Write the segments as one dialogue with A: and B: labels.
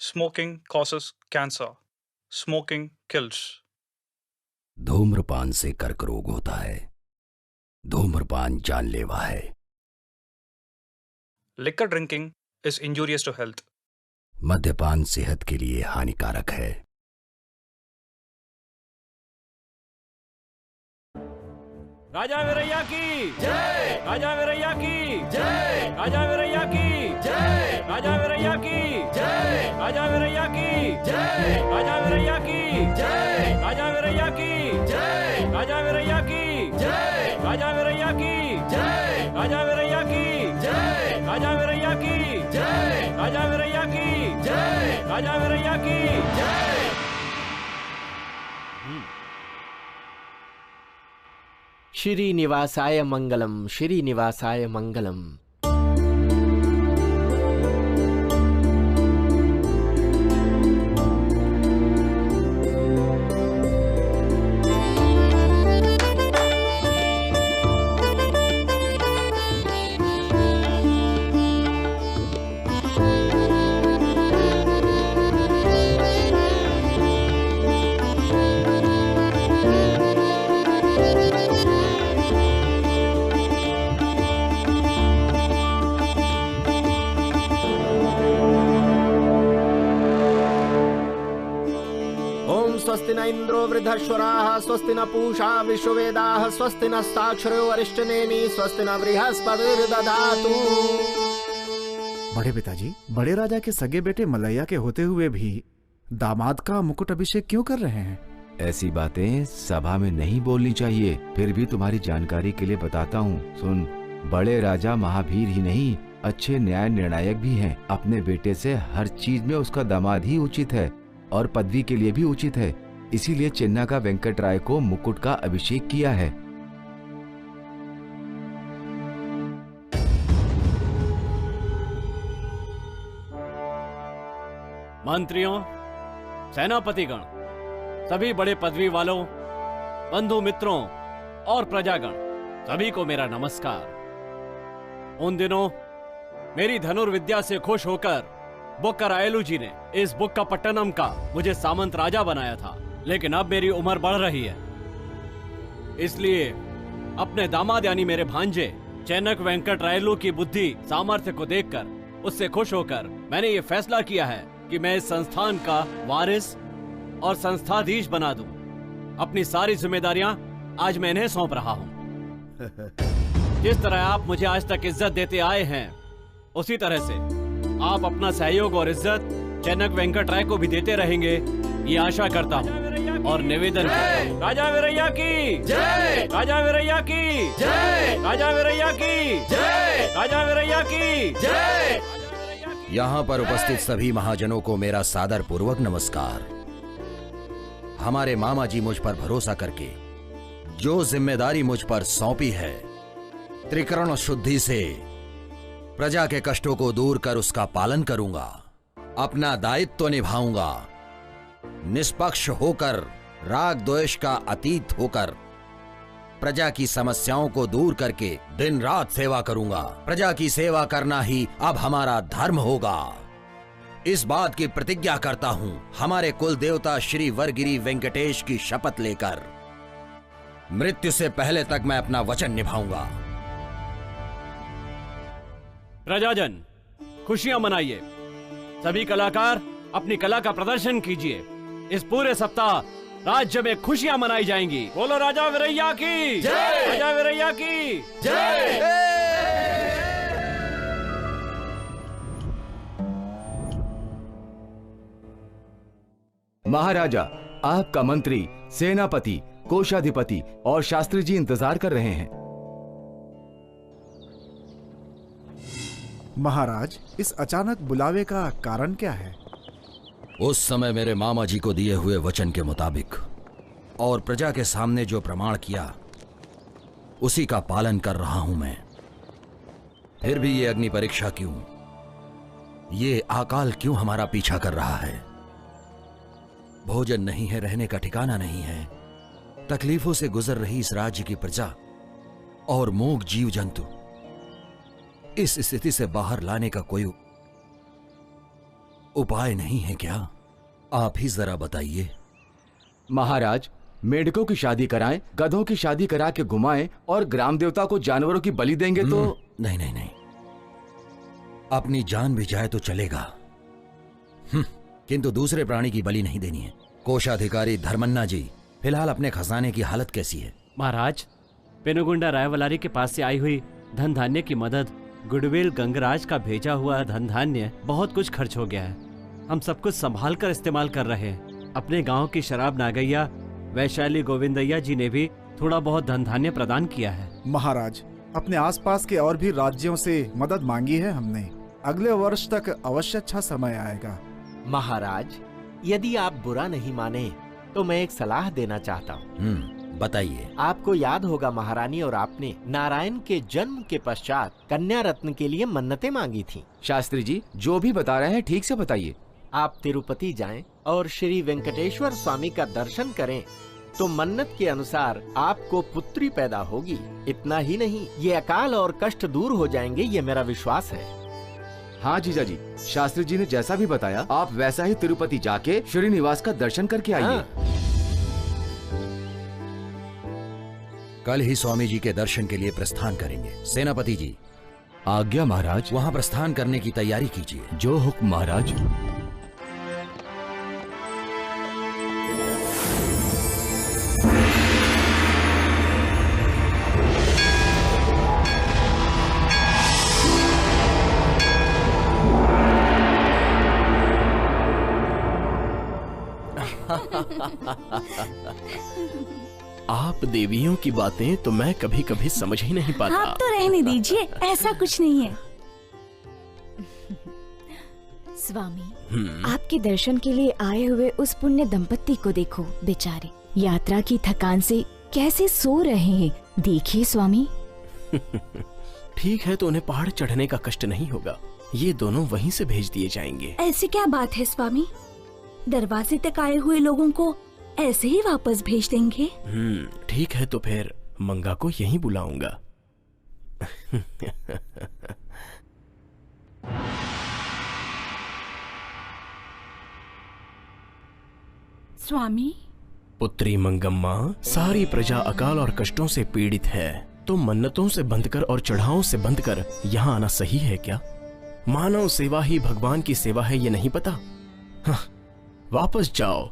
A: Smoking causes cancer. Smoking kills.
B: धूम्रपान से कर्क रोग होता है। धूम्रपान जानलेवा है।
A: Liquor drinking is injurious to health.
B: मद्यपान सेहत के लिए हानिकारक है।
C: राजा वीरैया की जय, राजा वीरैया की जय, राजा वीरैया की जय, राजा वीरैया की जय, राजा वीरैया की जय, राजा वीरैया की जय, राजा वीरैया की जय, राजा वीरैया की जय, राजा वीरैया की जय, राजा वीरैया की जय, राजा वीरैया की जय, राजा वीरैया की जय, राजा वीरैया की जय।
D: श्रीनिवासाय मंगलम, श्रीनिवासाय मंगलम। स्वस्ति न इंद्रो वृद्धश्वराः, स्वस्ति न पूषा विश्ववेदाः, स्वस्ति नस्ताक्षरो अरिष्टनेमि, स्वस्ति न बृहस्पतिर्दधातु।
E: बड़े पिताजी, बड़े राजा के सगे बेटे मलैया के होते हुए भी दामाद का मुकुट अभिषेक क्यों कर रहे हैं?
F: ऐसी बातें सभा में नहीं बोलनी चाहिए। फिर भी तुम्हारी जानकारी के लिए बताता हूँ, सुन। बड़े राजा महावीर ही नहीं, अच्छे न्याय निर्णायक भी हैं। अपने बेटे से हर चीज में उसका दामाद ही उचित है और पदवी के लिए भी उचित है। इसीलिए चेन्नई का वेंकटराय को मुकुट का अभिषेक किया है।
C: मंत्रियों, सेनापतिगण, सभी बड़े पदवी वालों, बंधु मित्रों और प्रजागण, सभी को मेरा नमस्कार। उन दिनों मेरी धनुर्विद्या से खुश होकर बुक्करायलू जी ने इस बुक्कापट्टनम का मुझे सामंत राजा बनाया था, लेकिन अब मेरी उम्र बढ़ रही है, इसलिए अपने दामाद यानी मेरे भांजे चेन्नक वेंकटरायलू की बुद्धि सामर्थ्य को देखकर उससे खुश होकर मैंने ये फैसला किया है कि मैं इस संस्थान का वारिस और संस्थाधीश बना दूं। अपनी सारी जिम्मेदारियां आज मैं इन्हें सौंप रहा हूं। जिस तरह आप मुझे आज तक इज्जत देते आए हैं, उसी तरह से आप अपना सहयोग और इज्जत चेन्नक वेंकटराय को भी देते रहेंगे, ये आशा करता हूँ और निवेदन करता हूँ। राजा वीरैया की जय, राजा वीरैया की जय, राजा वीरैया की जय, राजा वीरैया की जय।
B: यहाँ पर उपस्थित सभी महाजनों को मेरा सादर पूर्वक नमस्कार। हमारे मामा जी मुझ पर भरोसा करके जो जिम्मेदारी मुझ पर सौंपी है, त्रिकरण शुद्धि से प्रजा के कष्टों को दूर कर उसका पालन करूंगा, अपना दायित्व निभाऊंगा, निष्पक्ष होकर, राग द्वेष का अतीत होकर प्रजा की समस्याओं को दूर करके दिन रात सेवा करूंगा। प्रजा की सेवा करना ही अब हमारा धर्म होगा। इस बात की प्रतिज्ञा करता हूं, हमारे कुल देवता श्री वरगिरी वेंकटेश की शपथ लेकर। मृत्यु से पहले तक मैं अपना वचन निभाऊंगा।
C: प्रजाजन, खुशियां मनाइए। सभी कलाकार अपनी कला का प्रदर्शन कीजिए। इस पूरे सप्ताह राज्य में खुशियां मनाई जाएंगी। बोलो राजा वीरैया की जय, राजा वीरैया की जय।
F: महाराजा, आपका मंत्री, सेनापति, कोषाधिपति और शास्त्री जी इंतजार कर रहे हैं।
E: महाराज, इस अचानक बुलावे का कारण क्या है?
B: उस समय मेरे मामा जी को दिए हुए वचन के मुताबिक और प्रजा के सामने जो प्रमाण किया, उसी का पालन कर रहा हूं मैं। फिर भी ये अग्नि परीक्षा क्यों? ये अकाल क्यों हमारा पीछा कर रहा है? भोजन नहीं है, रहने का ठिकाना नहीं है, तकलीफों से गुजर रही इस राज्य की प्रजा और मूक जीव जंतु, इस स्थिति से बाहर लाने का कोई उपाय नहीं है क्या? आप ही जरा बताइए।
F: महाराज, मेढकों की शादी कराएं, गधों की शादी करा के घुमाएं और ग्राम देवता को जानवरों की बलि देंगे तो?
B: नहीं नहीं नहीं, अपनी जान भी जाए तो चलेगा, किंतु दूसरे प्राणी की बलि नहीं देनी है। कोषाधिकारी धर्मन्ना जी, फिलहाल अपने खजाने की हालत कैसी है?
C: महाराज, पेनुगुंडा रायवलारी के पास से आई हुई धन धान्य की मदद, गुडविल गंगराज का भेजा हुआ धन धान्य, बहुत कुछ खर्च हो गया है। हम सब कुछ संभाल कर इस्तेमाल कर रहे हैं। अपने गांव की शराब नागैया वैशाली गोविंदैया जी ने भी थोड़ा बहुत धन धान्य प्रदान किया है।
E: महाराज, अपने आसपास के और भी राज्यों से मदद मांगी है हमने। अगले वर्ष तक अवश्य अच्छा समय आएगा।
D: महाराज, यदि आप बुरा नहीं माने तो मैं एक सलाह देना चाहता हूँ।
B: बताइए।
D: आपको याद होगा महारानी और आपने नारायण के जन्म के पश्चात कन्या रत्न के लिए मन्नतें मांगी थी।
F: शास्त्री जी, जो भी बता रहे हैं ठीक से बताइए।
D: आप तिरुपति जाएं और श्री वेंकटेश्वर स्वामी का दर्शन करें तो मन्नत के अनुसार आपको पुत्री पैदा होगी। इतना ही नहीं, ये अकाल और कष्ट दूर हो जाएंगे, ये मेरा विश्वास है।
F: हाँ जीजा जी, शास्त्री जी ने जैसा भी बताया, आप वैसा ही तिरुपति जाके श्रीनिवास का दर्शन करके आइए।
D: हाँ।
B: कल ही स्वामी जी के दर्शन के लिए प्रस्थान करेंगे। सेनापति जी,
F: आज्ञा महाराज।
B: वहां प्रस्थान करने की तैयारी कीजिए।
F: जो हुक्म महाराज।
G: आप देवियों की बातें तो मैं कभी कभी समझ ही नहीं पाता।
H: आप तो रहने दीजिए, ऐसा कुछ नहीं है। स्वामी, आपके दर्शन के लिए आए हुए उस पुण्य दंपत्ति को देखो, बेचारे यात्रा की थकान से कैसे सो रहे हैं। देखिए स्वामी।
G: ठीक है, तो उन्हें पहाड़ चढ़ने का कष्ट नहीं होगा। ये दोनों वहीं से भेज दिए जाएंगे।
H: ऐसी क्या बात है स्वामी? दरवाजे तक आए हुए लोगों को ऐसे ही वापस भेज देंगे?
G: ठीक है, तो फिर मंगा को यहीं बुलाऊंगा।
H: स्वामी,
G: पुत्री मंगम्मा, सारी प्रजा अकाल और कष्टों से पीड़ित है, तो मन्नतों से बंधकर और चढ़ावों से बंधकर यहाँ आना सही है क्या? मानव सेवा ही भगवान की सेवा है, ये नहीं पता? हाँ, वापस जाओ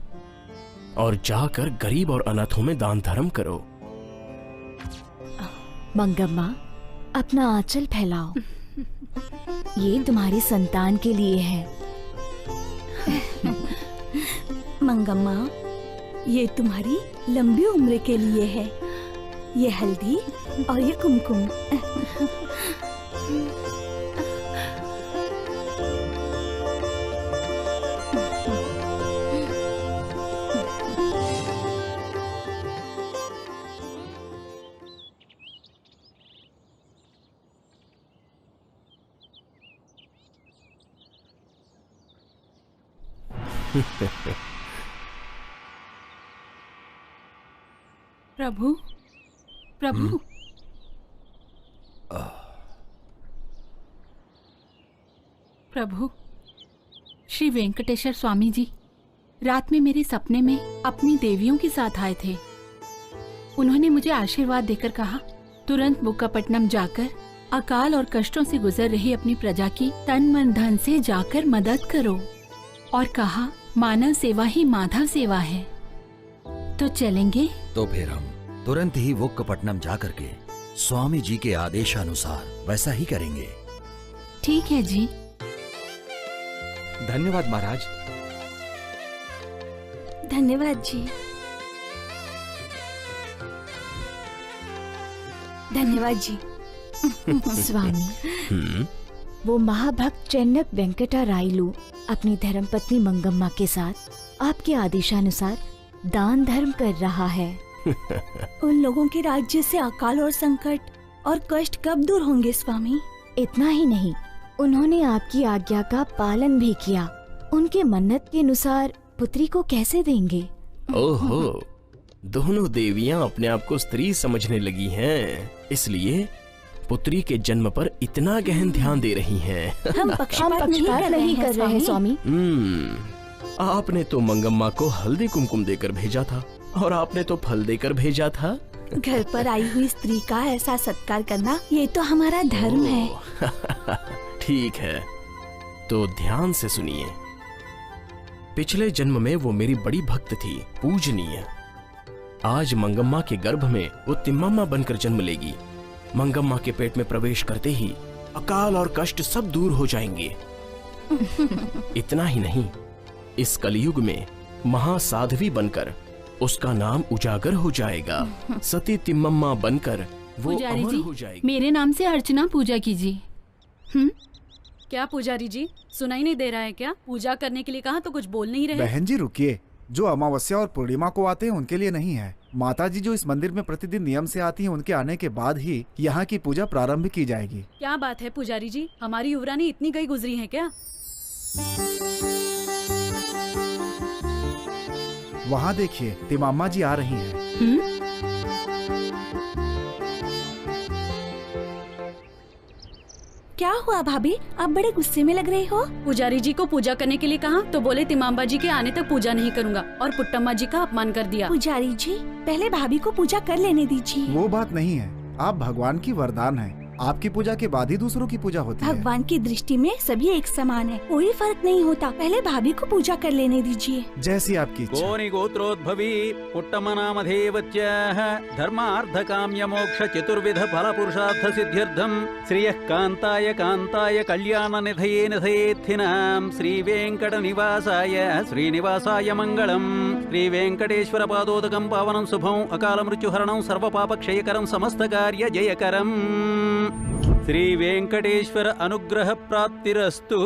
G: और जाकर गरीब और अनाथों में दान धर्म करो।
H: मंगम्मा, अपना आंचल फैलाओ। ये तुम्हारी संतान के लिए है। मंगम्मा, ये तुम्हारी लंबी उम्र के लिए है। ये हल्दी और ये कुमकुम।
I: प्रभु, प्रभु। प्रभु, श्री वेंकटेश्वर स्वामी जी रात में मेरे सपने में अपनी देवियों के साथ आए थे। उन्होंने मुझे आशीर्वाद देकर कहा, तुरंत बुक्कापट्टनम जाकर अकाल और कष्टों से गुजर रही अपनी प्रजा की तन मन धन से जाकर मदद करो, और कहा मानव सेवा ही माधव सेवा है। तो चलेंगे?
B: तो फिर हम तुरंत ही बुक्कापट्टनम जाकर के स्वामी जी के आदेशानुसार वैसा ही करेंगे।
I: ठीक है जी।
F: धन्यवाद महाराज।
H: धन्यवाद जी। धन्यवाद जी। स्वामी, वो महाभक्त चेन्नक वेंकटा रायलू अपनी धर्मपत्नी मंगम्मा के साथ आपके आदेशानुसार दान धर्म कर रहा है। उन लोगों के राज्य से अकाल और संकट और कष्ट कब दूर होंगे स्वामी? इतना ही नहीं, उन्होंने आपकी आज्ञा का पालन भी किया। उनके मन्नत के अनुसार पुत्री को कैसे देंगे?
G: ओहो, दोनों देवियां अपने आप को स्त्री समझने लगी हैं, इसलिए पुत्री के जन्म पर इतना गहन ध्यान दे रही हैं।
H: हम पक्षपात नहीं कर रहे हैं स्वामी।
G: आपने तो मंगम्मा को हल्दी कुमकुम देकर भेजा था और आपने तो फल देकर भेजा था।
H: घर पर आई हुई स्त्री का ऐसा सत्कार करना ये तो हमारा धर्म है।
G: ठीक है, तो ध्यान से सुनिए। पिछले जन्म में वो मेरी बड़ी भक्त थी, पूजनीय। आज मंगम्मा के गर्भ में वो तिम्मामा बनकर जन्म लेगी। मंगम्मा के पेट में प्रवेश करते ही अकाल और कष्ट सब दूर हो जाएंगे। इतना ही नहीं, इस कलयुग में महासाध्वी बनकर उसका नाम उजागर हो जाएगा। सती तिम्मम्मा बनकर वो
I: पुजारी
G: अमर
I: जी,
G: हो जाएगी।
I: मेरे नाम से अर्चना पूजा कीजिए।
J: क्या पुजारी जी, सुनाई नहीं दे रहा है क्या? पूजा करने के लिए कहा तो कुछ बोल नहीं रहे।
E: बहन जी रुकिए, जो अमावस्या और पूर्णिमा को आते हैं उनके लिए नहीं है। माता जी जो इस मंदिर में प्रतिदिन नियम से आती हैं, उनके आने के बाद ही यहाँ की पूजा प्रारंभ की जाएगी।
J: क्या बात है पुजारी जी, हमारी युवरानी इतनी गई गुजरी है क्या?
E: वहाँ देखिए, तिमाम्मा जी आ रही हैं।
H: क्या हुआ भाभी, आप बड़े गुस्से में लग रहे हो?
J: पुजारी जी को पूजा करने के लिए कहा तो बोले तिमाम्बा जी के आने तक पूजा नहीं करूंगा और पुट्टम्मा जी का अपमान कर दिया।
H: पुजारी जी, पहले भाभी को पूजा कर लेने दीजिए।
E: वो बात नहीं है, आप भगवान की वरदान हैं। आपकी पूजा के बाद ही दूसरों की पूजा होती है।
H: भगवान की दृष्टि में सभी एक समान है, कोई फर्क नहीं होता। पहले भाभी को पूजा कर लेने दीजिए।
E: जैसी आपकी इच्छा।
K: गोनि गोत्रोद्भवी पुट्टमनामधेवत्याः धर्मार्धकाम्य मोक्ष चतुर्विध फल पुरुषार्थ सिद्ध्यर्थम श्रियः कान्ताय कान्ताय कल्याण निधये निधयेत्थिनां श्री वेंकट निवासाय श्रीनिवासाय मंगलम। श्री वेंकटेश्वर पादोदकं पावनं शुभं अकाल मृत्युहरणं सर्व पाप क्षयकरं समस्त कार्य जयकरं। श्री वेंकटेश्वर अनुग्रह प्राप्तिरस्तु।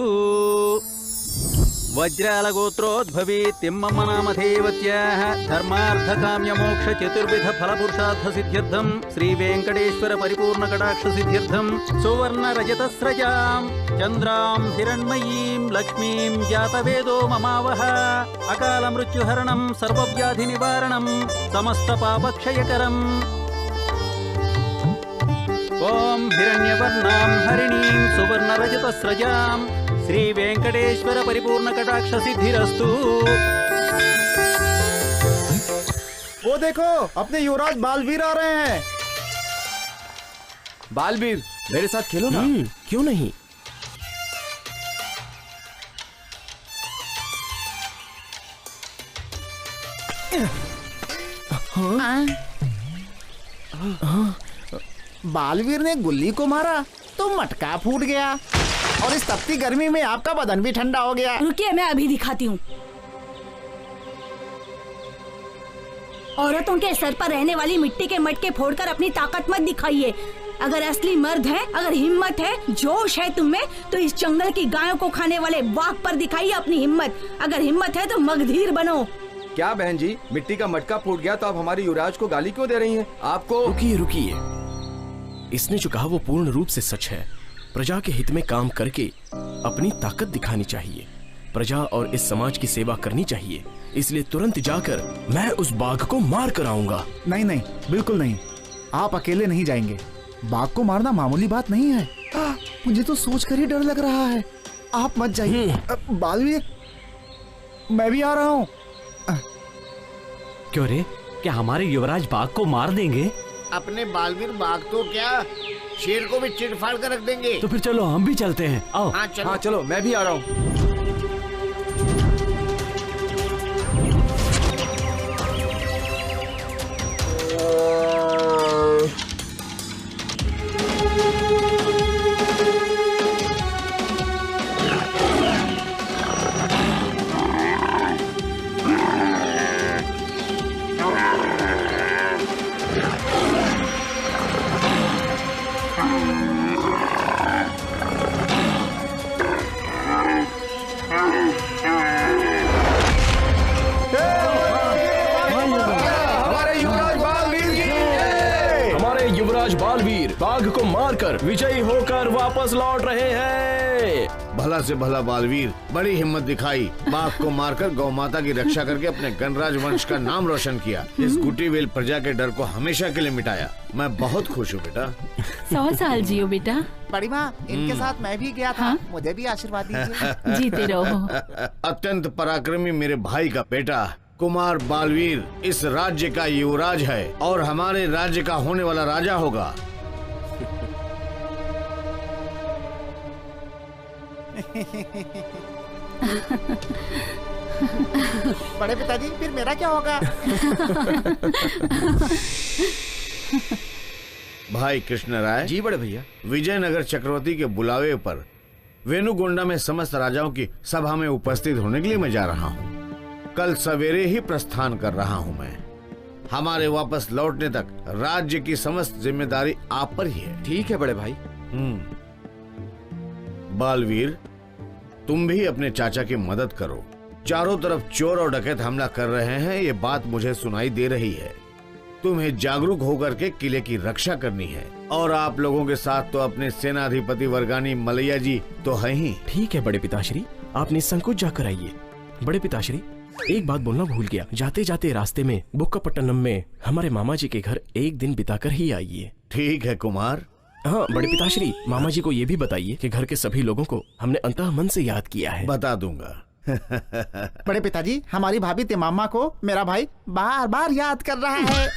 K: वज्राल गोत्रोद्भवी तिम्मम्मा नामधेवत्याः धर्मार्धकाम्य मोक्ष चतुर्विध फल पुरुषार्थ सिद्ध्यर्थम श्री वेंकटेश्वर परिपूर्ण कटाक्ष सिद्ध्यर्थम सुवर्ण रजतस्रजां चंद्रां हिरण्मयीं लक्ष्मीं जातवेदो ममावह अकाल मृत्युहरणं सर्वव्याधि निवारणं समस्त पापक्षयकरम्। ओम हिरण्यवर्णां हरिणीं सुवर्णरजतस्रजां श्री वेंकटेश्वर परिपूर्ण कटाक्ष सिद्धिरस्तु।
E: वो देखो, अपने युवराज बालवीर आ रहे हैं।
F: बालवीर, मेरे साथ खेलो ना।
G: क्यों नहीं?
D: बालवीर ने गुल्ली को मारा तो मटका फूट गया और इस तपती गर्मी में आपका बदन भी ठंडा हो गया।
J: रुकिए, मैं अभी दिखाती हूँ।
H: औरतों के सर पर रहने वाली मिट्टी के मटके फोड़कर अपनी ताकत मत दिखाइए। अगर असली मर्द है, अगर हिम्मत है, जोश है तुम में, तो इस जंगल की गायों को खाने वाले वाघ पर दिखाइए अपनी हिम्मत। अगर हिम्मत है तो मगधीर बनो।
F: क्या बहन जी, मिट्टी का मटका फूट गया तो आप हमारे युवराज को गाली क्यों दे रही हैं? आपको
G: रुकिए रुकिए, इसने जो कहा वो पूर्ण रूप से सच है। प्रजा के हित में काम करके अपनी ताकत दिखानी चाहिए, प्रजा और इस समाज की सेवा करनी चाहिए। इसलिए तुरंत जाकर मैं उस बाघ को मार कर आऊंगा।
E: नहीं नहीं, बिल्कुल नहीं, आप अकेले नहीं जाएंगे। बाघ को मारना मामूली बात नहीं है। मुझे तो सोचकर ही डर लग रहा है। आप मत जाइए। बालवीर, मैं भी आ रहा हूँ।
C: क्यों रे, क्या हमारे युवराज बाघ को मार देंगे?
D: अपने बालवीर बाघ तो क्या, शेर को भी चिढ़ फाड़ कर रख देंगे।
C: तो फिर चलो हम भी चलते हैं। आओ।
D: हाँ चलो।
F: हाँ चलो, मैं भी आ रहा हूँ।
G: बालवीर बाघ को मारकर विजयी होकर वापस लौट रहे हैं।
L: भला से भला बालवीर बड़ी हिम्मत दिखाई, बाघ को मारकर गौ माता की रक्षा करके अपने गणराज वंश का नाम रोशन किया। इस गुटीवेल प्रजा के डर को हमेशा के लिए मिटाया। मैं बहुत खुश हूँ बेटा।
I: 100 साल जियो बेटा।
E: बड़ी माँ, इनके साथ मैं भी गया था। मुझे भी आशीर्वाद दीजिए।
I: जीते रहो।
L: अत्यंत पराक्रमी मेरे भाई का बेटा कुमार बालवीर इस राज्य का युवराज है और हमारे राज्य का होने वाला राजा होगा।
E: बड़े पिताजी, फिर मेरा क्या होगा?
L: भाई कृष्ण राय।
F: जी बड़े भैया।
L: विजयनगर चक्रवर्ती के बुलावे पर वेणुगोंडा में समस्त राजाओं की सभा में उपस्थित होने के लिए मैं जा रहा हूँ। कल सवेरे ही प्रस्थान कर रहा हूँ मैं। हमारे वापस लौटने तक राज्य की समस्त जिम्मेदारी आप पर ही है।
F: ठीक है बड़े भाई।
L: बालवीर, तुम भी अपने चाचा की मदद करो। चारों तरफ चोर और डकैत हमला कर रहे हैं, ये बात मुझे सुनाई दे रही है। तुम्हें जागरूक होकर के किले की रक्षा करनी है और आप लोगों के साथ तो अपने सेनाधिपति वर्गानी मलैया जी तो है ही।
G: ठीक है बड़े पिताश्री, आप निसंकोच जाकर आइए। बड़े पिताश्री, एक बात बोलना भूल गया, जाते जाते रास्ते में बुक्कापट्टनम में हमारे मामा जी के घर एक दिन बिताकर ही आइए।
L: ठीक है कुमार।
G: हाँ बड़े पिताश्री, मामा जी को ये भी बताइए कि घर के सभी लोगों को हमने अंतः मन से याद किया है।
L: बता दूंगा।
E: बड़े पिताजी, हमारी भाभी तिमाम्मा को मेरा भाई बार बार याद कर रहा है।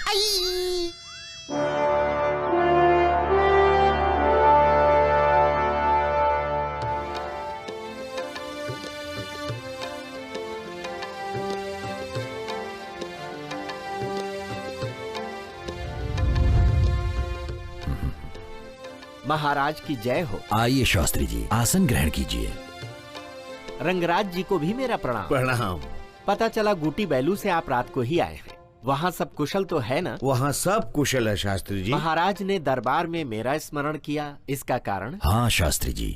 D: महाराज की जय हो।
B: आइए शास्त्री जी, आसन ग्रहण कीजिए।
D: रंगराज जी को भी मेरा प्रणाम।
L: प्रणाम।
D: पता चला गुटी बैलू से आप रात को ही आए हैं। वहाँ सब कुशल तो है ना?
L: वहाँ सब कुशल है शास्त्री जी।
D: महाराज ने दरबार में मेरा स्मरण किया, इसका कारण?
B: हाँ शास्त्री जी,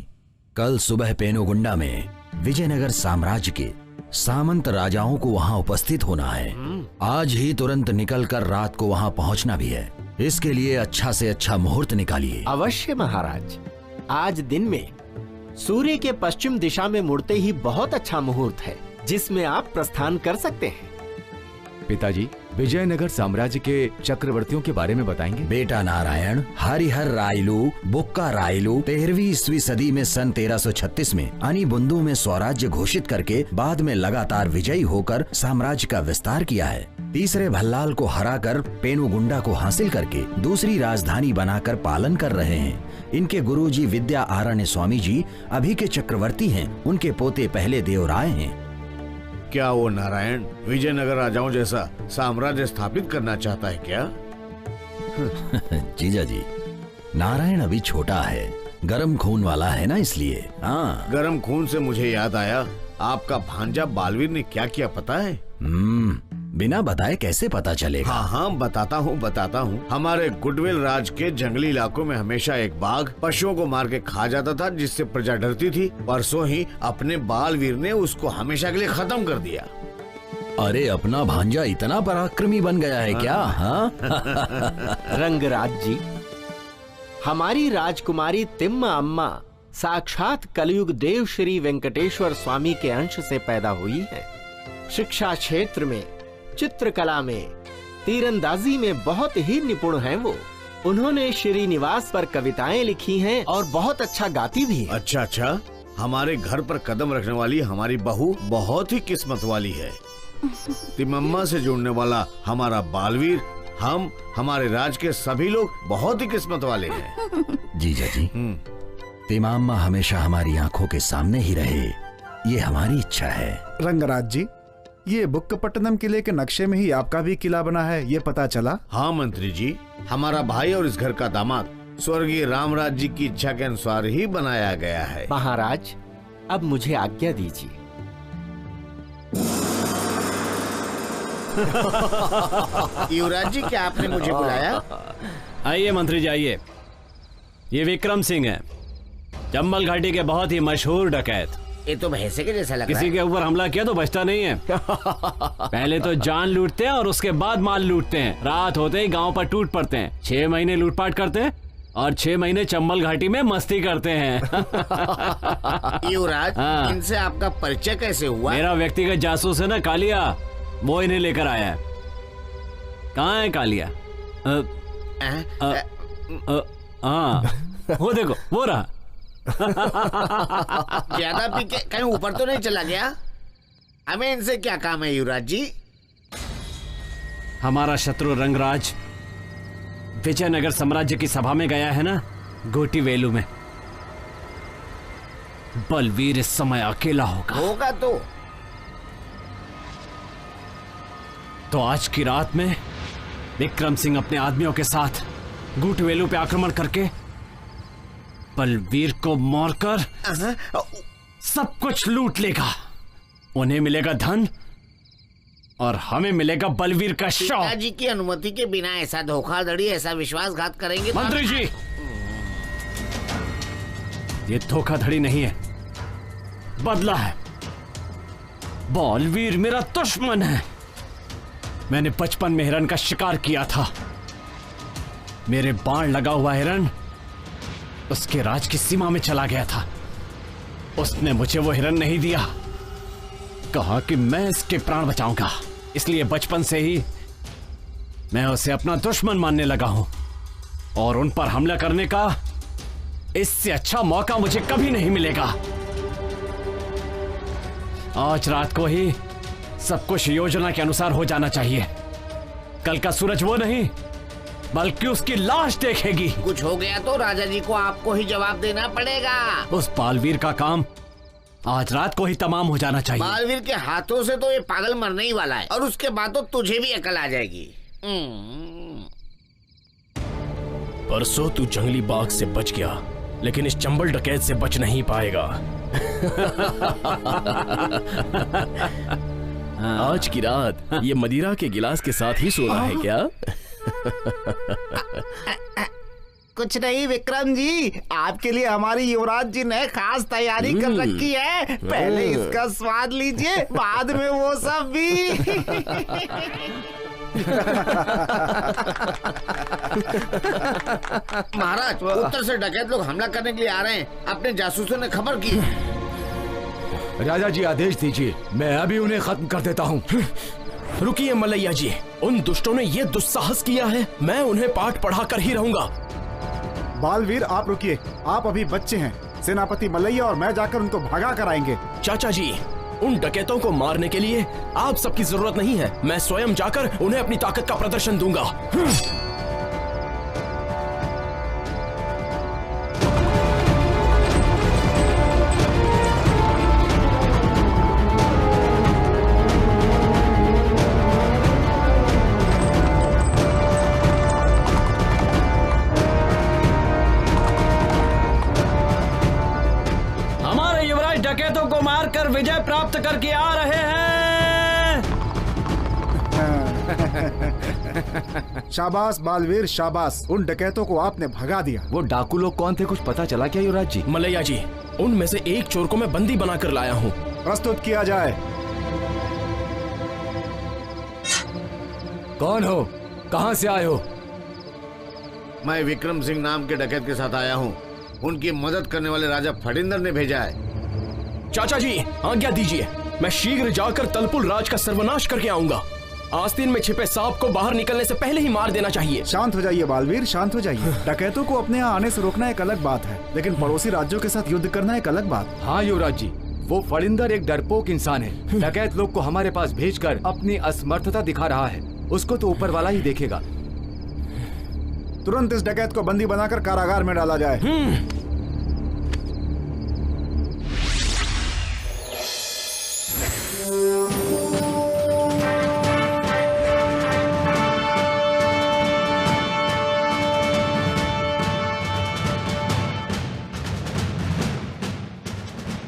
B: कल सुबह पेनुगुंडा में विजयनगर साम्राज्य के सामंत राजाओं को वहाँ उपस्थित होना है। आज ही तुरंत निकलकर रात को वहाँ पहुँचना भी है। इसके लिए अच्छा से अच्छा मुहूर्त निकालिए।
D: अवश्य महाराज। आज दिन में सूर्य के पश्चिम दिशा में मुड़ते ही बहुत अच्छा मुहूर्त है, जिसमें आप प्रस्थान कर सकते हैं।
F: पिताजी, विजयनगर साम्राज्य के चक्रवर्तियों के बारे में बताएंगे?
B: बेटा नारायण, हरिहर रायलू, बुक्का रायलू 13वीं ईस्वी सदी में सन 1336 में अनिबुंदु में स्वराज्य घोषित करके बाद में लगातार विजयी होकर साम्राज्य का विस्तार किया है। तीसरे भल्लाल को हराकर पेनुगुंडा को हासिल करके दूसरी राजधानी बनाकर पालन कर रहे हैं। इनके गुरुजी विद्या आरण्य स्वामी जी अभी के चक्रवर्ती हैं। उनके पोते पहले देवराय हैं।
L: क्या वो नारायण विजयनगर राजाओं जैसा साम्राज्य स्थापित करना चाहता है क्या?
B: जीजा जी, नारायण अभी छोटा है, गरम खून वाला है ना, इसलिए। हाँ,
L: गरम खून से मुझे याद आया, आपका भांजा बालवीर ने क्या किया पता है?
B: बिना बताए कैसे पता चलेगा?
L: हाँ, बताता हूँ। हमारे गुडविल राज के जंगली इलाकों में हमेशा एक बाघ पशुओं को मार के खा जाता था, जिससे प्रजा डरती थी। परसों ही अपने बालवीर ने उसको हमेशा के लिए खत्म कर दिया।
B: अरे, अपना भांजा इतना पराक्रमी बन गया है क्या? हाँ?
D: रंगराज जी, हमारी राजकुमारी तिम्मा अम्मा साक्षात कलयुग देव श्री वेंकटेश्वर स्वामी के अंश से पैदा हुई है। शिक्षा क्षेत्र में, चित्रकला में, तीरंदाजी में बहुत ही निपुण हैं वो। उन्होंने श्रीनिवास पर कविताएं लिखी हैं और बहुत अच्छा गाती भी है।
L: अच्छा, हमारे घर पर कदम रखने वाली हमारी बहू बहुत ही किस्मत वाली है। तिमम्मा से जुड़ने वाला हमारा बालवीर, हमारे राज के सभी लोग बहुत ही किस्मत वाले हैं।
B: जीजा जी, तिमाम्मा हमेशा हमारी आंखों के सामने ही रहे, ये हमारी इच्छा है।
E: रंगराज जी, ये बुक्कापट्टनम किले के नक्शे में ही आपका भी किला बना है, ये पता चला?
L: हाँ मंत्री जी, हमारा भाई और इस घर का दामाद स्वर्गीय रामराज जी की इच्छा के अनुसार ही बनाया गया है।
D: महाराज, अब मुझे आज्ञा दीजिए।
L: युवराज जी, क्या आपने मुझे बुलाया?
C: आइए मंत्री जी, आइए। ये विक्रम सिंह है, चंबल घाटी के बहुत ही मशहूर डकैत।
M: ये तो भैंसे के जैसा लग रहा है।
C: किसी के ऊपर हमला किया तो बचता नहीं है। पहले तो जान लूटते हैं और उसके बाद माल लूटते हैं। रात होते ही गांव पर टूट पड़ते हैं। 6 महीने लूटपाट करते हैं, और 6 महीने चंबल घाटी में मस्ती करते हैं।
L: युवराज,
C: हाँ।
L: इनसे आपका परिचय कैसे हुआ?
C: मेरा व्यक्तिगत जासूस है ना कालिया, वो इन्हें लेकर आया है। कहाँ है कालिया? हाँ, वो देखो, वो रहा।
L: ज्यादा पी के कहीं ऊपर तो नहीं चला गया? हमें इनसे क्या काम है युवराज जी?
C: हमारा शत्रु रंगराज विजयनगर साम्राज्य की सभा में गया है ना, गोटी वेलू में। बलवीर इस समय अकेला होगा तो आज की रात में विक्रम सिंह अपने आदमियों के साथ गुटवेलू पे आक्रमण करके बलवीर को मारकर सब कुछ लूट लेगा। उन्हें मिलेगा धन और हमें मिलेगा बलवीर का शव।
L: पिताजी की अनुमति के बिना ऐसा धोखाधड़ी, ऐसा विश्वासघात करेंगे?
C: मंत्री जी, ये धोखाधड़ी नहीं है, बदला है। बलवीर मेरा दुश्मन है। मैंने बचपन में हिरण का शिकार किया था। मेरे बाण लगा हुआ हिरण उसके राज की सीमा में चला गया था। उसने मुझे वो हिरण नहीं दिया, कहा कि मैं इसके प्राण बचाऊंगा। इसलिए बचपन से ही मैं उसे अपना दुश्मन मानने लगा हूं और उन पर हमला करने का इससे अच्छा मौका मुझे कभी नहीं मिलेगा। आज रात को ही सब कुछ योजना के अनुसार हो जाना चाहिए। कल का सूरज वो नहीं बल्कि उसकी लाश देखेगी।
L: कुछ हो गया तो राजा जी को आपको ही जवाब देना पड़ेगा।
C: उस बालवीर का काम आज रात को ही तमाम हो जाना चाहिए।
L: बालवीर के हाथों से तो ये पागल मरने ही वाला है और उसके बाद तो तुझे भी अकल आ जाएगी।
G: परसों तू जंगली बाघ से बच गया, लेकिन इस चंबल डकैत से बच नहीं पाएगा। आज की रात ये मदिरा के गिलास के साथ ही सोना है क्या?
E: कुछ नहीं विक्रम जी, आपके लिए हमारी युवराज जी ने खास तैयारी कर रखी है। पहले इसका स्वाद लीजिए, बाद में वो सब भी।
L: महाराज, उत्तर से डकैत लोग हमला करने के लिए आ रहे हैं। अपने जासूसों ने खबर की।
F: राजा जी आदेश दीजिए, मैं अभी उन्हें खत्म कर देता हूँ।
G: रुकिए मलैया जी, उन दुष्टों ने ये दुस्साहस किया है, मैं उन्हें पाठ पढ़ा कर ही रहूंगा।
E: बालवीर आप रुकिए, आप अभी बच्चे हैं। सेनापति मलैया और मैं जाकर उनको भगा कर आएंगे।
G: चाचा जी, उन डकैतों को मारने के लिए आप सबकी जरूरत नहीं है। मैं स्वयं जाकर उन्हें अपनी ताकत का प्रदर्शन दूंगा।
C: डकैतों को मारकर विजय प्राप्त करके आ रहे हैं।
E: शाबाश बालवीर शाबाश, उन डकैतों को आपने भगा दिया।
F: वो डाकू लोग कौन थे, कुछ पता चला क्या युवराज जी?
G: मलैया जी, उनमें से एक चोर को मैं बंदी बनाकर लाया हूँ।
E: प्रस्तुत किया जाए।
F: कौन हो, कहाँ से आए हो?
L: मैं विक्रम सिंह नाम के डकैत के साथ आया हूँ। उनकी मदद करने वाले राजा फड़िंदर ने भेजा है।
G: चाचा जी, आज्ञा दीजिए, मैं शीघ्र जाकर तलपुल राज का सर्वनाश करके आऊंगा। आस्तीन में छिपे सांप को बाहर निकलने से पहले ही मार देना चाहिए।
E: शांत हो जाइए बालवीर, शांत हो जाइए। डकैतों को अपने यहाँ आने से रोकना एक अलग बात है, लेकिन पड़ोसी राज्यों के साथ युद्ध करना एक अलग बात।
F: हाँ युवराज जी, वो फड़िंदर एक डरपोक इंसान है। डकैत लोग को हमारे पास भेजकर अपनी असमर्थता दिखा रहा है। उसको तो ऊपर वाला ही देखेगा।
E: तुरंत इस डकैत को बंदी बनाकर कारागार में डाला जाए।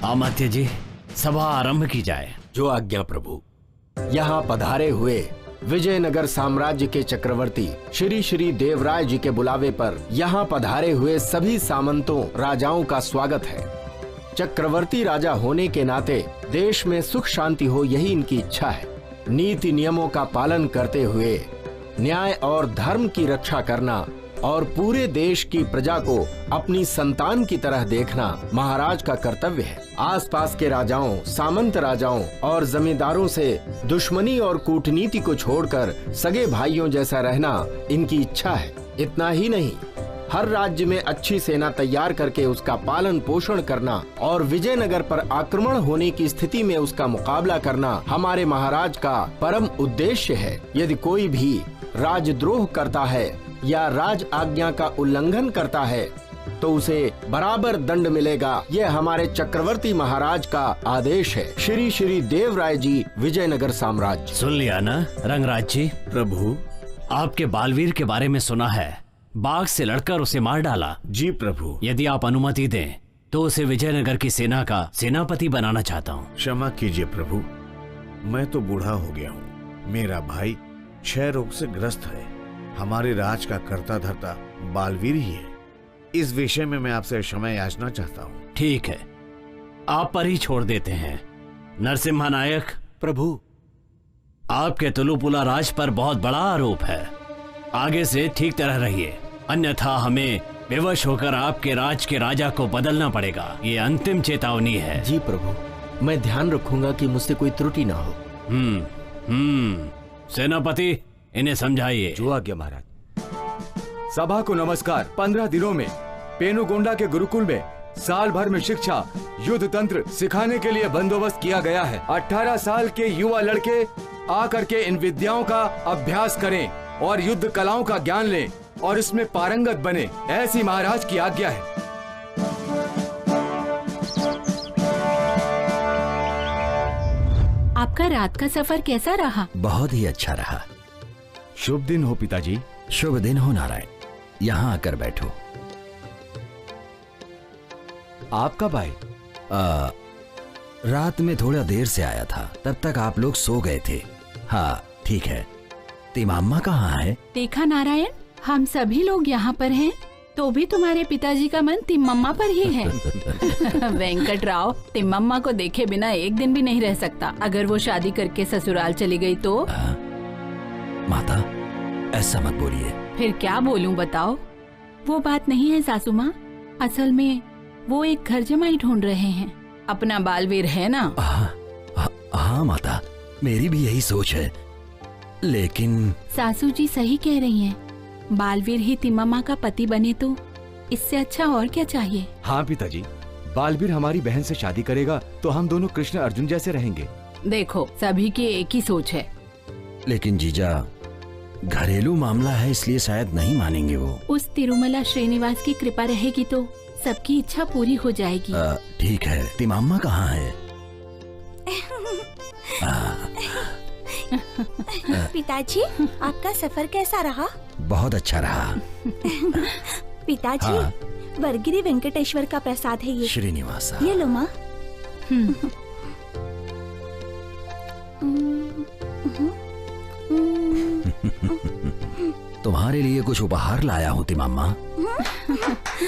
C: अमात्य जी, सभा आरंभ की जाए।
D: जो आज्ञा प्रभु। यहाँ पधारे हुए विजयनगर साम्राज्य के चक्रवर्ती श्री श्री देवराय जी के बुलावे पर यहाँ पधारे हुए सभी सामंतों राजाओं का स्वागत है। चक्रवर्ती राजा होने के नाते देश में सुख शांति हो, यही इनकी इच्छा है। नीति नियमों का पालन करते हुए न्याय और धर्म की रक्षा करना और पूरे देश की प्रजा को अपनी संतान की तरह देखना महाराज का कर्तव्य है। आसपास के राजाओं, सामंत राजाओं और जमींदारों से दुश्मनी और कूटनीति को छोड़कर सगे भाइयों जैसा रहना इनकी इच्छा है। इतना ही नहीं, हर राज्य में अच्छी सेना तैयार करके उसका पालन पोषण करना और विजयनगर पर आक्रमण होने की स्थिति में उसका मुकाबला करना हमारे महाराज का परम उद्देश्य है। यदि कोई भी राजद्रोह करता है या राज आज्ञा का उल्लंघन करता है तो उसे बराबर दंड मिलेगा। यह हमारे चक्रवर्ती महाराज का आदेश है। श्री श्री देवराय जी, विजयनगर साम्राज्य।
C: सुन लिया ना रंगराज जी?
L: प्रभु,
C: आपके बालवीर के बारे में सुना है, बाघ से लड़कर उसे मार डाला।
L: जी प्रभु।
C: यदि आप अनुमति दें तो उसे विजयनगर की सेना का सेनापति बनाना चाहता हूँ।
L: क्षमा कीजिए प्रभु, मैं तो बूढ़ा हो गया हूँ। मेरा भाई क्षय रोग से ग्रस्त है। हमारे राज का कर्ता धर्ता बालवीर ही है। इस विषय में मैं आपसे क्षमा याचना चाहता हूँ।
C: ठीक है, आप पर ही छोड़ देते हैं। नरसिम्हा नायक।
N: प्रभु,
C: आपके तुलुपुला राज पर बहुत बड़ा आरोप है। आगे से ठीक तरह रहिए, अन्यथा हमें विवश होकर आपके राज के राजा को बदलना पड़ेगा। ये अंतिम चेतावनी है।
D: जी प्रभु, मैं ध्यान रखूंगा कि मुझसे कोई त्रुटि ना हो।
C: सेनापति, इन्हें समझाइए।
N: जो आज्ञा महाराज। सभा को नमस्कार। 15 दिनों में पेनुगोंडा के गुरुकुल में साल भर में शिक्षा, युद्ध तंत्र सिखाने के लिए बंदोबस्त किया गया है। 18 साल के युवा लड़के आकर के इन विद्याओं का अभ्यास करें और युद्ध कलाओं का ज्ञान लें और इसमें पारंगत बने, ऐसी महाराज की आज्ञा है।
I: आपका रात का सफर कैसा रहा?
B: बहुत ही अच्छा रहा।
N: शुभ दिन हो पिताजी।
B: शुभ दिन हो नारायण। यहाँ आकर बैठो।
N: आप कब आए?
B: रात में थोड़ा देर से आया था, तब तक आप लोग सो गए थे। हाँ ठीक है। तिमाम्मा कहाँ है?
I: देखा नारायण, हम सभी लोग यहाँ पर हैं, तो भी तुम्हारे पिताजी का मन तिम्मम्मा पर ही है। वेंकटराव तिम्मम्मा को देखे बिना एक दिन भी नहीं रह सकता। अगर वो शादी करके ससुराल चली गई तो?
B: माता, ऐसा मत बोलिए।
I: फिर क्या बोलूं बताओ? वो बात नहीं है सासू माँ, असल में वो एक घर जमाई ढूंढ रहे हैं। अपना बालवीर है ना?
B: हाँ माता, मेरी भी यही सोच है, लेकिन
I: सासू जी सही कह रही हैं। बालवीर ही तिम्मम्मा का पति बने तो इससे अच्छा और क्या चाहिए?
N: हाँ पिताजी, बालवीर हमारी बहन से शादी करेगा तो हम दोनों कृष्ण अर्जुन जैसे रहेंगे।
I: देखो, सभी की एक ही सोच है।
B: लेकिन जीजा, घरेलू मामला है, इसलिए शायद नहीं मानेंगे वो।
I: उस तिरुमला श्रीनिवास की कृपा रहेगी तो सबकी इच्छा पूरी हो जाएगी।
B: ठीक है। तिमाम्मा कहाँ है?
O: पिताजी, आपका सफर कैसा रहा?
B: बहुत अच्छा रहा।
O: पिताजी, वर्गिरी वेंकटेश्वर का प्रसाद है ये।
B: श्रीनिवास,
O: ये लो माँ।
B: तुम्हारे लिए कुछ उपहार लाया हूँ तिमाम्मा।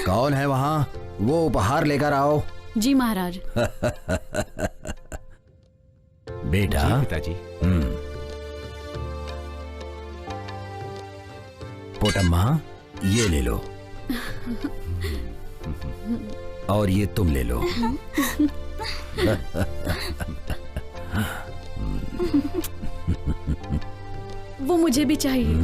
B: कौन है वहाँ? वो उपहार लेकर आओ।
J: जी महाराज।
B: बेटा।
N: जी पिताजी।
B: पोटम्मा, ये ले लो और ये तुम ले लो।
J: वो मुझे भी चाहिए।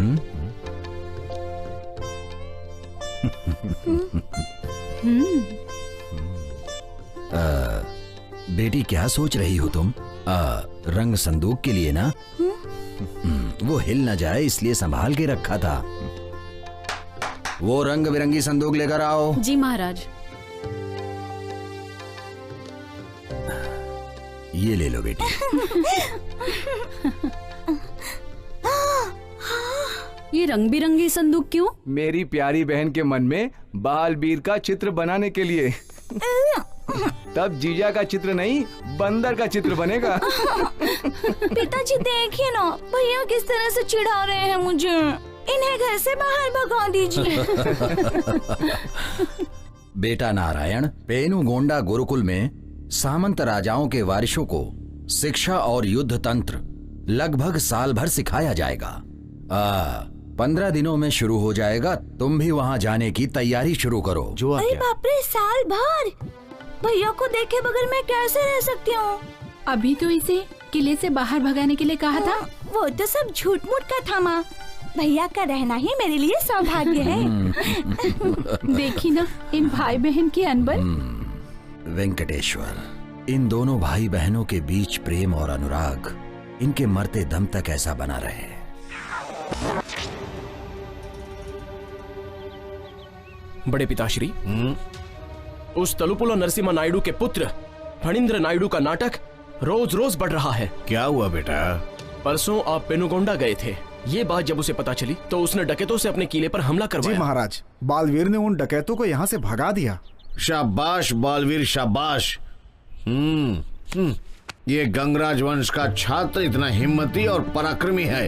B: बेटी, क्या सोच रही हो तुम? रंग संदूक के लिए ना? वो हिल न जाए इसलिए संभाल के रखा था। वो रंग बिरंगी संदूक लेकर आओ।
J: जी महाराज।
B: ये ले लो बेटी।
J: ये रंग बिरंगी संदूक क्यों?
N: मेरी प्यारी बहन के मन में बालवीर का चित्र बनाने के लिए। तब जीजा का चित्र नहीं, बंदर का चित्र बनेगा।
O: पिताजी देखिए ना, भैया किस तरह से चिढ़ा रहे हैं मुझे। इन्हें घर से बाहर भगा दीजिए।
B: बेटा नारायण, पेनुगोंडा गुरुकुल में सामंत राजाओं के वारिसों को शिक्षा और युद्ध तंत्र लगभग साल भर सिखाया जाएगा। 15 दिनों में शुरू हो जाएगा। तुम भी वहाँ जाने की तैयारी शुरू करो।
N: जो
O: अरे बाप रे, साल भर भैया को देखे बगैर मैं कैसे रह सकती हूँ?
I: अभी तो इसे किले से बाहर भगाने के लिए कहा था।
O: वो तो सब झूठ मूठ का था माँ। भैया का रहना ही मेरे लिए सौभाग्य है।
I: देखी ना इन भाई बहन की अनबन।
B: वेंकटेश्वर, इन दोनों भाई बहनों के बीच प्रेम और अनुराग इनके मरते दम तक ऐसा बना रहे।
G: बड़े पिताश्री, उस तलुपुलो नरसिम्हा नायडू के पुत्र फणींद्र नायडू का नाटक रोज रोज बढ़ रहा है।
L: क्या हुआ बेटा?
G: परसों आप पेनुगोंडा गए थे। ये बात जब उसे पता चली तो उसने डकैतों से अपने किले पर हमला करवाया।
E: जी महाराज, बालवीर ने उन डकैतों को यहाँ से भगा दिया।
L: शाबाश बालवीर, शाबाश। ये गंगराज वंश का छात्र इतना हिम्मती और पराक्रमी है।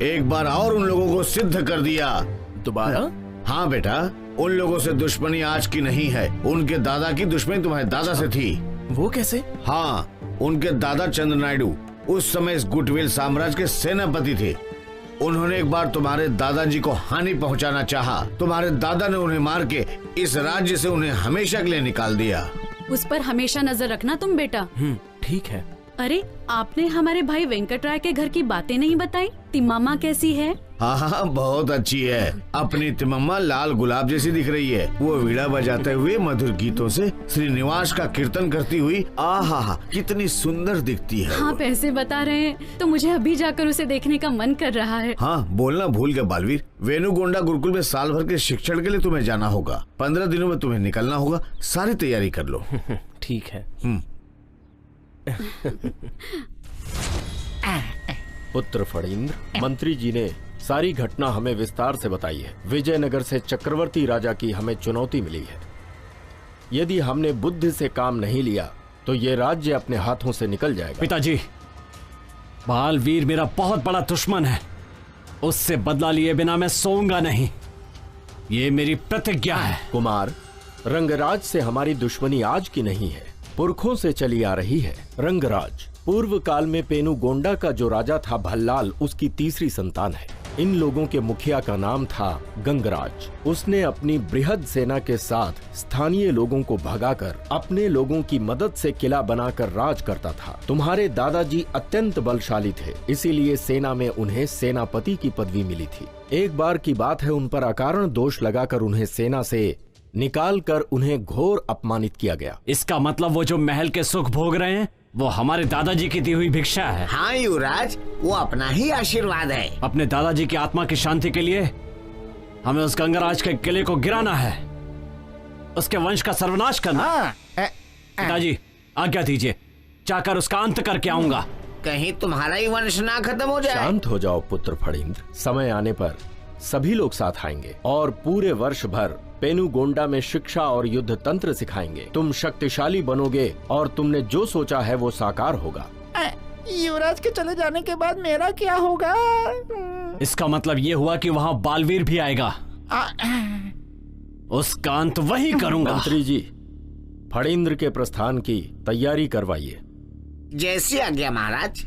L: एक बार और उन लोगों को सिद्ध कर दिया।
G: दोबारा?
L: हाँ बेटा, उन लोगों से दुश्मनी आज की नहीं है। उनके दादा की दुश्मनी तुम्हारे दादा से थी।
G: वो कैसे?
L: हाँ, उनके दादा चंद्र नायडू उस समय इस गुटविल साम्राज्य के सेनापति थे। उन्होंने एक बार तुम्हारे दादाजी को हानि पहुंचाना चाहा। तुम्हारे दादा ने उन्हें मार के इस राज्य से उन्हें हमेशा के लिए निकाल दिया।
J: उस पर हमेशा नजर रखना तुम बेटा।
G: ठीक है।
J: अरे आपने हमारे भाई वेंकटराय के घर की बातें नहीं बताई। तिम्मामा कैसी है?
L: हाँ, बहुत अच्छी है। अपनी तिम्मा लाल गुलाब जैसी दिख रही है। वो वीणा बजाते हुए मधुर गीतों से श्रीनिवास का कीर्तन करती हुई आहा कितनी सुंदर दिखती है।
J: हाँ, पैसे बता रहे हैं तो मुझे अभी जाकर उसे देखने का मन कर रहा है।
L: हाँ, बोलना भूल गए बालवीर। वेणुगोंडा गुरुकुल में साल भर के शिक्षण के लिए तुम्हें जाना होगा। 15 दिनों में तुम्हें निकलना होगा। सारी तैयारी कर लो।
G: ठीक है।
D: पुत्र फणींद्र, मंत्री जी ने सारी घटना हमें विस्तार से बताई है। विजयनगर से चक्रवर्ती राजा की हमें चुनौती मिली है। यदि हमने बुद्धि से काम नहीं लिया तो ये राज्य अपने हाथों से निकल जाएगा।
C: पिताजी, बालवीर मेरा बहुत बड़ा दुश्मन है। उससे बदला लिए बिना मैं सोऊंगा नहीं। ये मेरी प्रतिज्ञा है।
D: कुमार, रंगराज से हमारी दुश्मनी आज की नहीं है, पुरखों से चली आ रही है। रंगराज पूर्व काल में पेनुगोंडा का जो राजा था भल्लाल, उसकी तीसरी संतान है। इन लोगों के मुखिया का नाम था गंगराज। उसने अपनी बृहद सेना के साथ स्थानीय लोगों को भगाकर अपने लोगों की मदद से किला बनाकर राज करता था। तुम्हारे दादाजी अत्यंत बलशाली थे, इसीलिए सेना में उन्हें सेनापति की पदवी मिली थी। एक बार की बात है, उन पर अकारण दोष लगाकर उन्हें सेना से निकाल कर उन्हें घोर अपमानित किया गया।
C: इसका मतलब वो जो महल के सुख भोग रहे हैं वो हमारे दादाजी की दी हुई भिक्षा है।
M: हाँ युवराज, वो अपना ही आशीर्वाद है।
C: अपने दादाजी की आत्मा की शांति के लिए हमें उस गंगराज के किले को गिराना है, उसके वंश का सर्वनाश करना। पिताजी आज्ञा दीजिए, जाकर उसका अंत करके आऊंगा।
M: कहीं तुम्हारा ही वंश ना खत्म हो जाए।
D: शांत हो जाओ पुत्र फणींद्र। समय आने पर सभी लोग साथ आएंगे और पूरे वर्ष भर पेनुगोंडा में शिक्षा और युद्ध तंत्र सिखाएंगे। तुम शक्तिशाली बनोगे और तुमने जो सोचा है वो साकार होगा।
E: युवराज के चले जाने के बाद मेरा क्या होगा?
C: इसका मतलब ये हुआ कि वहाँ बालवीर भी आएगा। उसका अंत वही करूंगा।
D: मंत्री जी, फणींद्र के प्रस्थान की तैयारी करवाइए।
M: जैसी आज्ञा महाराज।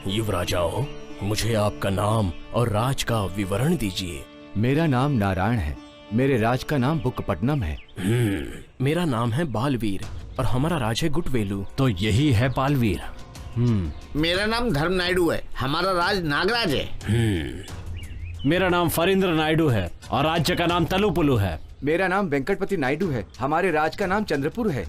G: युवराजाओ, मुझे आपका नाम और राज का विवरण दीजिए।
F: मेरा नाम नारायण है। मेरे राज का नाम बुकपट्टनम है।
G: मेरा नाम है बालवीर और हमारा राज है गुटवेलू।
C: तो यही है बालवीर।
M: मेरा नाम धर्म नायडू है, हमारा राज नागराज है।
C: मेरा नाम फणींद्र नायडू है और राज्य का नाम तलुपुलु है।
N: मेरा नाम वेंकटपति नायडू है, हमारे राज का नाम चंद्रपुर है।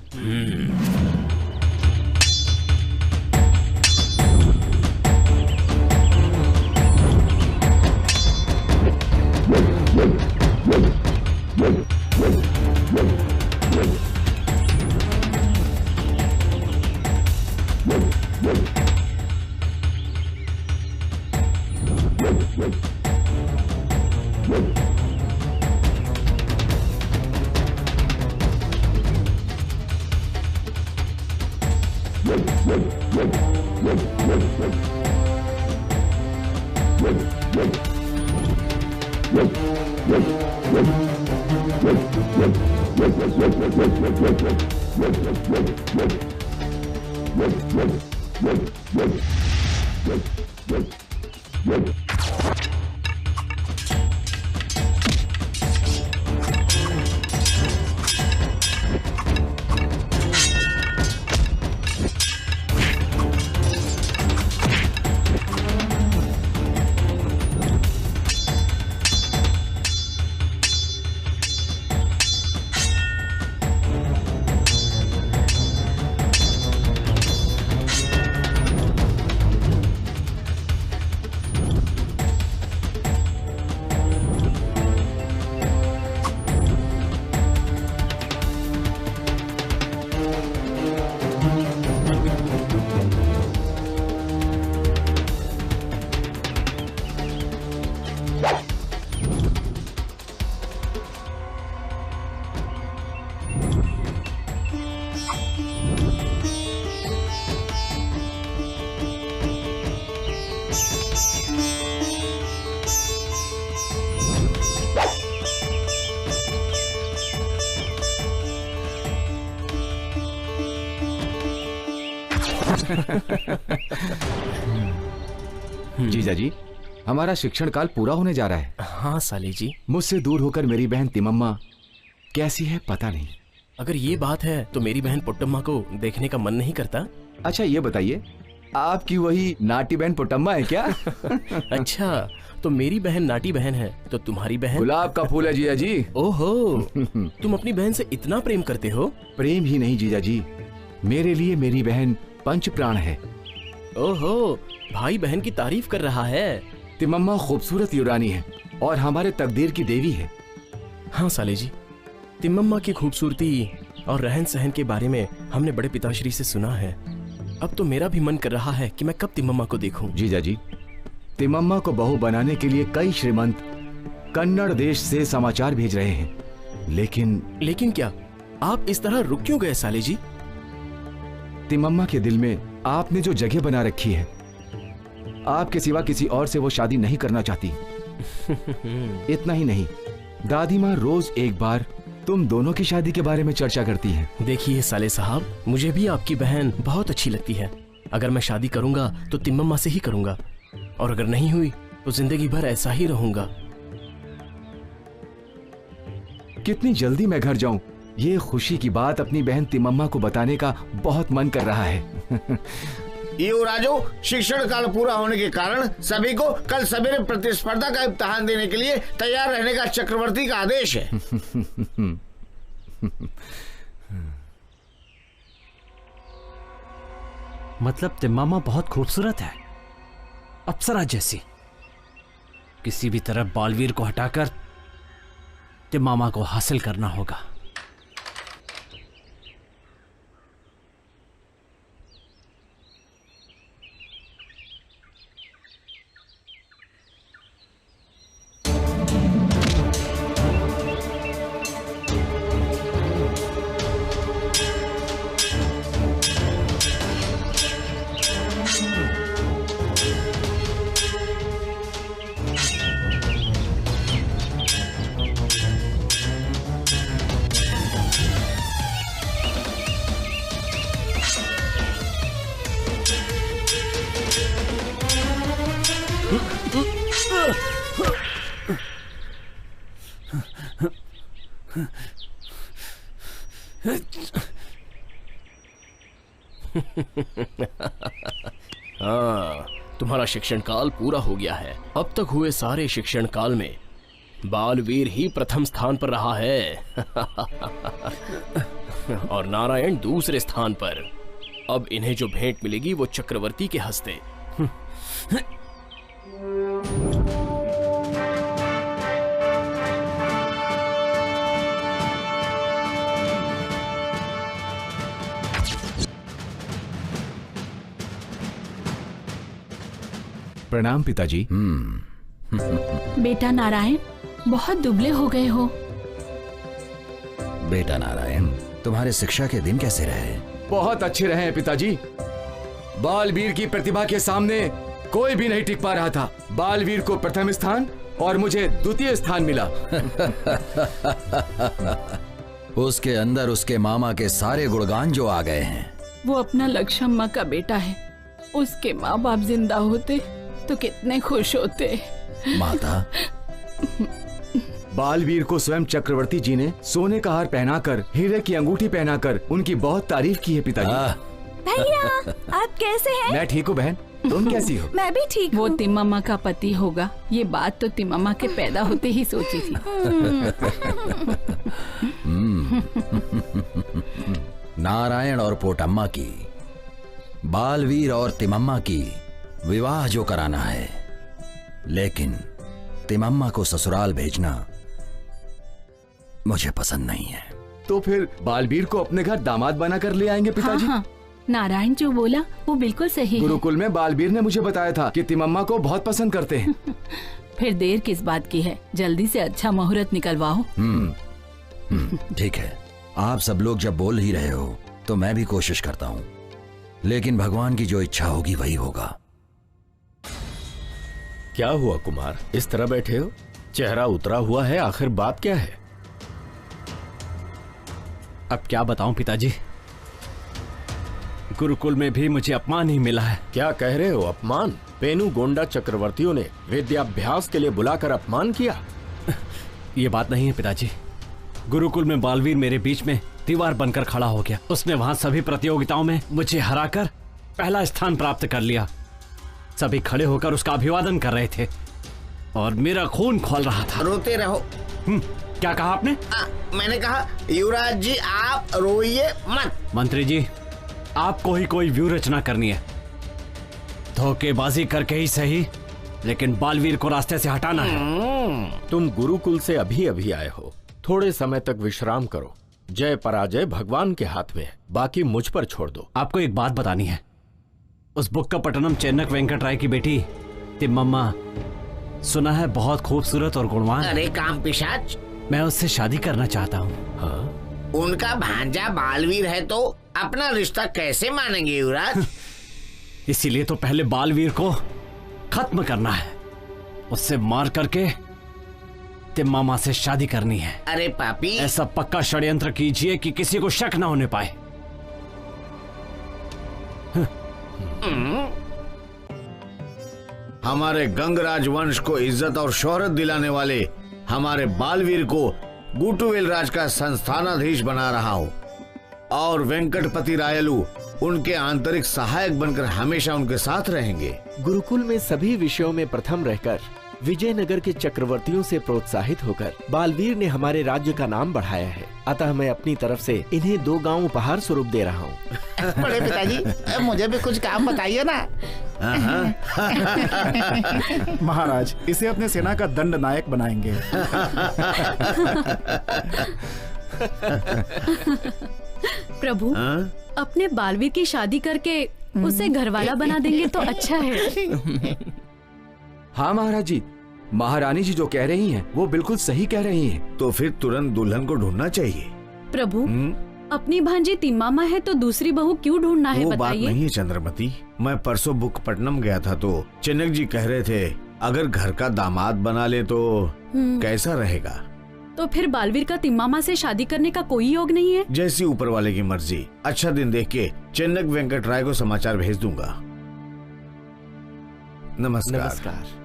F: जीजा जी, हमारा शिक्षण काल पूरा होने जा रहा है।
G: हाँ साली जी।
F: मुझसे दूर होकर मेरी बहन तिमम्मा कैसी है पता नहीं।
G: अगर ये बात है तो मेरी बहन पुट्टम्मा को देखने का मन नहीं करता।
F: अच्छा ये बताइए, आपकी वही नाटी बहन पुट्टम्मा है क्या?
G: अच्छा, तो मेरी बहन नाटी बहन है तो तुम्हारी बहन
F: गुलाब का फूल है जीजा जी।
G: ओहो, तुम अपनी बहन से इतना प्रेम करते हो?
F: प्रेम ही नहीं जीजा जी, मेरे लिए मेरी बहन पंच प्राण है।
G: ओहो, भाई बहन की तारीफ कर रहा है।
F: तिमम्मा खूबसूरत युरानी है और हमारे तकदीर की देवी है।
G: हाँ साले जी, तिमम्मा की खूबसूरती और रहन सहन के बारे में हमने बड़े पिताश्री से सुना है। अब तो मेरा भी मन कर रहा है कि मैं कब तिमम्मा को देखूं।
F: जीजा जी, तिमम्मा को बहू बनाने के लिए कई श्रीमंत कन्नड़ देश से समाचार भेज रहे हैं, लेकिन
G: क्या? आप इस तरह रुक क्यों गए साले जी?
F: तिमम्मा के दिल में आपने जो जगह बना रखी है, आपके सिवा किसी और से वो शादी नहीं करना चाहती। इतना ही नहीं, दादी माँ रोज एक बार तुम दोनों की शादी के बारे में चर्चा करती हैं।
G: देखिए साले साहब, मुझे भी आपकी बहन बहुत अच्छी लगती है। अगर मैं शादी करूंगा तो तिमम्मा से ही करूंगा, और अगर नहीं हुई तो जिंदगी भर ऐसा ही रहूंगा।
F: कितनी जल्दी मैं घर जाऊं, ये खुशी की बात अपनी बहन तिमम्मा को बताने का बहुत मन कर रहा है।
M: युवराजो, शिक्षण काल पूरा होने के कारण सभी को कल सवेरे प्रतिस्पर्धा का इम्तिहान देने के लिए तैयार रहने का चक्रवर्ती का आदेश है।
C: मतलब तिम्मामा बहुत खूबसूरत है, अप्सरा जैसी। किसी भी तरह बालवीर को हटाकर तिम्मामा को हासिल करना होगा।
G: हाँ, तुम्हारा शिक्षण काल पूरा हो गया है। अब तक हुए सारे शिक्षण काल में बालवीर ही प्रथम स्थान पर रहा है। और नारायण दूसरे स्थान पर। अब इन्हें जो भेंट मिलेगी वो चक्रवर्ती के हस्ते।
F: प्रणाम पिताजी।
I: बेटा नारायण, बहुत दुबले हो गए हो।
B: बेटा नारायण, तुम्हारे शिक्षा के दिन कैसे रहे?
F: बहुत अच्छे रहे हैं पिताजी।
N: बालवीर की प्रतिभा के सामने कोई भी नहीं टिक पा रहा था। बालवीर को प्रथम स्थान और मुझे द्वितीय स्थान मिला।
B: उसके अंदर उसके मामा के सारे गुणगान जो आ गए हैं।
I: वो अपना लक्ष्मम्मा का बेटा है। उसके माँ बाप जिंदा होते तो कितने खुश होते।
B: माता,
N: बालवीर को स्वयं चक्रवर्ती जी ने सोने का हार पहनाकर, हीरे की अंगूठी पहनाकर उनकी बहुत तारीफ की है पिताजी।
O: भैया, आप कैसे हैं?
N: मैं ठीक हूँ बहन, तुम कैसी हो?
O: मैं भी ठीक हूँ।
I: वो तिम्मामा का पति होगा, ये बात तो तिम्मामा के पैदा होते ही सोची थी।
B: नारायण और पोटम्मा की, बालवीर और तिमम्मा की विवाह जो कराना है, लेकिन तिमम्मा को ससुराल भेजना मुझे पसंद नहीं है।
N: तो फिर बालवीर को अपने घर दामाद बना कर ले आएंगे पिताजी।
I: हाँ, नारायण जो बोला वो बिल्कुल सही है।
N: गुरुकुल में बालवीर ने मुझे बताया था कि तिमम्मा को बहुत पसंद करते हैं।
I: फिर देर किस बात की है, जल्दी से अच्छा मुहूर्त निकलवाओ।
B: ठीक है, आप सब लोग जब बोल ही रहे हो तो मैं भी कोशिश करता हूँ, लेकिन भगवान की जो इच्छा होगी वही होगा।
P: क्या हुआ कुमार, इस तरह बैठे हो? चेहरा उतरा हुआ है, आखिर बात क्या है?
C: अब क्या बताऊं पिताजी, गुरुकुल में भी मुझे अपमान ही मिला है।
P: क्या कह रहे हो? अपमान? पेनुगोंडा चक्रवर्तियों ने विद्याभ्यास के लिए बुलाकर अपमान किया?
C: ये बात नहीं है पिताजी। गुरुकुल में बालवीर मेरे बीच में दीवार बनकर खड़ा हो गया। उसने वहां सभी प्रतियोगिताओं में मुझे हराकर पहला स्थान प्राप्त कर लिया। सभी खड़े होकर उसका अभिवादन कर रहे थे और मेरा खून खौल रहा था।
M: रोते रहो।
C: क्या कहा आपने?
M: मैंने कहा युवराज जी आप रोइए मत।
C: मंत्री जी, आपको ही कोई व्यू रचना करनी है। धोखेबाजी करके ही सही, लेकिन बालवीर को रास्ते से हटाना है।
P: तुम गुरुकुल से अभी अभी आए हो, थोड़े समय तक विश्राम करो। जय पराजय भगवान के हाथ में है, बाकी मुझ पर छोड़ दो।
C: आपको एक बात बतानी है। उस बुक्कापट्टनम चेन्नक वेंकट राय की बेटी तिम्मम्मा, सुना है बहुत खूबसूरत और गुणवान।
M: अरे काम पिशाच,
C: मैं उससे शादी करना चाहता हूँ।
P: हाँ?
M: उनका भांजा बालवीर है तो अपना रिश्ता कैसे मानेंगे युवराज?
C: इसीलिए तो पहले बालवीर को खत्म करना है, उससे मार करके तिम्मामा से शादी करनी है।
M: अरे पापी,
C: ऐसा पक्का षड्यंत्र कीजिए कि किसी को शक ना होने पाए।
L: हमारे गंगराज वंश को इज्जत और शोहरत दिलाने वाले हमारे बालवीर को गुटुवेल राज का संस्थानाधीश बना रहा हूँ और वेंकटपति रायलू उनके आंतरिक सहायक बनकर हमेशा उनके साथ रहेंगे।
D: गुरुकुल में सभी विषयों में प्रथम रहकर विजयनगर के चक्रवर्तियों से प्रोत्साहित होकर बालवीर ने हमारे राज्य का नाम बढ़ाया है। अतः मैं अपनी तरफ से इन्हें 2 गांव उपहार स्वरूप दे रहा हूँ।
M: बड़े पिताजी, मुझे भी कुछ काम बताइए ना।
E: महाराज, इसे अपने सेना का दंड नायक बनाएंगे।
J: प्रभु, अपने बालवीर की शादी करके उसे घरवाला बना देंगे तो अच्छा है।
N: हाँ महाराज जी, महारानी जी जो कह रही हैं वो बिल्कुल सही कह रही हैं।
L: तो फिर तुरंत दुल्हन को ढूंढना चाहिए।
J: प्रभु, अपनी भांजी तिम्मामा है तो दूसरी बहू क्यों ढूंढना है,
L: वो बात
J: बताइए।
L: नहीं है चंद्रमती। मैं परसों बुक्कापट्टनम गया था तो चेन्नक जी कह रहे थे अगर घर का दामाद बना ले तो कैसा रहेगा।
J: तो फिर बालवीर का तिम्मामा से शादी करने का कोई योग नहीं है?
L: जैसी ऊपर वाले की मर्जी। अच्छा दिन देख के चेन्नक वेंकट राय को समाचार भेज दूंगा। नमस्कार।
D: नमस्कार।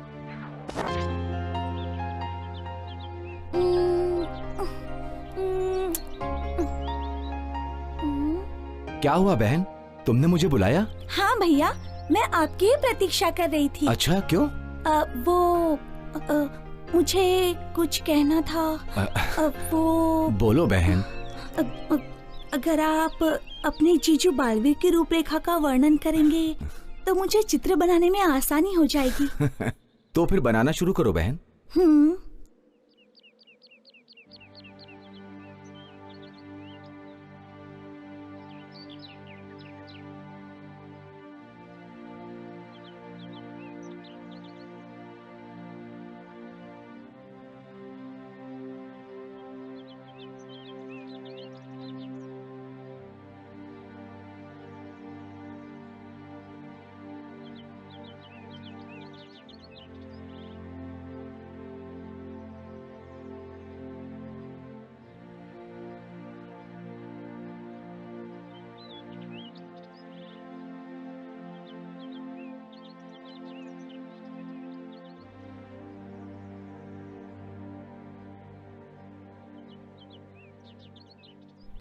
N: क्या हुआ बहन, तुमने मुझे बुलाया?
O: हाँ भैया, मैं आपकी ही प्रतीक्षा कर रही थी।
N: अच्छा, क्यों?
O: मुझे कुछ कहना था। वो
N: बोलो बहन।
O: अगर आप अपने जीजू बालवीर की रूपरेखा का वर्णन करेंगे तो मुझे चित्र बनाने में आसानी हो जाएगी।
N: तो फिर बनाना शुरू करो बहन।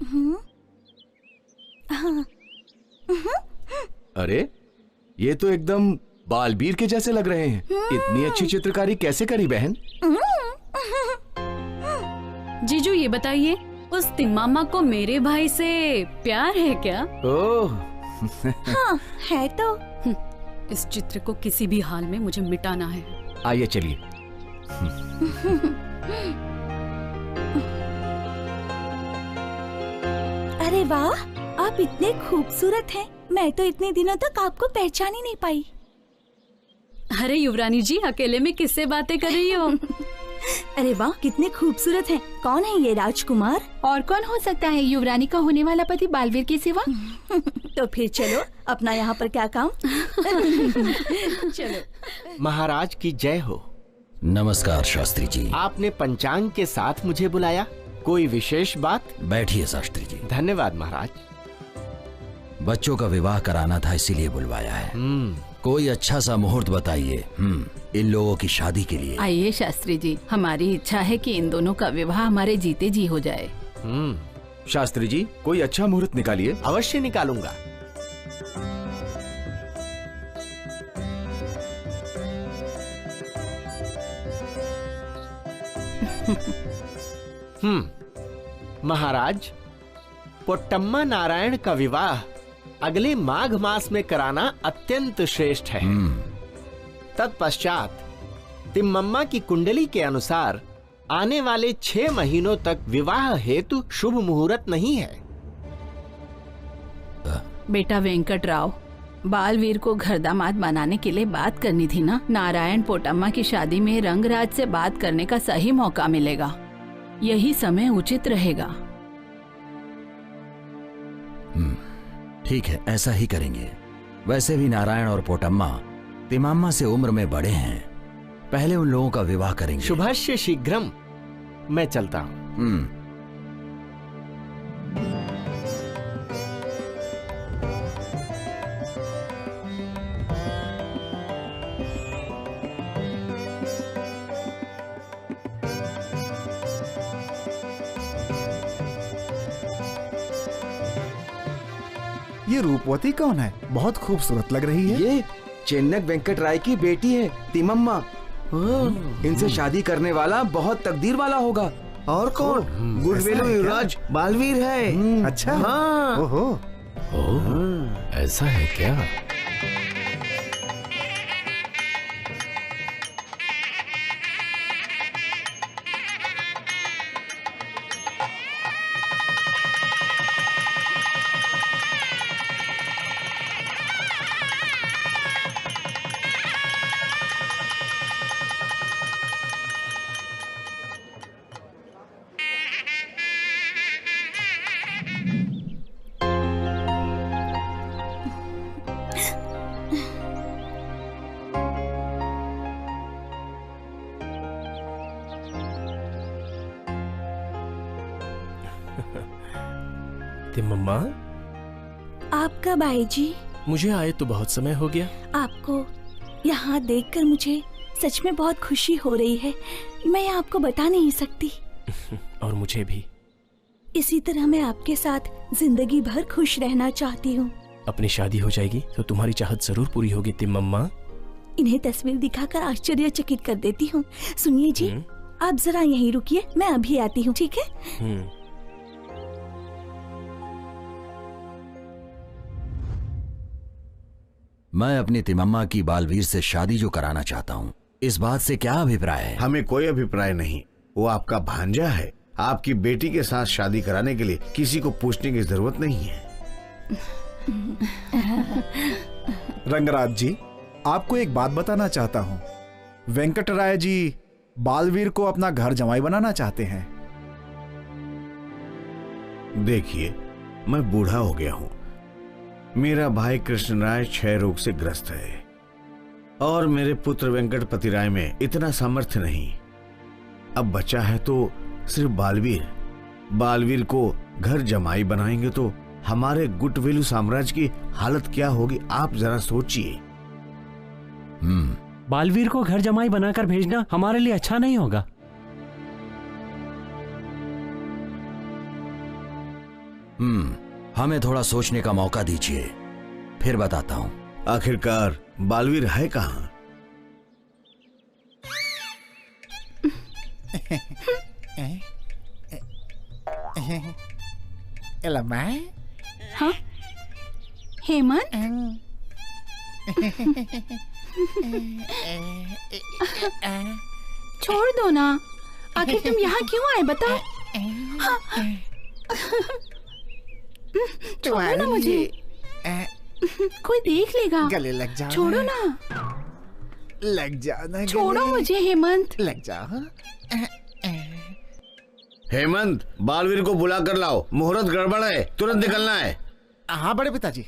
O: हाँ।
F: अरे ये तो एकदम बालवीर के जैसे लग रहे हैं। इतनी अच्छी चित्रकारी कैसे करी बहन?
J: जीजू ये बताइए, उस तिम्मामा को मेरे भाई से प्यार है क्या?
F: ओह
O: हाँ है तो।
J: इस चित्र को किसी भी हाल में मुझे मिटाना है।
F: आइए चलिए।
O: अरे वाह, आप इतने खूबसूरत हैं। मैं तो इतने दिनों तक आपको पहचान ही नहीं पाई।
J: अरे युवरानी जी, अकेले में किससे बातें कर रही हो?
O: अरे वाह, कितने खूबसूरत हैं। कौन है ये राजकुमार?
I: और कौन हो सकता है युवरानी का होने वाला पति बालवीर के सिवा?
O: तो फिर चलो, अपना यहाँ पर क्या काम।
D: चलो। महाराज की जय हो।
B: नमस्कार शास्त्री जी।
D: आपने पंचांग के साथ मुझे बुलाया, कोई विशेष बात?
B: बैठिए शास्त्री जी।
D: धन्यवाद महाराज।
B: बच्चों का विवाह कराना था, इसीलिए बुलवाया है। कोई अच्छा सा मुहूर्त बताइए इन लोगों की शादी के लिए।
I: आइए शास्त्री जी, हमारी इच्छा है कि इन दोनों का विवाह हमारे जीते जी हो जाए।
F: शास्त्री जी, कोई अच्छा मुहूर्त निकालिए।
D: अवश्य निकालूंगा। महाराज, पोट्टम्मा नारायण का विवाह अगले माघ मास में कराना अत्यंत श्रेष्ठ है। तत्पश्चात तिम्मम्मा की कुंडली के अनुसार आने वाले 6 महीनों तक विवाह हेतु शुभ मुहूर्त नहीं है।
I: बेटा वेंकट राव, बालवीर को घर दामाद बनाने के लिए बात करनी थी ना। नारायण पोट्टम्मा की शादी में रंगराज से बात करने का सही मौका मिलेगा। यही समय उचित रहेगा।
B: ठीक है, ऐसा ही करेंगे। वैसे भी नारायण और पोट्टम्मा तिम्मामा से उम्र में बड़े हैं, पहले उन लोगों का विवाह करेंगे।
D: शुभस्य शीघ्रम। मैं चलता हूँ।
E: ये रूपवती कौन है? बहुत खूबसूरत लग रही है।
F: ये चेन्नक वेंकट राय की बेटी है तिम्मम्मा। इनसे शादी करने वाला बहुत तकदीर वाला होगा।
L: और कौन? गुडवेलु युवराज बालवीर है।
E: अच्छा।
L: हाँ।
E: ओहो।
G: ऐसा है क्या? तिम्मम्मा,
O: आप कब आए जी?
G: मुझे आए तो बहुत समय हो गया।
O: आपको यहाँ देखकर मुझे सच में बहुत खुशी हो रही है। मैं आपको बता नहीं सकती।
G: और मुझे भी।
O: इसी तरह मैं आपके साथ जिंदगी भर खुश रहना चाहती हूँ।
G: अपनी शादी हो जाएगी तो तुम्हारी चाहत जरूर पूरी होगी तिम्मम्मा।
O: इन्हें तस्वीर दिखाकर आश्चर्यचकित कर देती हूँ। सुनिए जी, आप जरा यहीं रुकिए, मैं अभी आती हूँ, ठीक है?
B: मैं अपनी तिम्मम्मा की बालवीर से शादी जो कराना चाहता हूँ, इस बात से क्या अभिप्राय है?
L: हमें कोई अभिप्राय नहीं। वो आपका भांजा है। आपकी बेटी के साथ शादी कराने के लिए किसी को पूछने की जरूरत नहीं है।
E: रंगराज जी, आपको एक बात बताना चाहता हूँ। वेंकट राय जी बालवीर को अपना घर जमाई बनाना चाहते हैं।
L: देखिए, मैं बूढ़ा हो गया हूँ। मेरा भाई कृष्ण राय क्षय रोग से ग्रस्त है और मेरे पुत्र वेंकटपति राय में इतना सामर्थ्य नहीं। अब बचा है तो सिर्फ बालवीर। बालवीर को घर जमाई बनाएंगे तो हमारे गुटवेलु साम्राज्य की हालत क्या होगी, आप जरा सोचिए।
Q: बालवीर को घर जमाई बनाकर भेजना हमारे लिए अच्छा नहीं होगा।
B: हमें थोड़ा सोचने का मौका दीजिए, फिर बताता हूँ।
L: आखिरकार बालवीर है कहाँ?
I: हाँ? हेमंत? छोड़ दो ना, आखिर तुम यहाँ क्यों आए बताओ? छोड़ो ना मुझे, कोई देख लेगा।
E: गले लग जाओ।
I: छोड़ो ना।
E: लग जाओ ना।
I: छोड़ो मुझे हेमंत।
E: लग जाओ।
L: हेमंत, बालवीर को बुला कर लाओ, मुहूर्त गड़बड़ है, तुरंत निकलना है।
E: हाँ बड़े पिताजी।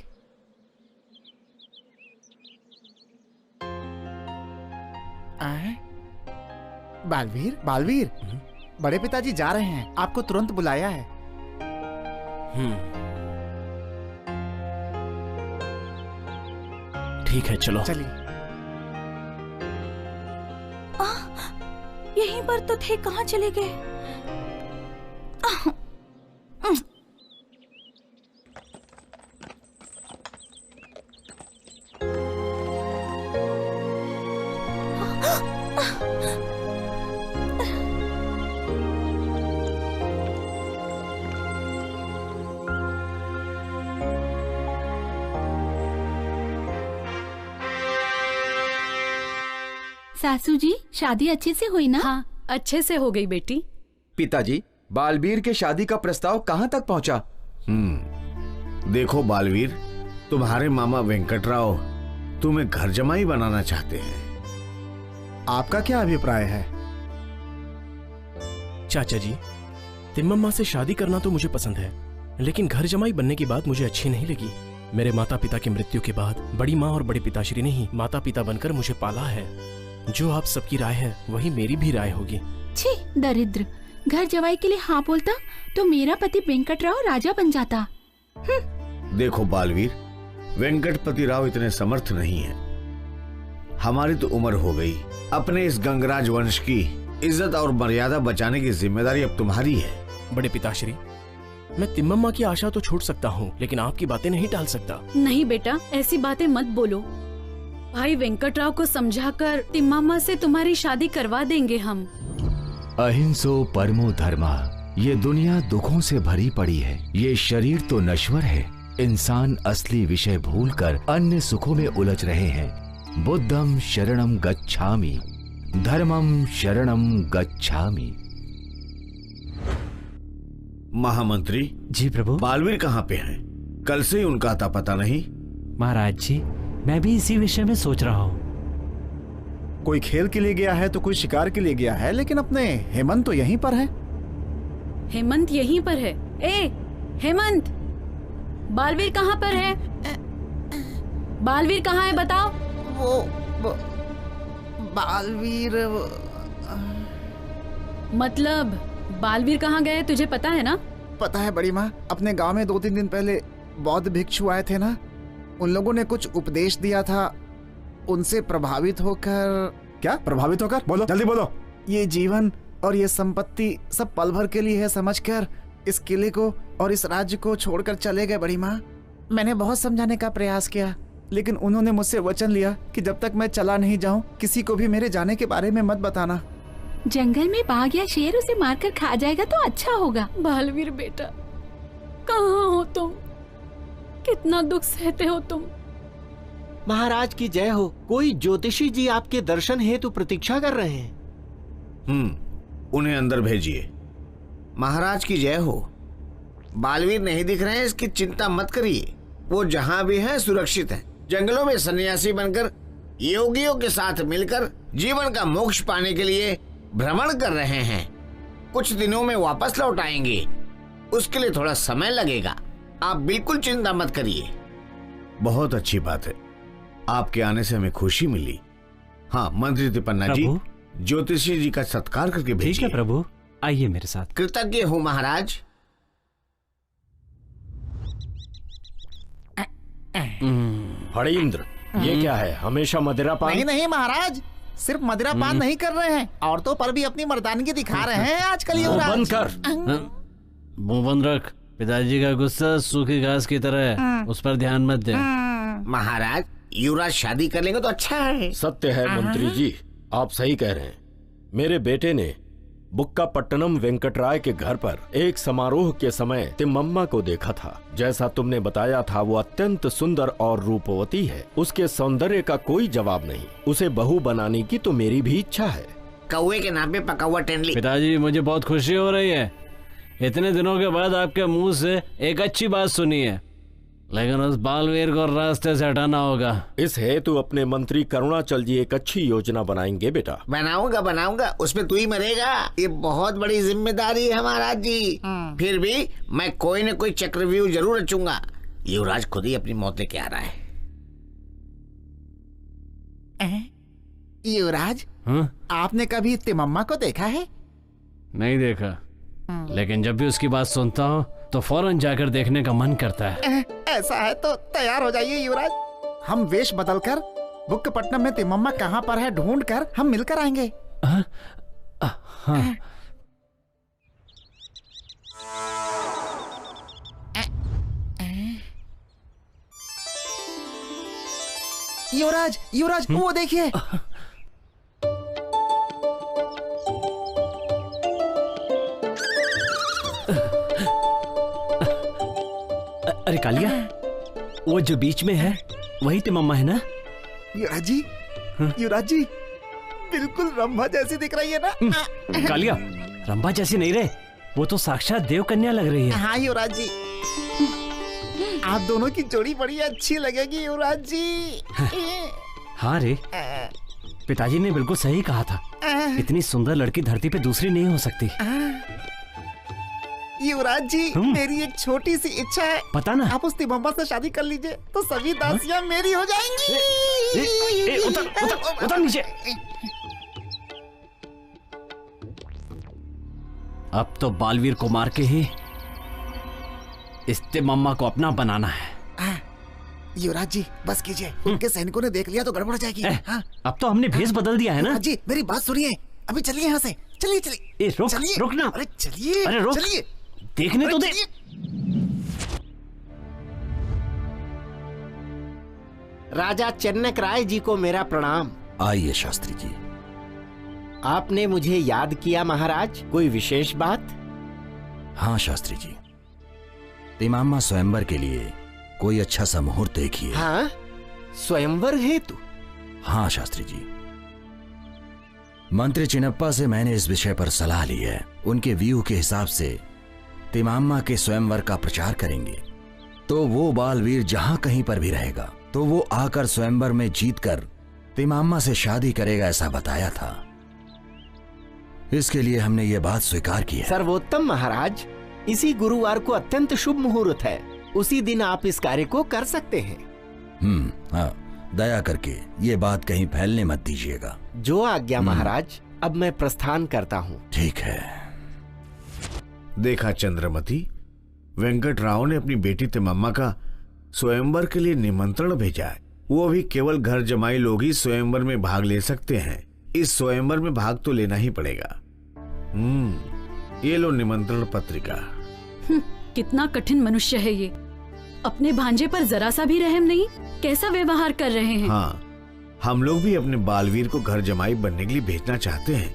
E: बालवीर, बालवीर, बड़े पिताजी जा रहे हैं, आपको तुरंत बुलाया है।
G: ठीक है, चलो।
E: चलिए।
O: यहीं पर तो थे, कहाँ चले गए?
I: सासू जी, शादी अच्छे से हुई ना?
J: हाँ, अच्छे से हो गई बेटी।
N: पिताजी, बालवीर के शादी का प्रस्ताव कहाँ तक पहुँचा?
L: देखो बालवीर, तुम्हारे मामा वेंकटराव तुम्हें घर जमाई बनाना चाहते हैं।
E: आपका क्या अभिप्राय है?
G: चाचा जी, तिम्मम्मा से शादी करना तो मुझे पसंद है, लेकिन घर जमाई बनने की बात मुझे अच्छी नहीं लगी। मेरे माता पिता की मृत्यु के बाद बड़ी माँ और बड़े पिताश्री ने ही माता पिता बनकर मुझे पाला है। जो आप सबकी राय है वही मेरी भी राय होगी।
I: छी, दरिद्र, घर जवाई के लिए हाँ बोलता तो मेरा पति वेंकटराव राजा बन जाता।
L: देखो बालवीर, वेंकटपति राव इतने समर्थ नहीं है। हमारी तो उम्र हो गई, अपने इस गंगराज वंश की इज्जत और मर्यादा बचाने की जिम्मेदारी अब तुम्हारी है।
G: बड़े पिताश्री, मैं तिम्मम्मा की आशा तो छोड़ सकता हूँ, लेकिन आपकी बातें नहीं टाल सकता।
J: नहीं बेटा, ऐसी बातें मत बोलो। भाई वेंकटराव को समझाकर तिम्मम्मा से तुम्हारी शादी करवा देंगे हम।
F: अहिंसो परमो धर्मा। ये दुनिया दुखों से भरी पड़ी है, ये शरीर तो नश्वर है। इंसान असली विषय भूलकर अन्य सुखों में उलझ रहे हैं। बुद्धम शरणम गच्छामि, धर्मम शरणम गच्छामि।
L: महामंत्री
Q: जी प्रभु।
L: बालवीर कहाँ पे हैं? कल से ही उनका अता पता नहीं।
Q: महाराज जी, मैं भी इसी विषय में सोच रहा हूँ।
E: कोई खेल के लिए गया है तो कोई शिकार के लिए गया है, लेकिन अपने हेमंत तो यहीं पर है।
J: हेमंत यहीं पर है। ए हेमंत, बालवीर कहाँ पर है? बालवीर कहाँ है बताओ?
E: वो बालवीर
J: मतलब बालवीर कहाँ गए तुझे पता है ना?
E: पता है बड़ी माँ, अपने गांव में 2-3 दिन पहले बौद्ध भिक्षु आए थे ना, उन लोगों ने कुछ उपदेश दिया था, उनसे प्रभावित होकर। क्या प्रभावित होकर? बोलो जल्दी बोलो। ये जीवन और ये संपत्ति सब पल भर के लिए है समझकर इस किले को और इस राज्य को छोड़कर चले गए बड़ी माँ। मैंने बहुत समझाने का प्रयास किया, लेकिन उन्होंने मुझसे वचन लिया कि जब तक मैं चला नहीं जाऊं किसी को भी मेरे जाने के बारे में मत बताना।
I: जंगल में बाघ या शेर उसे मारकर खा जाएगा तो अच्छा होगा।
J: बालवीर बेटा, कहाँ हो तुम? कितना दुख सहते हो तुम?
D: महाराज की जय हो। कोई ज्योतिषी जी आपके दर्शन हेतु प्रतीक्षा कर रहे हैं।
L: उन्हें अंदर भेजिए।
M: महाराज की जय हो। बालवीर नहीं दिख रहे हैं, इसकी चिंता मत करिए, वो जहाँ भी हैं सुरक्षित हैं। जंगलों में सन्यासी बनकर योगियों के साथ मिलकर जीवन का मोक्ष पाने के लिए भ्रमण कर रहे हैं। कुछ दिनों में वापस लौट आएंगे, उसके लिए थोड़ा समय लगेगा, आप बिल्कुल चिंता मत करिए।
L: बहुत अच्छी बात है, आपके आने से हमें खुशी मिली। हाँ मंत्री तिपन्ना जी, ज्योतिषी जी का सत्कार करके भेजिए।
Q: ठीक है प्रभु, आइए मेरे साथ।
M: कृतज्ञ हूँ महाराज।
P: फणींद्र, ये क्या है? हमेशा मदिरा पान?
E: नहीं नहीं महाराज, सिर्फ मदिरा पान नहीं कर रहे हैं, औरतों पर भी अपनी मर्दानगी दिखा रहे हैं आजकल। ये
C: बंद कर, मुंह बंद रख। पिताजी का गुस्सा सूखी घास की तरह है, उस पर ध्यान मत दे।
M: महाराज, युवराज शादी कर लेंगे तो अच्छा है।
P: सत्य है मंत्री जी, आप सही कह रहे हैं। मेरे बेटे ने बुक्कापट्टनम वेंकटराय के घर पर एक समारोह के समय तिम्मम्मा को देखा था। जैसा तुमने बताया था वो अत्यंत सुंदर और रूपवती है। उसके सौंदर्य का कोई जवाब नहीं। उसे बहू बनाने की तो मेरी भी इच्छा है।
M: कौवे के नाम पे पका हुआ टेंडली।
C: पिताजी, मुझे बहुत खुशी हो रही है। इतने दिनों के बाद आपके मुंह से एक अच्छी बात सुनी है, लेकिन उस बालवीर को रास्ते से हटाना होगा।
P: इस हेतु अपने मंत्री करुणाचल जी एक अच्छी योजना बनाएंगे बेटा।
M: बनाऊंगा, उसमें तू ही मरेगा। ये बहुत बड़ी जिम्मेदारी है महाराज जी। फिर भी मैं कोई न कोई चक्रव्यूह जरूर रचूंगा। युवराज खुद ही अपनी मौत लेके आ रहा है।
E: युवराज, आपने कभी तिम्मम्मा को देखा है?
C: नहीं देखा, लेकिन जब भी उसकी बात सुनता हूँ तो फौरन जाकर देखने का मन करता है।
E: ऐसा है तो तैयार हो जाइए युवराज। हम वेश बदलकर बुक्कापट्टनम में तिम्मम्मा कहाँ पर है ढूंढकर हम मिलकर आएंगे। युवराज, युवराज, वो देखिए।
Q: अरे कालिया, वो जो बीच में है वही तिम्मम्मा है ना?
E: युवराज जी, युवराज जी, बिल्कुल रंभा जैसी दिख रही है ना?
Q: कालिया, रंभा जैसी नहीं रहे, वो तो साक्षात देव कन्या लग रही है।
E: हाँ युवराज जी, आप दोनों की जोड़ी बड़ी अच्छी लगेगी युवराज जी।
Q: हाँ रे, पिताजी ने बिल्कुल सही कहा था। इतनी सुंदर लड़की धरती पे दूसरी नहीं हो सकती।
E: युवराज जी, मेरी एक छोटी सी इच्छा है।
Q: पता ना?
E: आप उस तिम्मम्मा से शादी कर लीजिए तो सभी दासियां मेरी हो जाएंगी।
Q: उतर नीचे। अब तो बालवीर को मार के ही इस तिम्मम्मा को अपना बनाना है।
E: युवराज जी, बस कीजिए। उनके सैनिकों ने देख लिया तो गड़बड़ जाएगी।
Q: अब तो हमने भेष बदल दिया है ना?
E: जी, मेरी बात सुनिए। अभी चलिए यहाँ से। चलिए चलिए।
Q: रुक ना।
E: अरे चलिए।
Q: अरे रुक,
E: चलिए,
Q: देखने तो दे।
D: राजा चन्नक राय जी को मेरा प्रणाम।
B: आइए शास्त्री जी।
D: आपने मुझे याद किया महाराज, कोई विशेष बात?
B: हाँ शास्त्री जी, तिम्मम्मा स्वयंवर के लिए कोई अच्छा सा मुहूर्त देखिए।
D: हाँ, स्वयंवर हेतु?
B: हाँ शास्त्री जी, मंत्री चिन्नप्पा से मैंने इस विषय पर सलाह ली है। उनके व्यू के हिसाब से तिम्मम्मा के स्वयंवर का प्रचार करेंगे तो वो बालवीर जहां कहीं पर भी रहेगा तो वो आकर स्वयंवर में जीतकर तिम्मम्मा से शादी करेगा, ऐसा बताया था। इसके लिए हमने ये बात स्वीकार की है।
D: सर्वोत्तम महाराज, इसी गुरुवार को अत्यंत शुभ मुहूर्त है। उसी दिन आप इस कार्य को कर सकते हैं।
B: हाँ, दया करके ये बात कहीं फैलने मत दीजिएगा।
D: जो आज्ञा महाराज। अब मैं प्रस्थान करता हूँ।
B: ठीक है।
L: देखा चंद्रमती, वेंकट राव ने अपनी बेटी तिम्मम्मा का स्वयंवर के लिए निमंत्रण भेजा है। वो भी केवल घर जमाई लोग ही स्वयंवर में भाग ले सकते हैं। इस स्वयंवर में भाग तो लेना ही पड़ेगा। ये लो निमंत्रण पत्रिका।
J: कितना कठिन मनुष्य है ये। अपने भांजे पर जरा सा भी रहम नहीं। कैसा व्यवहार कर रहे हैं।
L: हाँ, हम लोग भी अपने बालवीर को घर जमाई बनने के लिए भेजना चाहते हैं,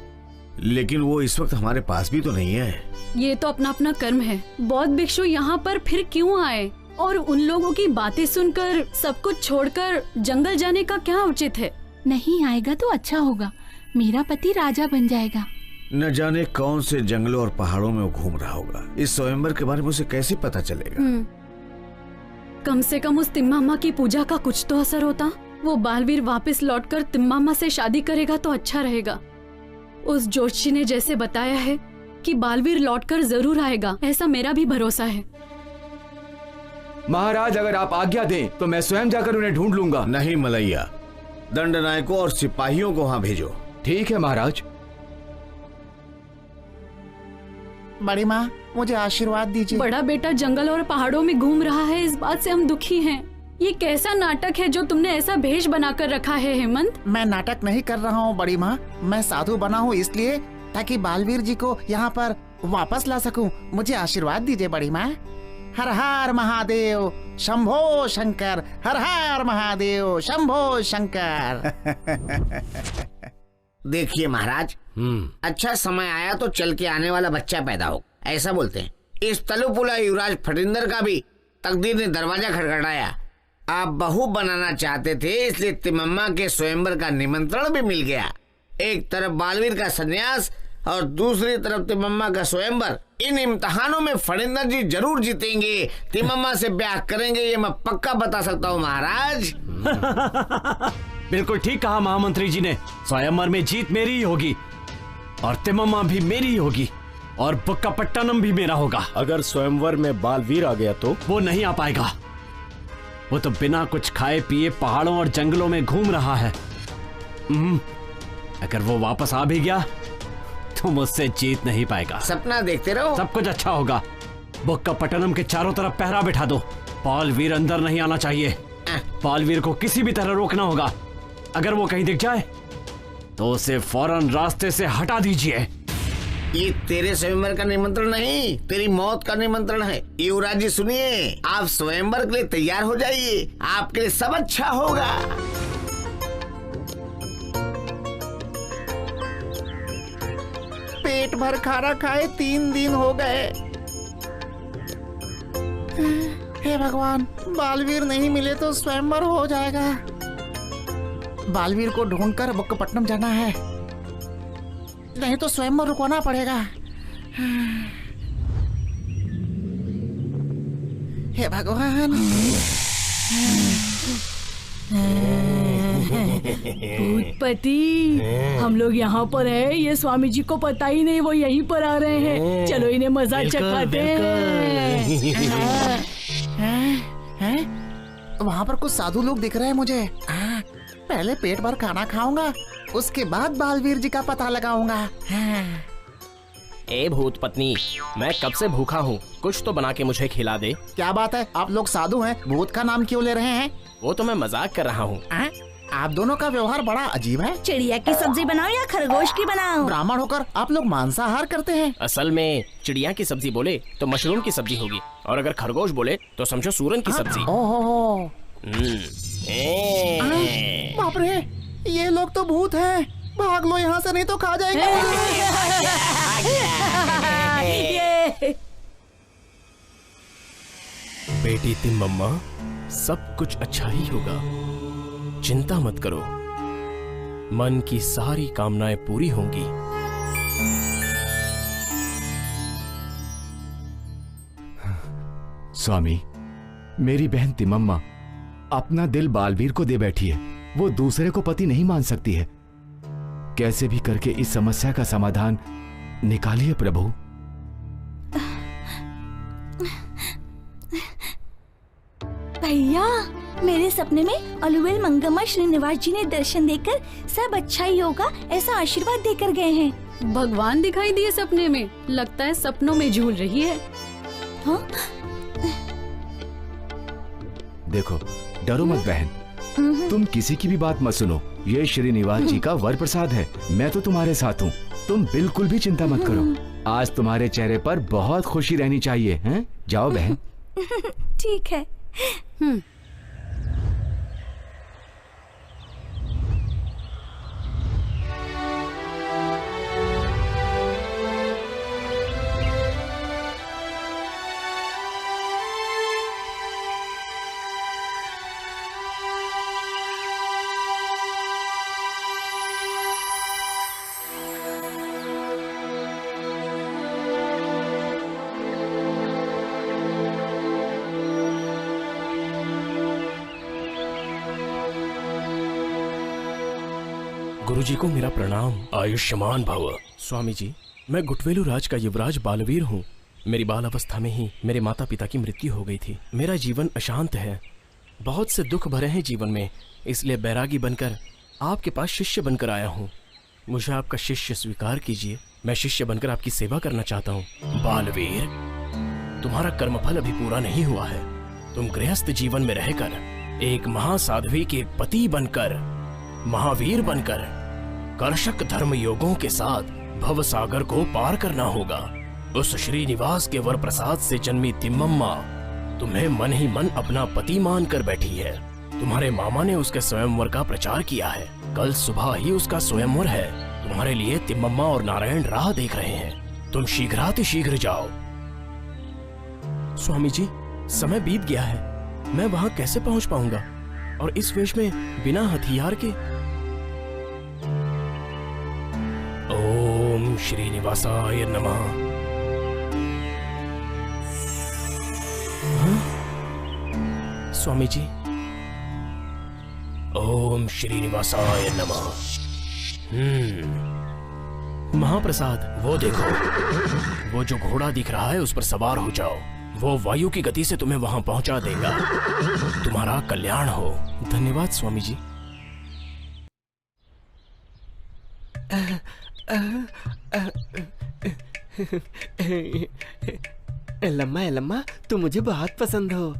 L: लेकिन वो इस वक्त हमारे पास भी तो नहीं है।
J: ये तो अपना अपना कर्म है। बौद्ध भिक्षु यहाँ पर फिर क्यों आए? और उन लोगों की बातें सुनकर सब कुछ छोड़कर जंगल जाने का क्या उचित है?
I: नहीं आएगा तो अच्छा होगा, मेरा पति राजा बन जाएगा।
L: न जाने कौन से जंगलों और पहाड़ों में वो घूम रहा होगा। इस स्वयंवर के बारे में उसे कैसे पता चलेगा?
J: कम से कम उस तिम्मम्मा की पूजा का कुछ तो असर होता। वो बालवीर वापस लौटकर तिम्मम्मा से शादी करेगा तो अच्छा रहेगा। उस जोशी ने जैसे बताया है कि बालवीर लौटकर जरूर आएगा, ऐसा मेरा भी भरोसा है।
N: महाराज, अगर आप आज्ञा दें तो मैं स्वयं जाकर उन्हें ढूंढ लूंगा।
L: नहीं मलैया, दंडनायकों और सिपाहियों को वहां भेजो।
N: ठीक है महाराज।
E: बड़ी माँ, मुझे आशीर्वाद दीजिए।
J: बड़ा बेटा जंगल और पहाड़ों में घूम रहा है, इस बात से हम दुखी हैं। ये कैसा नाटक है जो तुमने ऐसा भेष बनाकर रखा है हेमंत?
E: मैं नाटक नहीं कर रहा हूँ बड़ी माँ, मैं साधु बना हूँ इसलिए ताकि बालवीर जी को यहाँ पर वापस ला सकूं। मुझे आशीर्वाद दीजिए बड़ी माँ। हर हर महादेव शंभो शंकर, हर हर महादेव शंभो शंकर।
M: देखिए महाराज, अच्छा समय आया तो चल के आने वाला बच्चा पैदा हो, ऐसा बोलते हैं। इस तलुपुला युवराज फटिंदर का भी तकदीर ने दरवाजा खटखटाया। आप बहू बनाना चाहते थे, इसलिए तिम्मम्मा के स्वयंवर का निमंत्रण भी मिल गया। एक तरफ बालवीर का संन्यास और दूसरी तरफ तिम्मम्मा का स्वयंवर। इन इम्तिहानों में फटिंदर जी जरूर जीतेंगे, तिम्मम्मा से ब्याह करेंगे, ये मैं पक्का बता सकता हूँ महाराज।
C: बिल्कुल ठीक कहा महामंत्री जी ने। स्वयंवर में जीत मेरी ही होगी और तिम्मम्मा भी मेरी ही होगी और बुक्कापट्टनम भी मेरा होगा।
P: अगर स्वयंवर में बालवीर आ गया तो?
C: वो नहीं आ पाएगा। वो तो बिना कुछ खाए पिए पहाड़ों और जंगलों में घूम रहा है। अगर वो वापस आ भी गया तो मुझसे जीत नहीं पाएगा।
M: सपना देखते रहो,
C: सब कुछ अच्छा होगा। बुक्कापट्टनम के चारों तरफ पहरा बिठा दो। बालवीर अंदर नहीं आना चाहिए। बालवीर को किसी भी तरह रोकना होगा। अगर वो कहीं दिख जाए तो उसे फौरन रास्ते से हटा दीजिए।
M: ये तेरे स्वयंवर का निमंत्रण नहीं, तेरी मौत का निमंत्रण है। युवराज जी सुनिए, आप स्वयंवर के लिए तैयार हो जाइए, आपके लिए सब अच्छा होगा।
E: पेट भर खाना खाए 3 दिन हो गए। हे भगवान, बालवीर नहीं मिले तो स्वयंवर हो जाएगा। बालवीर को ढूंढकर बुक्कापट्टनम जाना है, नहीं तो स्वयंवर रुकवाना पड़ेगा। हे भगवान।
R: भूतपति, हम लोग यहाँ पर है, ये स्वामी जी को पता ही नहीं, वो यहीं पर आ रहे हैं। चलो इन्हें मजा चखाते
E: हैं। वहाँ पर कुछ साधु लोग दिख रहे हैं मुझे। पहले पेट भर खाना खाऊंगा, उसके बाद बालवीर जी का पता लगाऊंगा।
S: ए भूत पत्नी, मैं कब से भूखा हूँ, कुछ तो बना के मुझे खिला दे।
E: क्या बात है, आप लोग साधु हैं, भूत का नाम क्यों ले रहे हैं?
S: वो तो मैं मजाक कर रहा हूँ।
E: आप दोनों का व्यवहार बड़ा अजीब है।
O: चिड़िया की सब्जी बनाओ या खरगोश की बनाओ?
E: ब्राह्मण होकर आप लोग मांसाहार करते हैं।
S: असल में चिड़िया की सब्जी बोले तो मशरूम की सब्जी होगी, और अगर खरगोश बोले तो समझो सूरन की सब्जी।
E: ओहो, बाप रे, ये लोग तो भूत हैं। भाग लो यहाँ से, नहीं तो खा जाएंगे।
G: बेटी तिम्मम्मा, सब कुछ अच्छा ही होगा, चिंता मत करो। मन की सारी कामनाएं पूरी होंगी।
F: स्वामी, मेरी बहन तिम्मम्मा अपना दिल बालवीर को दे बैठी है। वो दूसरे को पति नहीं मान सकती है। कैसे भी करके इस समस्या का समाधान निकालिए प्रभु।
O: भैया, मेरे सपने में अलुवेल मंगम्मा श्रीनिवास जी ने दर्शन देकर सब अच्छा ही होगा ऐसा आशीर्वाद देकर गए हैं।
J: भगवान दिखाई दिए सपने में, लगता है सपनों में झूल रही है।
O: हाँ?
F: देखो, डरो मत बहन, तुम किसी की भी बात मत सुनो। ये श्रीनिवास जी का वर प्रसाद है। मैं तो तुम्हारे साथ हूँ, तुम बिल्कुल भी चिंता मत करो। आज तुम्हारे चेहरे पर बहुत खुशी रहनी चाहिए, हैं? जाओ बहन।
O: ठीक है।
G: गुरुजी को मेरा प्रणाम। आयुष्मान भव। स्वामी जी, मैं गुटवेलू राज का युवराज बालवीर हूँ। मेरी बाल अवस्था में ही मेरे माता पिता की मृत्यु हो गई थी। मेरा जीवन अशांत है, बहुत से दुख भरे हैं जीवन में, इसलिए बैरागी बनकर आपके पास शिष्य बनकर आया हूँ। मुझे आपका शिष्य स्वीकार कीजिए। मैं शिष्य बनकर आपकी सेवा करना चाहता हूँ। बालवीर, तुम्हारा कर्मफल अभी पूरा नहीं हुआ है। तुम गृहस्थ जीवन में रहकर एक महासाध्वी के पति बनकर, महावीर बनकर कर्षक धर्म योगों के साथ भव सागर को पार करना होगा। उस श्रीनिवास के वर प्रसाद से जन्मी तिम्मम्मा तुम्हें मन ही मन अपना पति मान कर बैठी है। तुम्हारे मामा ने उसके स्वयंवर का प्रचार किया है। कल सुबह ही उसका स्वयंवर है। तुम्हारे लिए तिम्मम्मा और नारायण राह देख रहे हैं। तुम शीघ्रातिशीघ्र जाओ। स्वामी जी, समय बीत गया है। मैं वहां कैसे पहुंच पाऊंगा, और इस वेश में बिना हथियार के? ओम श्रीनिवासाय नमः। स्वामी जी, ओम श्रीनिवासाय नमः। महाप्रसाद, वो देखो, वो जो घोड़ा दिख रहा है उस पर सवार हो जाओ। वो वायु की गति से तुम्हें वहां पहुंचा देगा। तुम्हारा कल्याण हो। धन्यवाद स्वामी जी।
D: लम्मा लम्मा, तुम मुझे बहुत पसंद हो।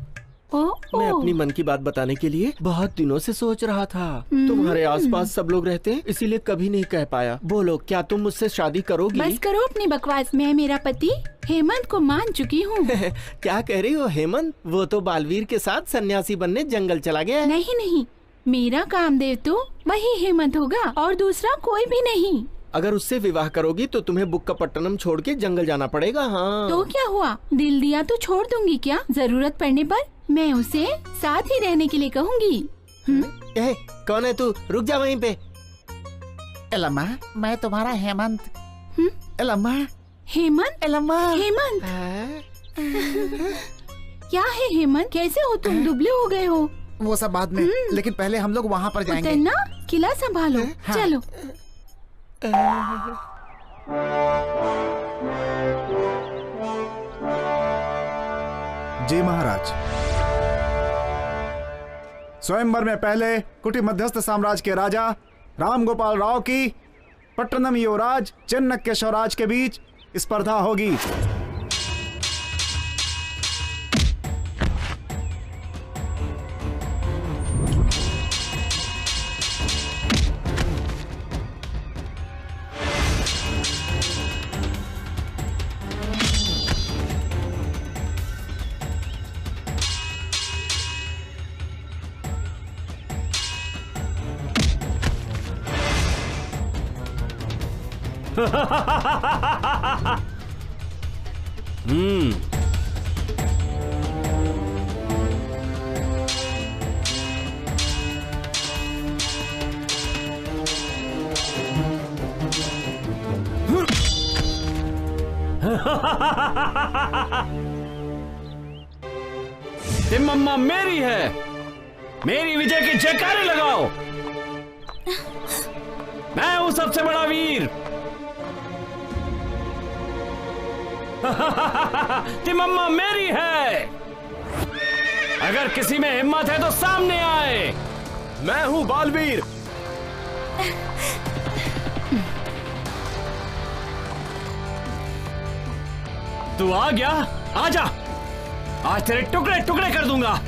D: मैं अपनी मन की बात बताने के लिए बहुत दिनों से सोच रहा था। तुम्हारे आसपास सब लोग रहते हैं, इसीलिए कभी नहीं कह पाया। बोलो, क्या तुम मुझसे शादी करोगी?
I: बस करो अपनी बकवास। मैं मेरा पति हेमंत को मान चुकी हूँ।
D: क्या कह रही हो हेमंत? वो तो बालवीर के साथ सन्यासी बनने जंगल चला गया है।
I: नहीं नहीं, मेरा कामदेव तो वही हेमंत होगा और दूसरा कोई भी नहीं।
D: अगर उससे विवाह करोगी तो तुम्हें बुक्कापट्टनम छोड़ के जंगल जाना पड़ेगा। हाँ
I: तो क्या हुआ, दिल दिया तो छोड़ दूंगी क्या? जरूरत पड़ने पर मैं उसे साथ ही रहने के लिए कहूँगी।
D: कौन है तू? रुक जा वहीं पे।
E: एलम्मा, मैं तुम्हारा हेमंत। एलम्मा,
I: हेमंत?
D: एलम्मा,
I: हेमंत क्या है हेमंत? कैसे हो तुम? दुबले हो गए हो।
E: वो सब बाद में, लेकिन पहले हम लोग वहाँ पर जाएंगे।
I: ना किला संभालो। हाँ। चलो।
E: जी महाराज। स्वयंवर में पहले कुटी मध्यस्थ साम्राज्य के राजा राम गोपाल राव की पट्टनम युवराज चन्नक स्वराज के बीच स्पर्धा होगी।
C: तिम्मम्मा मेरी है। मेरी विजय की जयकारे लगाओ। मैं हूं सबसे बड़ा वीर। तिम्मम्मा मेरी है। अगर किसी में हिम्मत है तो सामने आए। मैं हूं बालवीर। तू आ गया? आजा, आज तेरे टुकड़े टुकड़े कर दूंगा।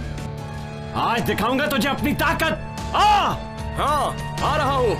C: आज दिखाऊंगा तुझे अपनी ताकत। हाँ, आ रहा हूं।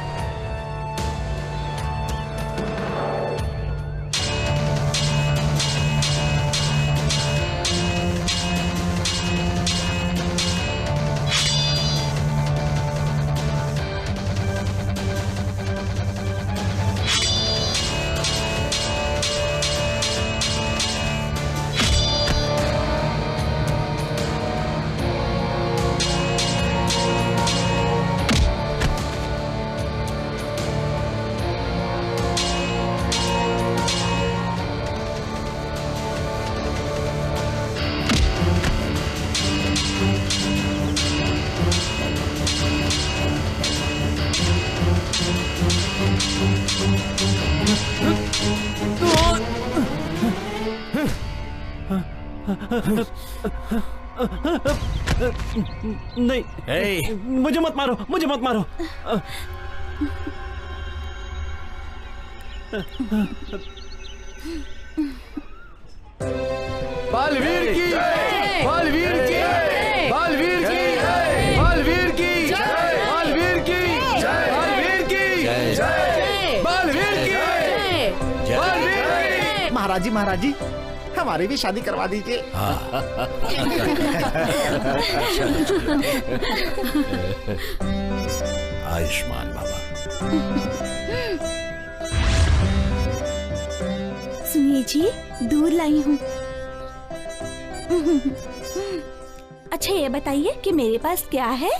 C: नहीं, मुझे मत मारो, मुझे मत मारो।
N: बालवीर की, बालवीर की, बालवीर की, बालवीर की, बालवीर की, बालवीर की, बालवीर की।
E: महाराज जी, महाराज जी, हमारी भी शादी करवा दीजिए।
B: आयुष्मान बाबा।
O: सुनिए जी, दूध लाई हूँ। अच्छा ये बताइए कि मेरे पास क्या है?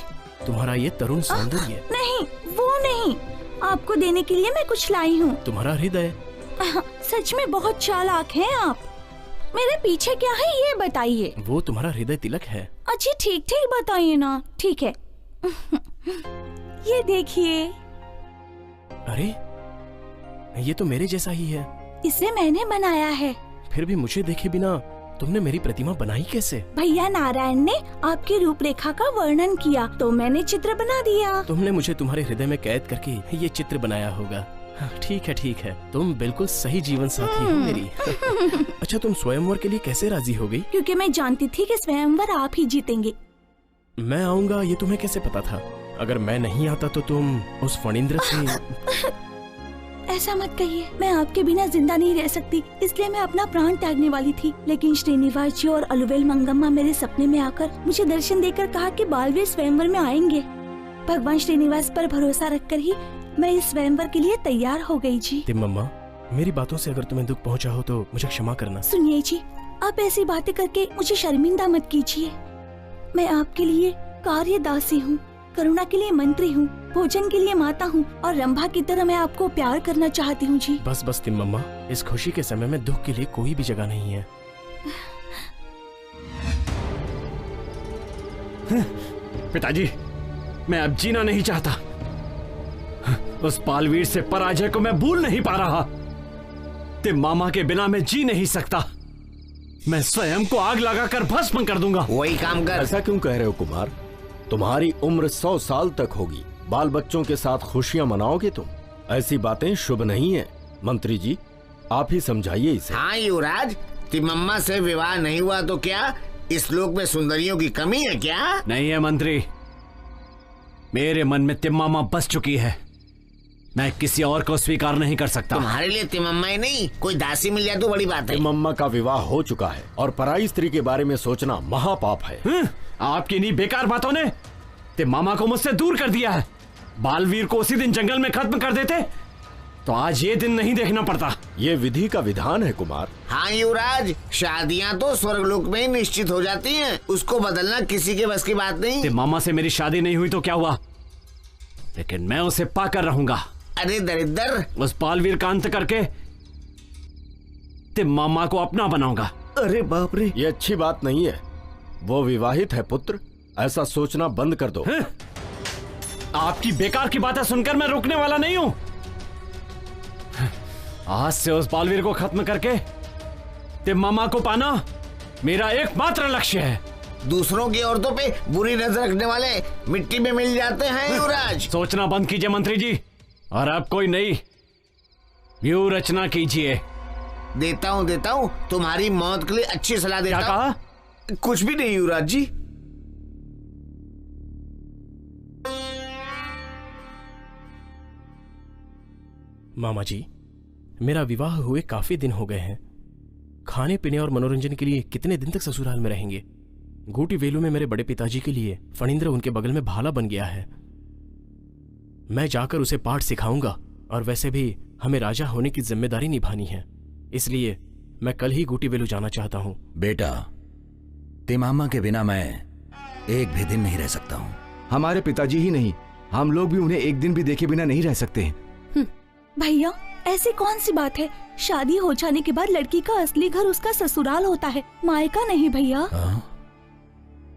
S: तुम्हारा ये तरुण सौंदर्य।
O: नहीं, वो नहीं, आपको देने के लिए मैं कुछ लाई हूँ।
S: तुम्हारा हृदय।
O: सच में बहुत चालाक हैं आप। मेरे पीछे क्या है ये बताइए।
S: वो तुम्हारा हृदय तिलक है।
O: अच्छी ठीक ठीक बताइए ना। ठीक है। ये देखिए।
S: अरे ये तो मेरे जैसा ही है।
O: इसे मैंने बनाया है।
S: फिर भी मुझे देखे बिना तुमने मेरी प्रतिमा बनाई कैसे?
O: भैया नारायण ने आपकी रूपरेखा का वर्णन किया तो मैंने चित्र बना दिया।
S: तुमने मुझे तुम्हारे हृदय में कैद करके ये चित्र बनाया होगा। ठीक है ठीक है, तुम बिल्कुल सही जीवन साथी हो मेरी। अच्छा तुम स्वयंवर के लिए कैसे राजी हो गई?
O: क्योंकि मैं जानती थी कि स्वयंवर आप ही जीतेंगे।
S: मैं आऊंगा ये तुम्हें कैसे पता था? अगर मैं नहीं आता तो तुम उस फणींद्र से।
O: ऐसा मत कहिए, मैं आपके बिना जिंदा नहीं रह सकती, इसलिए मैं अपना प्राण त्यागने वाली थी। लेकिन श्रीनिवास जी और अलुवेल मंगम्मा मेरे सपने में आकर मुझे दर्शन देकर कहा कि बालवीर स्वयंवर में आएंगे। भगवान श्रीनिवास पर भरोसा रखकर ही मैं इस स्वयंवर के लिए तैयार हो गई जी।
S: तिम्मम्मा, मेरी बातों से अगर तुम्हें दुख पहुंचा हो तो मुझे क्षमा करना।
O: सुनिए जी, आप ऐसी बातें करके मुझे शर्मिंदा मत कीजिए। मैं आपके लिए कार्यदासी हूँ, करुणा के लिए मंत्री हूँ, भोजन के लिए माता हूँ और रंभा की तरह मैं आपको प्यार करना चाहती हूँ जी।
S: बस बस तिम्मम्मा, इस खुशी के समय में दुख के लिए कोई भी जगह नहीं है।
Q: पिताजी, मैं अब जीना नहीं चाहता। उस बालवीर से पराजय को मैं भूल नहीं पा रहा। तिम्मामा के बिना मैं जी नहीं सकता। मैं स्वयं को आग लगाकर भस्म कर दूंगा।
L: वही काम कर।
P: ऐसा क्यों कह रहे हो कुमार? तुम्हारी उम्र 100 साल तक होगी, बाल बच्चों के साथ खुशियां मनाओगे तुम? ऐसी बातें शुभ नहीं है। मंत्री जी आप ही समझाइए इसे।
M: हाँ युवराज, तिम्मम्मा से विवाह नहीं हुआ तो क्या इस लोक में सुंदरियों की कमी है क्या?
Q: नहीं है मंत्री, मेरे मन में तिम्मामा बस चुकी है। मैं किसी और को स्वीकार नहीं कर सकता।
M: तुम्हारे लिए तिम्मम्मा ही नहीं, कोई दासी मिल जाए तो बड़ी बात है।
P: तिम्मम्मा का विवाह हो चुका है और पराई स्त्री के बारे में सोचना महापाप है।
Q: आपकी इन्हीं बेकार बातों ने तिम्मामा को मुझसे दूर कर दिया है। बालवीर को उसी दिन जंगल में खत्म कर देते तो आज ये दिन नहीं देखना पड़ता।
P: ये विधि का विधान है कुमार।
M: हाँ युवराज, शादियाँ तो स्वर्गलोक में ही निश्चित हो जाती हैं, उसको बदलना किसी के बस की बात नहीं।
Q: तिम्मामा से मेरी शादी नहीं हुई तो क्या हुआ, लेकिन मैं उसे पाकर रहूंगा।
M: अरे दरिद्र,
Q: उस बालवीर का अंत करके तिम्मामा को अपना बनाऊंगा।
L: अरे बाप रे,
P: ये अच्छी बात नहीं है। वो विवाहित है पुत्र, ऐसा सोचना बंद कर दो।
Q: आपकी बेकार की बातें सुनकर मैं रुकने वाला नहीं हूं। आज से उस बालवीर को खत्म करके तिम्मामा को पाना मेरा एकमात्र लक्ष्य है।
M: दूसरों की औरतों पे बुरी नजर रखने वाले मिट्टी में मिल जाते हैं युवराज।
Q: सोचना बंद कीजिए मंत्री जी, और अब कोई नई व्यू रचना कीजिए।
M: देता हूँ, तुम्हारी मौत के लिए अच्छी सलाह देता हूँ।
Q: क्या कहा?
L: कुछ भी नहीं युवराज जी।
S: मामा जी, मेरा विवाह हुए काफी दिन हो गए हैं। खाने पीने और मनोरंजन के लिए कितने दिन तक ससुराल में रहेंगे? गोटी वेलू में मेरे बड़े पिताजी के लिए फणींद्र उनके बगल में भाला बन गया है। मैं जाकर उसे पाठ सिखाऊंगा, और वैसे भी हमें राजा होने की जिम्मेदारी निभानी है, इसलिए मैं कल ही गोटी वेलू जाना चाहता हूँ।
B: बेटा, तिम्मामा के बिना मैं एक भी दिन नहीं रह सकता हूँ।
N: हमारे पिताजी ही नहीं, हम लोग भी उन्हें एक दिन भी देखे बिना नहीं रह सकते।
O: भैया, ऐसी कौन सी बात है? शादी हो जाने के बाद लड़की का असली घर उसका ससुराल होता है, मायका नहीं भैया।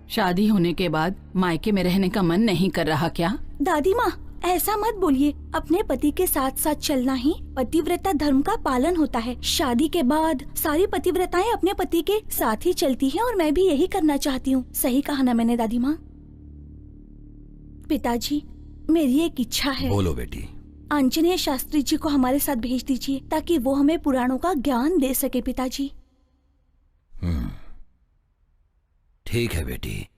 I: शादी होने के बाद मायके में रहने का मन नहीं कर रहा क्या?
O: दादी माँ, ऐसा मत बोलिए। अपने पति के साथ साथ चलना ही पतिव्रता धर्म का पालन होता है। शादी के बाद सारी पतिव्रताएं अपने पति के साथ ही चलती हैं, और मैं भी यही करना चाहती हूँ। सही कहा ना मैंने दादी माँ? पिताजी, मेरी एक इच्छा है।
B: बोलो बेटी।
O: आंजनेय शास्त्री जी को हमारे साथ भेज दीजिए ताकि वो हमें पुराणों का ज्ञान दे सके। पिताजी।
B: ठीक है बेटी।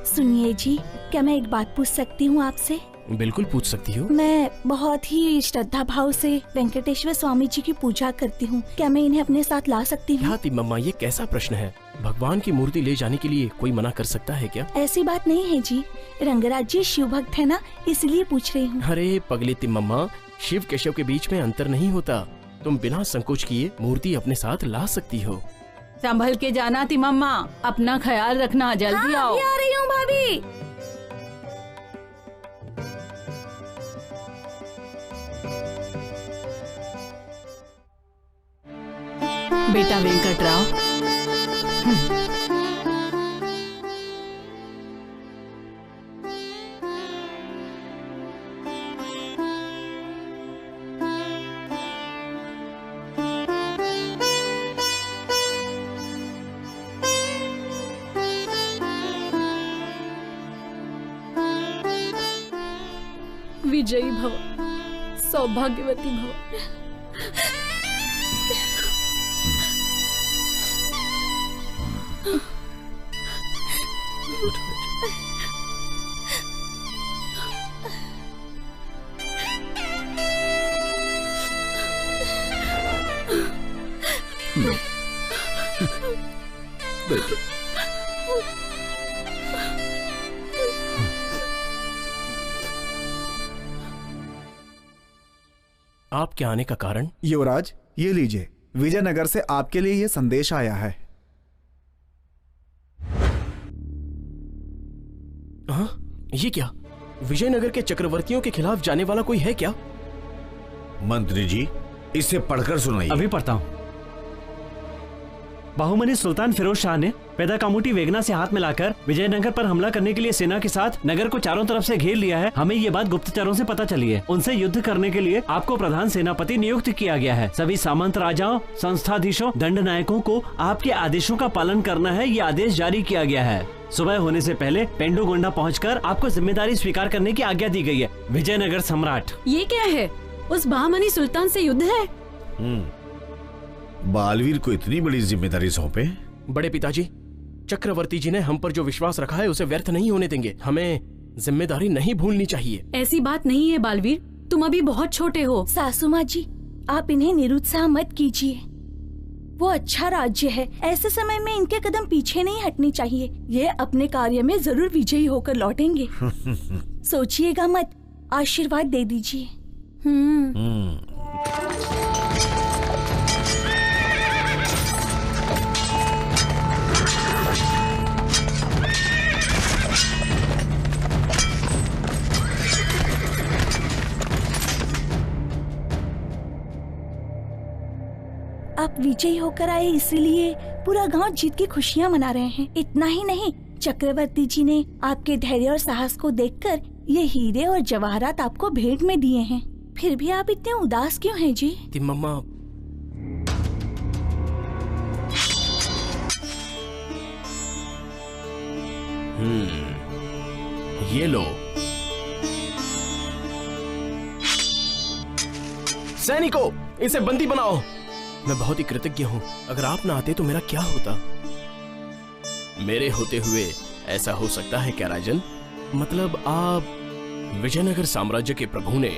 O: सुनिए जी, क्या मैं एक बात पूछ सकती हूँ आपसे?
S: बिल्कुल पूछ सकती हो।
O: मैं बहुत ही श्रद्धा भाव से वेंकटेश्वर स्वामी जी की पूजा करती हूँ। क्या मैं इन्हें अपने साथ ला सकती हूँ?
S: क्या तिम्मम्मा, ये कैसा प्रश्न है? भगवान की मूर्ति ले जाने के लिए कोई मना कर सकता है क्या?
O: ऐसी बात नहीं है जी, रंगराज जी शिव भक्त है ना, इसलिए पूछ रही हूँ।
S: अरे पगली तिम्मम्मा, शिव केशव के बीच में अंतर नहीं होता। तुम बिना संकोच किए मूर्ति अपने साथ ला सकती हो।
R: संभल के जाना तिम्मम्मा, अपना ख्याल रखना, जल्दी आओ।
O: आ रही हूँ भाभी।
R: बेटा वेंकटराव,
J: विजयी भव, सौभाग्यवती भव।
S: आपके आने का कारण?
E: युवराज, ये लीजिए, विजयनगर से आपके लिए ये संदेश आया है।
S: हाँ, ये क्या? विजयनगर के चक्रवर्तियों के खिलाफ जाने वाला कोई है क्या?
L: मंत्री जी, इसे पढ़कर सुनाइए।
Q: अभी पढ़ता हूँ। बाहुमनी सुल्तान फिरोज शाह ने पैदा कामुटी वेगना से हाथ मिलाकर विजयनगर पर हमला करने के लिए सेना के साथ नगर को चारों तरफ से घेर लिया है। हमें ये बात गुप्तचरों से पता चली है। उनसे युद्ध करने के लिए आपको प्रधान सेनापति नियुक्त किया गया है। सभी सामंत राजाओं, संस्थाधीशों, दंड नायकों को आपके आदेशों का पालन करना है, ये आदेश जारी किया गया है। सुबह होने से पहले पेंडुगोंडा पहुंचकर आपको जिम्मेदारी स्वीकार करने की आज्ञा दी गई है। विजयनगर सम्राट।
J: ये क्या है? उस बहामनी सुल्तान से युद्ध है?
L: बालवीर को इतनी बड़ी जिम्मेदारी सौंपे?
S: बड़े पिताजी, चक्रवर्ती जी ने हम पर जो विश्वास रखा है उसे व्यर्थ नहीं होने देंगे। हमें जिम्मेदारी नहीं भूलनी चाहिए।
J: ऐसी बात नहीं है बालवीर, तुम अभी बहुत छोटे हो।
O: सासू माँ जी, आप इन्हें निरुत्साह मत कीजिए। वो अच्छा राज्य है, ऐसे समय में इनके कदम पीछे नहीं हटने चाहिए। ये अपने कार्य में जरूर विजयी होकर लौटेंगे। सोचिएगा मत, आशीर्वाद दे दीजिए। आप विजयी होकर आए, इसीलिए पूरा गांव जीत की खुशियां मना रहे हैं। इतना ही नहीं, चक्रवर्ती जी ने आपके धैर्य और साहस को देखकर ये हीरे और जवाहरात आपको भेंट में दिए हैं। फिर भी आप इतने उदास क्यों हैं जी?
S: तिम्मम्मा, ये लो। सैनिकों, इसे बंदी बनाओ। मैं बहुत ही कृतज्ञ हूँ। अगर आप ना आते तो मेरा क्या होता? मेरे होते हुए ऐसा हो सकता है क्या राजन? मतलब आप विजयनगर साम्राज्य के प्रभु ने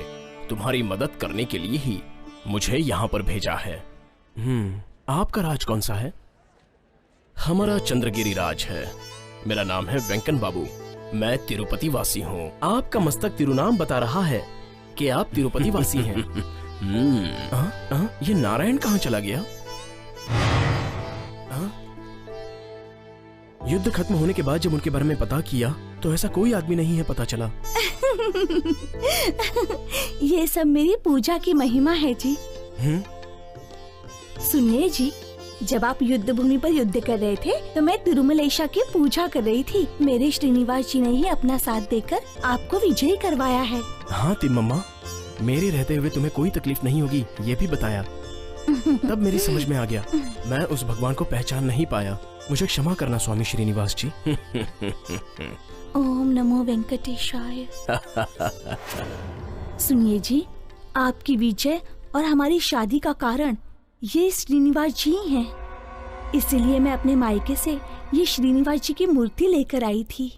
S: तुम्हारी मदद करने के लिए ही मुझे यहाँ पर भेजा है। आपका राज कौन सा है? हमारा चंद्रगिरी राज है। मेरा नाम है वेंकन बाबू। मैं तिरुपति वासी हूँ। आपका मस्तक तिरुनाम बता रहा है कि आप तिरुपति वासी हैं। ये नारायण कहाँ चला गया? युद्ध खत्म होने के बाद जब उनके बारे में पता किया तो ऐसा कोई आदमी नहीं है पता चला।
O: ये सब मेरी पूजा की महिमा है जी। सुनिए जी, जब आप युद्ध भूमि पर युद्ध कर रहे थे तो मैं तिरुमलेशा की पूजा कर रही थी। मेरे श्रीनिवास जी ने ही अपना साथ देकर आपको विजयी करवाया है।
S: हाँ तिम्मम्मा, मेरे रहते हुए तुम्हें कोई तकलीफ नहीं होगी, ये भी बताया। तब मेरी समझ में आ गया। मैं उस भगवान को पहचान नहीं पाया। मुझे क्षमा करना स्वामी श्रीनिवास जी।
O: ओम नमो वेंकटेशाय। सुनिए जी, आपकी विजय और हमारी शादी का कारण ये श्रीनिवास जी हैं। इसीलिए मैं अपने मायके से ये श्रीनिवास जी की मूर्ति लेकर आई थी।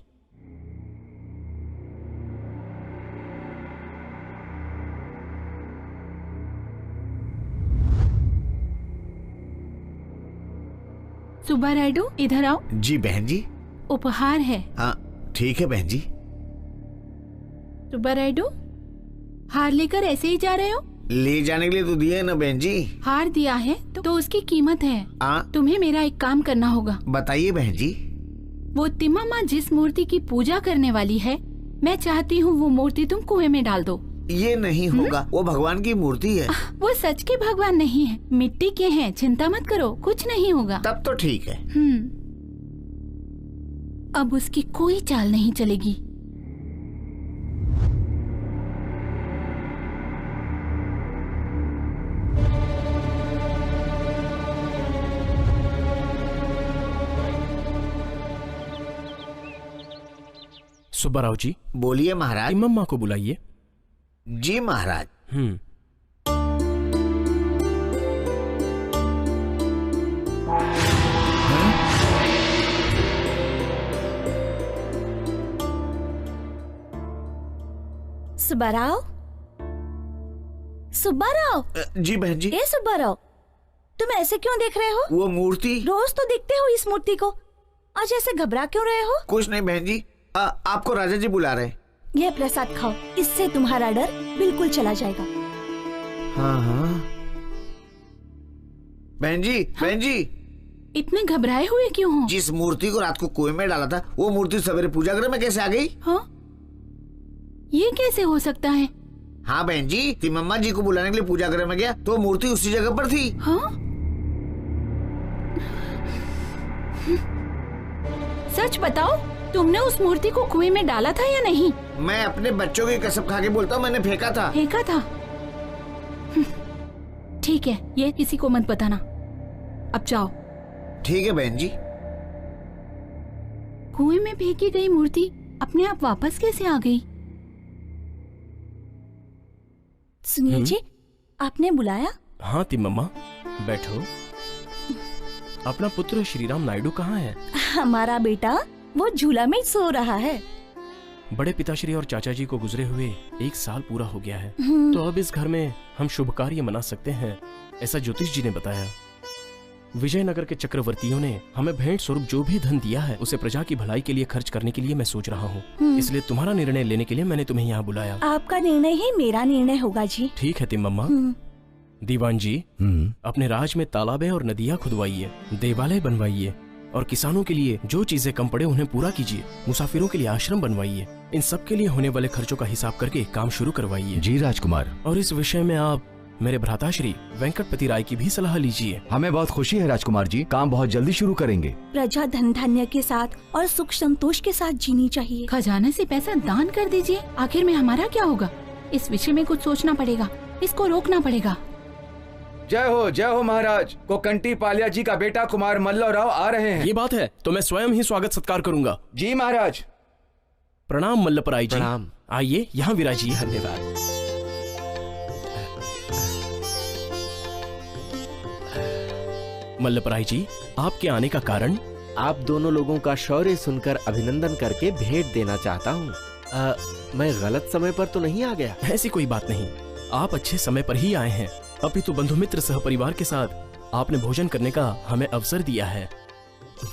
I: सुब्बा रायडू, इधर आओ।
L: जी बहन जी।
I: उपहार है।
L: हाँ ठीक है बहन जी।
I: सुब्बा रायडू, हार लेकर ऐसे ही जा रहे हो?
L: ले जाने के लिए तो दिए ना बहन जी।
I: हार दिया है तो उसकी कीमत है। तुम्हें मेरा एक काम करना होगा।
L: बताइए बहन जी।
I: वो तिम्मामा जिस मूर्ति की पूजा करने वाली है, मैं चाहती हूँ वो मूर्ति तुम कुएं में डाल दो।
L: ये नहीं होगा, वो भगवान की मूर्ति है।
I: वो सच के भगवान नहीं है, मिट्टी के हैं। चिंता मत करो, कुछ नहीं होगा।
L: तब तो ठीक है।
I: अब उसकी कोई चाल नहीं चलेगी।
S: सुब्बाराव जी।
L: बोलिए महाराज।
S: तिम्मम्मा को बुलाइए।
L: जी महाराज।
O: सुब्बाराव, सुब्बाराव।
L: जी बहन जी।
O: ए सुब्बाराव, तुम ऐसे क्यों देख रहे हो?
L: वो मूर्ति।
O: रोज तो देखते हो इस मूर्ति को, आज ऐसे घबरा क्यों रहे हो?
L: कुछ नहीं बहन जी, आपको राजा जी बुला रहे हैं।
O: यह प्रसाद खाओ, इससे तुम्हारा डर बिल्कुल चला जाएगा।
L: हाँ हाँ बहन जी। हाँ? बहन जी,
I: इतने घबराए हुए क्यों हो?
L: जिस मूर्ति को रात को कुएं में डाला था, वो मूर्ति सवेरे पूजा गृह में कैसे आ गई?
I: हाँ? ये कैसे हो सकता है?
L: हाँ बहन जी, तिम्मम्मा जी को बुलाने के लिए पूजा गृह में गया तो मूर्ति उसी जगह पर थी।
I: हाँ? सच बताओ, तुमने उस मूर्ति को कुएं में डाला था या नहीं?
L: मैं अपने बच्चों की कसम खा के बोलता हूँ, मैंने फेंका था।
I: फेंका था? ठीक है, ये किसी को मत बताना। अब जाओ।
L: ठीक है बहन जी।
I: कुएं में फेंकी गई मूर्ति अपने आप वापस कैसे आ गई?
O: सुनिए जी, आपने बुलाया?
S: हाँ तिम्मम्मा, बैठो। अपना पुत्र श्रीराम नायडू कहाँ है?
O: हमारा बेटा वो झूला में सो रहा है।
S: बड़े पिताश्री और चाचा जी को गुजरे हुए 1 साल पूरा हो गया है, तो अब इस घर में हम शुभ कार्य मना सकते हैं, ऐसा ज्योतिष जी ने बताया। विजयनगर के चक्रवर्तियों ने हमें भेंट स्वरूप जो भी धन दिया है उसे प्रजा की भलाई के लिए खर्च करने के लिए मैं सोच रहा हूँ। इसलिए तुम्हारा निर्णय लेने के लिए मैंने तुम्हें यहाँ बुलाया।
O: आपका निर्णय ही मेरा निर्णय होगा जी।
S: ठीक है तिम्मम्मा। दीवान जी, अपने राज में तालाबें और नदियाँ खुदवाइए, देवालय बनवाइए और किसानों के लिए जो चीजें कम पड़े उन्हें पूरा कीजिए। मुसाफिरों के लिए आश्रम बनवाइए। इन सब के लिए होने वाले खर्चों का हिसाब करके काम शुरू करवाइए।
F: जी राजकुमार।
S: और इस विषय में आप मेरे भ्राताश्री वेंकटपति राय की भी सलाह लीजिए।
N: हमें बहुत खुशी है राजकुमार जी, काम बहुत जल्दी शुरू करेंगे।
O: प्रजा धन धान्य के साथ और सुख संतोष के साथ जीनी चाहिए।
I: खजाने से पैसा दान कर दीजिए, आखिर में हमारा क्या होगा? इस विषय में कुछ सोचना पड़ेगा, इसको रोकना पड़ेगा।
N: जय हो महाराज। कोकंटी पालिया जी का बेटा कुमार मल्लराव आ रहे हैं।
S: ये बात है तो मैं स्वयं ही स्वागत सत्कार करूंगा।
N: जी महाराज।
S: प्रणाम मल्लपराई जी।
K: प्रणाम।
S: आइए यहाँ विराजिए। धन्यवाद। मल्लपराई जी, आपके आने का कारण?
D: आप दोनों लोगों का शौर्य सुनकर अभिनंदन करके भेंट देना चाहता हूँ। मैं गलत समय पर तो नहीं आ गया?
S: ऐसी कोई बात नहीं, आप अच्छे समय पर ही आए हैं। अपितु बंधु मित्र सह परिवार के साथ आपने भोजन करने का हमें अवसर दिया है।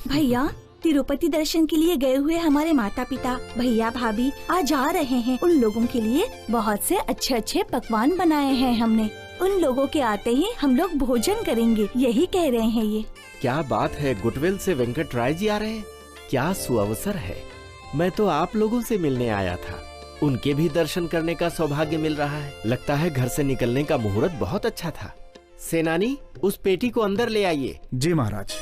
O: भैया, तिरुपति दर्शन के लिए गए हुए हमारे माता पिता, भैया भाभी आज आ रहे हैं। उन लोगों के लिए बहुत से अच्छे अच्छे पकवान बनाए हैं हमने। उन लोगों के आते ही हम लोग भोजन करेंगे, यही कह रहे हैं ये।
D: क्या बात है, गुटवेल से वेंकट राय जी आ रहे हैं। क्या सुअवसर है। मैं तो आप लोगों से मिलने आया था, उनके भी दर्शन करने का सौभाग्य मिल रहा है। लगता है घर से निकलने का मुहूर्त बहुत अच्छा था। सेनानी, उस पेटी को अंदर ले आइए।
E: जी महाराज।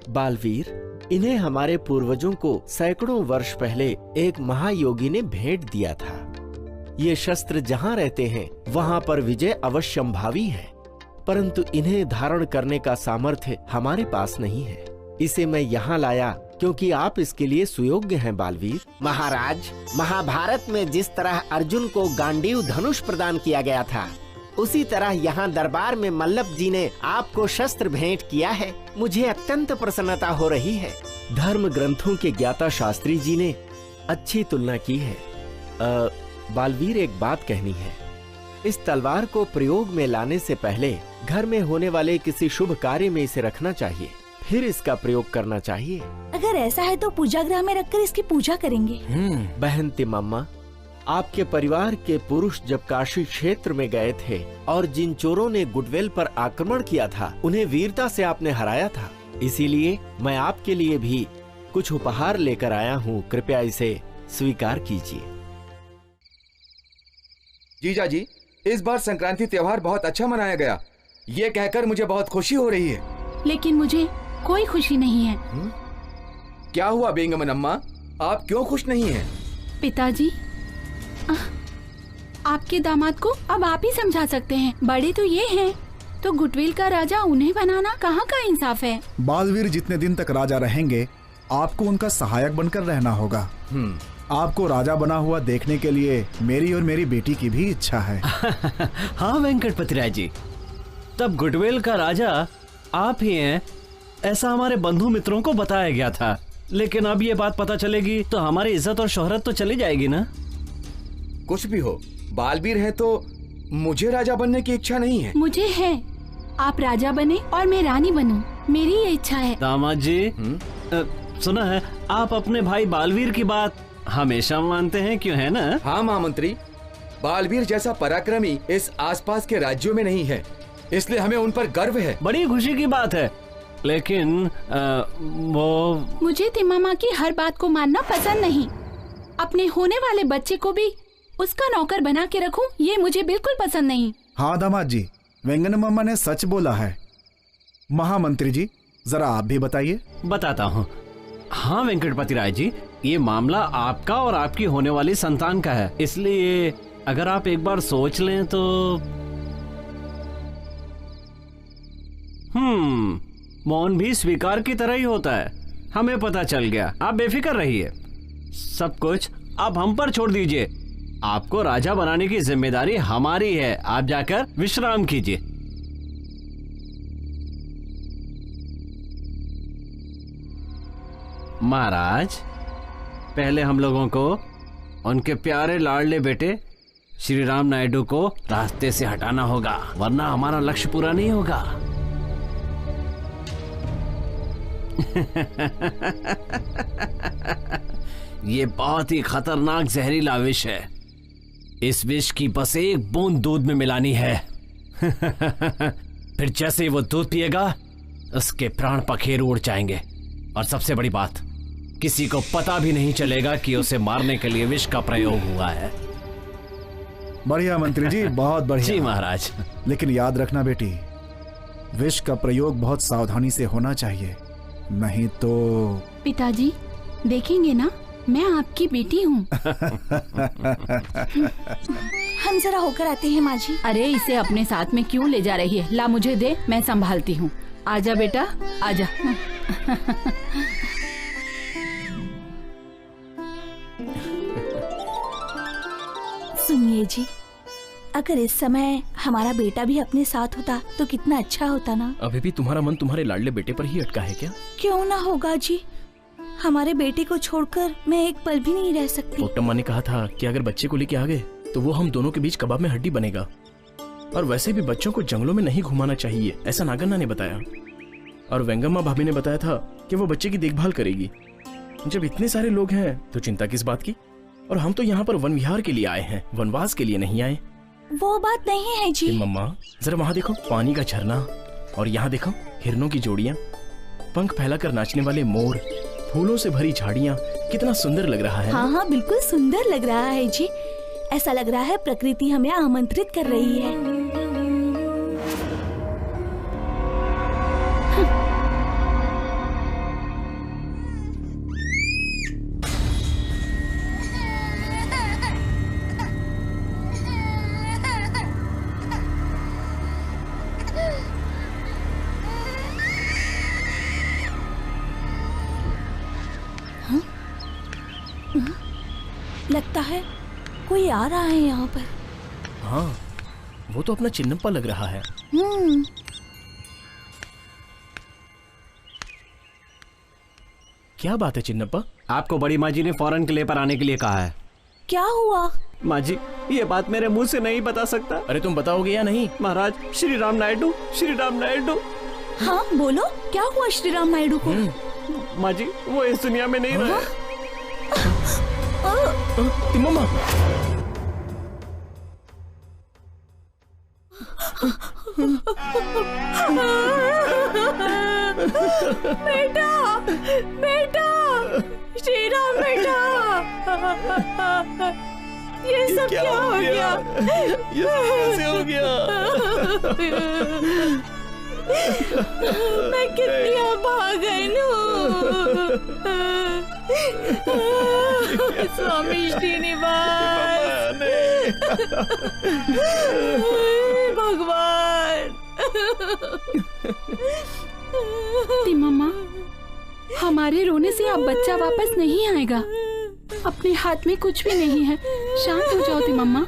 D: बालवीर, इन्हें हमारे पूर्वजों को सैकड़ों वर्ष पहले एक महायोगी ने भेंट दिया था। ये शस्त्र जहाँ रहते हैं वहाँ पर विजय अवश्यंभावी है, परंतु इन्हें धारण करने का सामर्थ्य हमारे पास नहीं है। इसे मैं यहाँ लाया क्योंकि आप इसके लिए सुयोग्य हैं बालवीर। महाराज, महाभारत में जिस तरह अर्जुन को गांडीव धनुष प्रदान किया गया था, उसी तरह यहाँ दरबार में मल्लभ जी ने आपको शस्त्र भेंट किया है। मुझे अत्यंत प्रसन्नता हो रही है। धर्म ग्रंथों के ज्ञाता शास्त्री जी ने अच्छी तुलना की है। बालवीर, एक बात कहनी है। इस तलवार को प्रयोग में लाने से पहले घर में होने वाले किसी शुभ कार्य में इसे रखना चाहिए, फिर इसका प्रयोग करना चाहिए।
O: अगर ऐसा है तो पूजा गृह में रखकर इसकी पूजा करेंगे।
D: बहन तिम्मम्मा, आपके परिवार के पुरुष जब काशी क्षेत्र में गए थे और जिन चोरों ने गुडवेल पर आक्रमण किया था, उन्हें वीरता से आपने हराया था। इसीलिए मैं आपके लिए भी कुछ उपहार लेकर आया हूँ, कृपया इसे स्वीकार कीजिए।
N: जीजा जी, इस बार संक्रांति त्योहार बहुत अच्छा मनाया गया, ये कहकर मुझे बहुत खुशी हो रही है।
I: लेकिन मुझे कोई खुशी नहीं है।
N: क्या हुआ बेंगमन अम्मा, आप क्यों खुश नहीं हैं?
I: पिताजी, आपके दामाद को अब आप ही समझा सकते हैं। बड़े तो ये हैं, तो गुडविल का राजा उन्हें बनाना कहाँ का इंसाफ है।
E: बालवीर जितने दिन तक राजा रहेंगे, आपको उनका सहायक बनकर रहना होगा। आपको राजा बना हुआ देखने के लिए मेरी और मेरी बेटी की भी इच्छा है।
Q: हाँ वेंकटपति राय जी, तब गुडविल का राजा आप ही हैं, ऐसा हमारे बंधु मित्रों को बताया गया था। लेकिन अब ये बात पता चलेगी तो हमारी इज्जत और शोहरत तो चली जाएगी ना।
N: कुछ भी हो, बालवीर है तो मुझे राजा बनने की इच्छा नहीं है।
I: मुझे है, आप राजा बने और मैं रानी बनूं, मेरी ये इच्छा है।
Q: दामाद जी, सुना है आप अपने भाई बालवीर की बात हमेशा मानते हैं, क्यों है ना?
N: हाँ महामंत्री, बालवीर जैसा पराक्रमी इस आसपास के राज्यों में नहीं है, इसलिए हमें उन पर गर्व है।
Q: बड़ी खुशी की बात है। लेकिन वो
I: मुझे तिम्मम्मा की हर बात को मानना पसंद नहीं। अपने होने वाले बच्चे को भी उसका नौकर बना के रखूं, ये मुझे बिल्कुल पसंद नहीं।
E: हाँ दामाद जी, वेंगनमम्मा ने सच बोला है। महामंत्री जी, जरा आप भी बताइए।
Q: बताता हूँ। हाँ वेंकटपति राय जी, ये मामला आपका और आपकी होने वाली संतान का है, इसलिए अगर आप एक बार सोच लें तो। मौन भी स्वीकार की तरह ही होता है, हमें पता चल गया। आप बेफिक्र रहिए, सब कुछ आप हम पर छोड़ दीजिए। आपको राजा बनाने की जिम्मेदारी हमारी है, आप जाकर विश्राम कीजिए। महाराज, पहले हम लोगों को उनके प्यारे लाडले बेटे श्री राम नायडू को रास्ते से हटाना होगा, वरना हमारा लक्ष्य पूरा नहीं होगा। ये बहुत ही खतरनाक जहरीला विष है। इस विष की बस एक बूंद दूध में मिलानी है। फिर जैसे ही वो दूध पिएगा, उसके प्राण पखेरु उड़ जाएंगे। और सबसे बड़ी बात, किसी को पता भी नहीं चलेगा कि उसे मारने के लिए विष का प्रयोग हुआ है।
E: बढ़िया मंत्री जी, बहुत बढ़िया।
Q: जी महाराज।
E: लेकिन याद रखना बेटी, विष का प्रयोग बहुत सावधानी से होना चाहिए, नहीं तो।
I: पिताजी देखेंगे ना, मैं आपकी बेटी हूँ।
O: हम जरा होकर आते हैं माँ जी।
I: अरे इसे अपने साथ में क्यों ले जा रही है? ला मुझे दे, मैं संभालती हूँ। आजा बेटा, आजा।
O: सुनिए जी, अगर इस समय हमारा बेटा भी अपने साथ होता तो कितना अच्छा होता ना।
S: अभी भी तुम्हारा मन तुम्हारे लाडले बेटे पर ही अटका है क्या?
O: क्यों ना होगा जी, हमारे बेटे को छोड़कर मैं एक पल भी नहीं रह सकती।
S: पोट्टम्मा ने कहा था कि अगर बच्चे को लेके आ गए तो वो हम दोनों के बीच कबाब में हड्डी बनेगा। और वैसे भी बच्चों को जंगलों में नहीं घुमाना चाहिए, ऐसा नागन्ना ने बताया। और वेंगम्मा भाभी ने बताया था कि वो बच्चे की देखभाल करेगी। जब इतने सारे लोग हैं तो चिंता किस बात की? और हम तो यहाँ पर वन विहार के लिए आए हैं, वनवास के लिए नहीं आए।
O: वो बात नहीं है जी।
S: मम्मा जरा वहाँ देखो, पानी का झरना, और यहाँ देखो हिरणों की जोड़ियाँ, पंख फैलाकर नाचने वाले मोर, फूलों से भरी झाड़ियाँ, कितना सुंदर लग रहा है।
O: हाँ हाँ, बिल्कुल सुंदर लग रहा है जी। ऐसा लग रहा है प्रकृति हमें आमंत्रित कर रही है। कोई आ रहा है यहाँ पर।
S: हाँ, वो तो अपना चिन्नप्पा लग रहा है। क्या बात है चिन्नप्पा?
C: आपको बड़ी माँ जी ने फौरन किले पर आने के लिए कहा है।
O: क्या हुआ?
C: माँ जी, ये बात मेरे मुंह से नहीं बता सकता।
S: अरे तुम बताओगे या नहीं?
C: महाराज, श्री राम नायडू, श्री राम नायडू।
O: हाँ बोलो, क्या हुआ श्री राम नायडू को?
C: माँ जी, वो इस दुनिया में नहीं रहे।
S: तिम्मम्मा,
R: बेटा, बेटा, श्री राम बेटा, ये सब क्या हो गया?
S: ये सब कैसे हो गया?
R: मैं कितनी अभागन हूँ। स्वामी श्रीनिवास, भगवान।
I: तिम्मम्मा, हमारे रोने से अब बच्चा वापस नहीं आएगा। अपने हाथ में कुछ भी नहीं है। शांत हो जाओ तिम्मम्मा।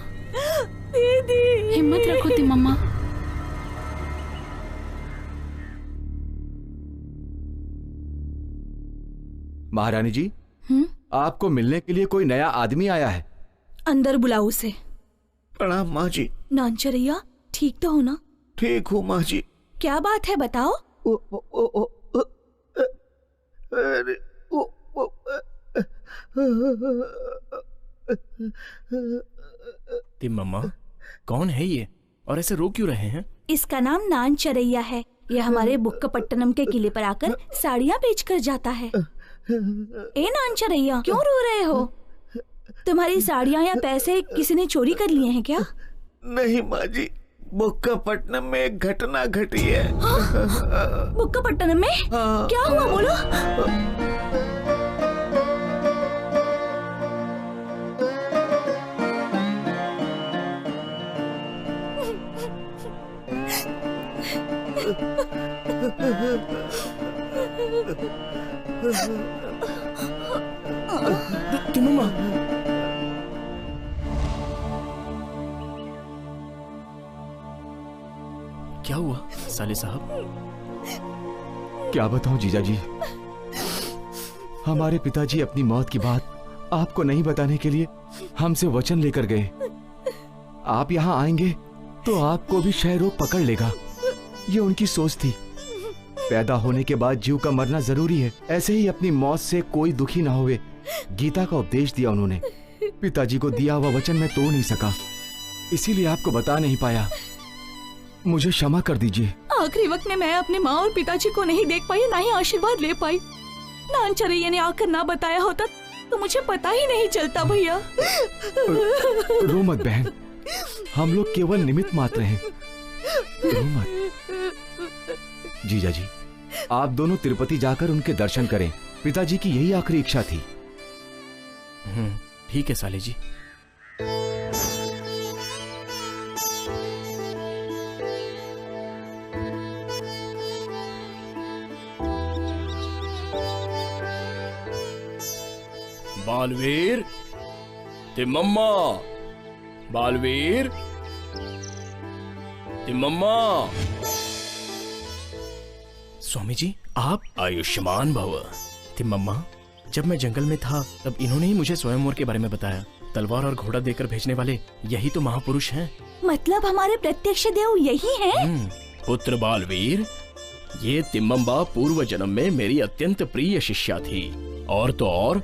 R: दीदी,
I: हिम्मत रखो तिम्मम्मा।
N: महारानी जी, आपको मिलने के लिए कोई नया आदमी आया है।
O: अंदर बुलाओ उसे।
M: प्रणाम माँ जी।
O: नानचरैया, ठीक तो हो ना?
M: ठीक हूँ माँ जी।
O: क्या बात है बताओ।
S: तिम्मम्मा, कौन है ये और ऐसे रो क्यों रहे हैं?
O: इसका नाम नानचरैया है। ये हमारे बुक्कापट्टनम के किले पर आकर साड़ियाँ बेचकर जाता है। ए नानचरैया, क्यों रो रहे हो? तुम्हारी साड़ियाँ या पैसे किसी ने चोरी कर लिए हैं क्या?
M: नहीं माँ जी, बुक्कापट्टनम में एक घटना घटी है।
O: बुक्कापट्टनम में? क्या हुआ बोलो?
S: तिम्मम्मा, क्या हुआ साले साहब?
N: क्या बताऊं जीजा जी, हमारे पिताजी अपनी मौत की बात आपको नहीं बताने के लिए हमसे वचन लेकर गए। आप यहाँ आएंगे तो आपको भी क्षय रोग पकड़ लेगा, ये उनकी सोच थी। पैदा होने के बाद जीव का मरना जरूरी है, ऐसे ही अपनी मौत से कोई दुखी ना होवे, गीता का उपदेश दिया उन्होंने। पिताजी को दिया हुआ वचन मैं तोड़ नहीं सका, इसीलिए आपको बता नहीं पाया। मुझे क्षमा कर दीजिए।
O: आखिरी वक्त में मैं अपने माँ और पिताजी को नहीं देख पाई, ना ही आशीर्वाद ले पाई। नानचरैया ने आकर ना बताया होता तो मुझे पता ही नहीं चलता भैया।
N: रो मत बहन, हम लोग केवल निमित्त मात्र हैं, रो मत। जीजा जी, आप दोनों तिरुपति जाकर उनके दर्शन करें, पिताजी की यही आखिरी इच्छा थी।
S: ठीक है साले जी। बालवीर, तिम्मम्मा, बालवीर, तिम्मम्मा। स्वामी जी, आप? आयुष्मान भव। तिम्मम्मा, जब मैं जंगल में था तब इन्होंने ही मुझे स्वयंवर के बारे में बताया। तलवार और घोड़ा देकर भेजने वाले यही तो महापुरुष हैं।
O: मतलब हमारे प्रत्यक्ष देव यही हैं?
S: पुत्र बालवीर, ये तिम्मम्मा पूर्व जन्म में मेरी अत्यंत प्रिय शिष्या थी, और तो और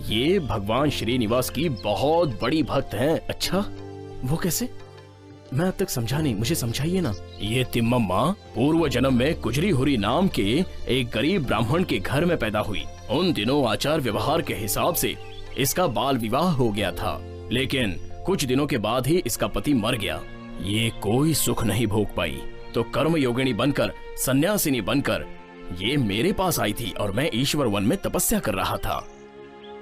S: ये भगवान श्रीनिवास की बहुत बड़ी भक्त हैं। अच्छा, वो कैसे? मैं अब तक समझा नहीं, मुझे समझाइए ना। ये तिम्मम्मा पूर्व जन्म में कुजरी हुरी नाम के एक गरीब ब्राह्मण के घर में पैदा हुई। उन दिनों आचार व्यवहार के हिसाब से इसका बाल विवाह हो गया था, लेकिन कुछ दिनों के बाद ही इसका पति मर गया। ये कोई सुख नहीं भोग पाई, तो कर्म योगिनी बनकर, सन्यासिनी बनकर ये मेरे पास आई थी और मैं ईश्वर वन में तपस्या कर रहा था।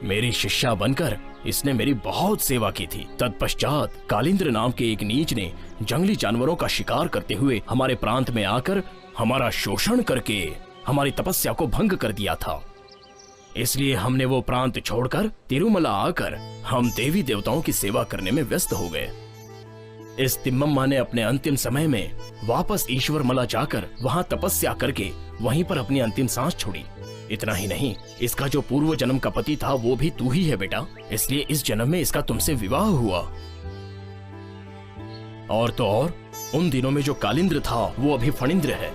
S: मेरी शिष्या बनकर इसने मेरी बहुत सेवा की थी। तत्पश्चात कालिंद्र नाम के एक नीच ने जंगली जानवरों का शिकार करते हुए हमारे प्रांत में आकर हमारा शोषण करके हमारी तपस्या को भंग कर दिया था।
G: इसलिए हमने वो प्रांत छोड़कर तिरुमला आकर हम देवी देवताओं की सेवा करने में व्यस्त हो गए। इस तिम्मम्मा ने अपने अंतिम समय में वापस ईश्वरमला जाकर वहां तपस्या करके वहीं पर अपनी अंतिम सांस छोड़ी। इतना ही नहीं, इसका जो पूर्व जन्म का पति था वो भी तू ही है बेटा, इसलिए इस जन्म में इसका तुमसे विवाह हुआ। और तो और उन दिनों में जो कालिंद्र था वो अभी फणिंद्र है।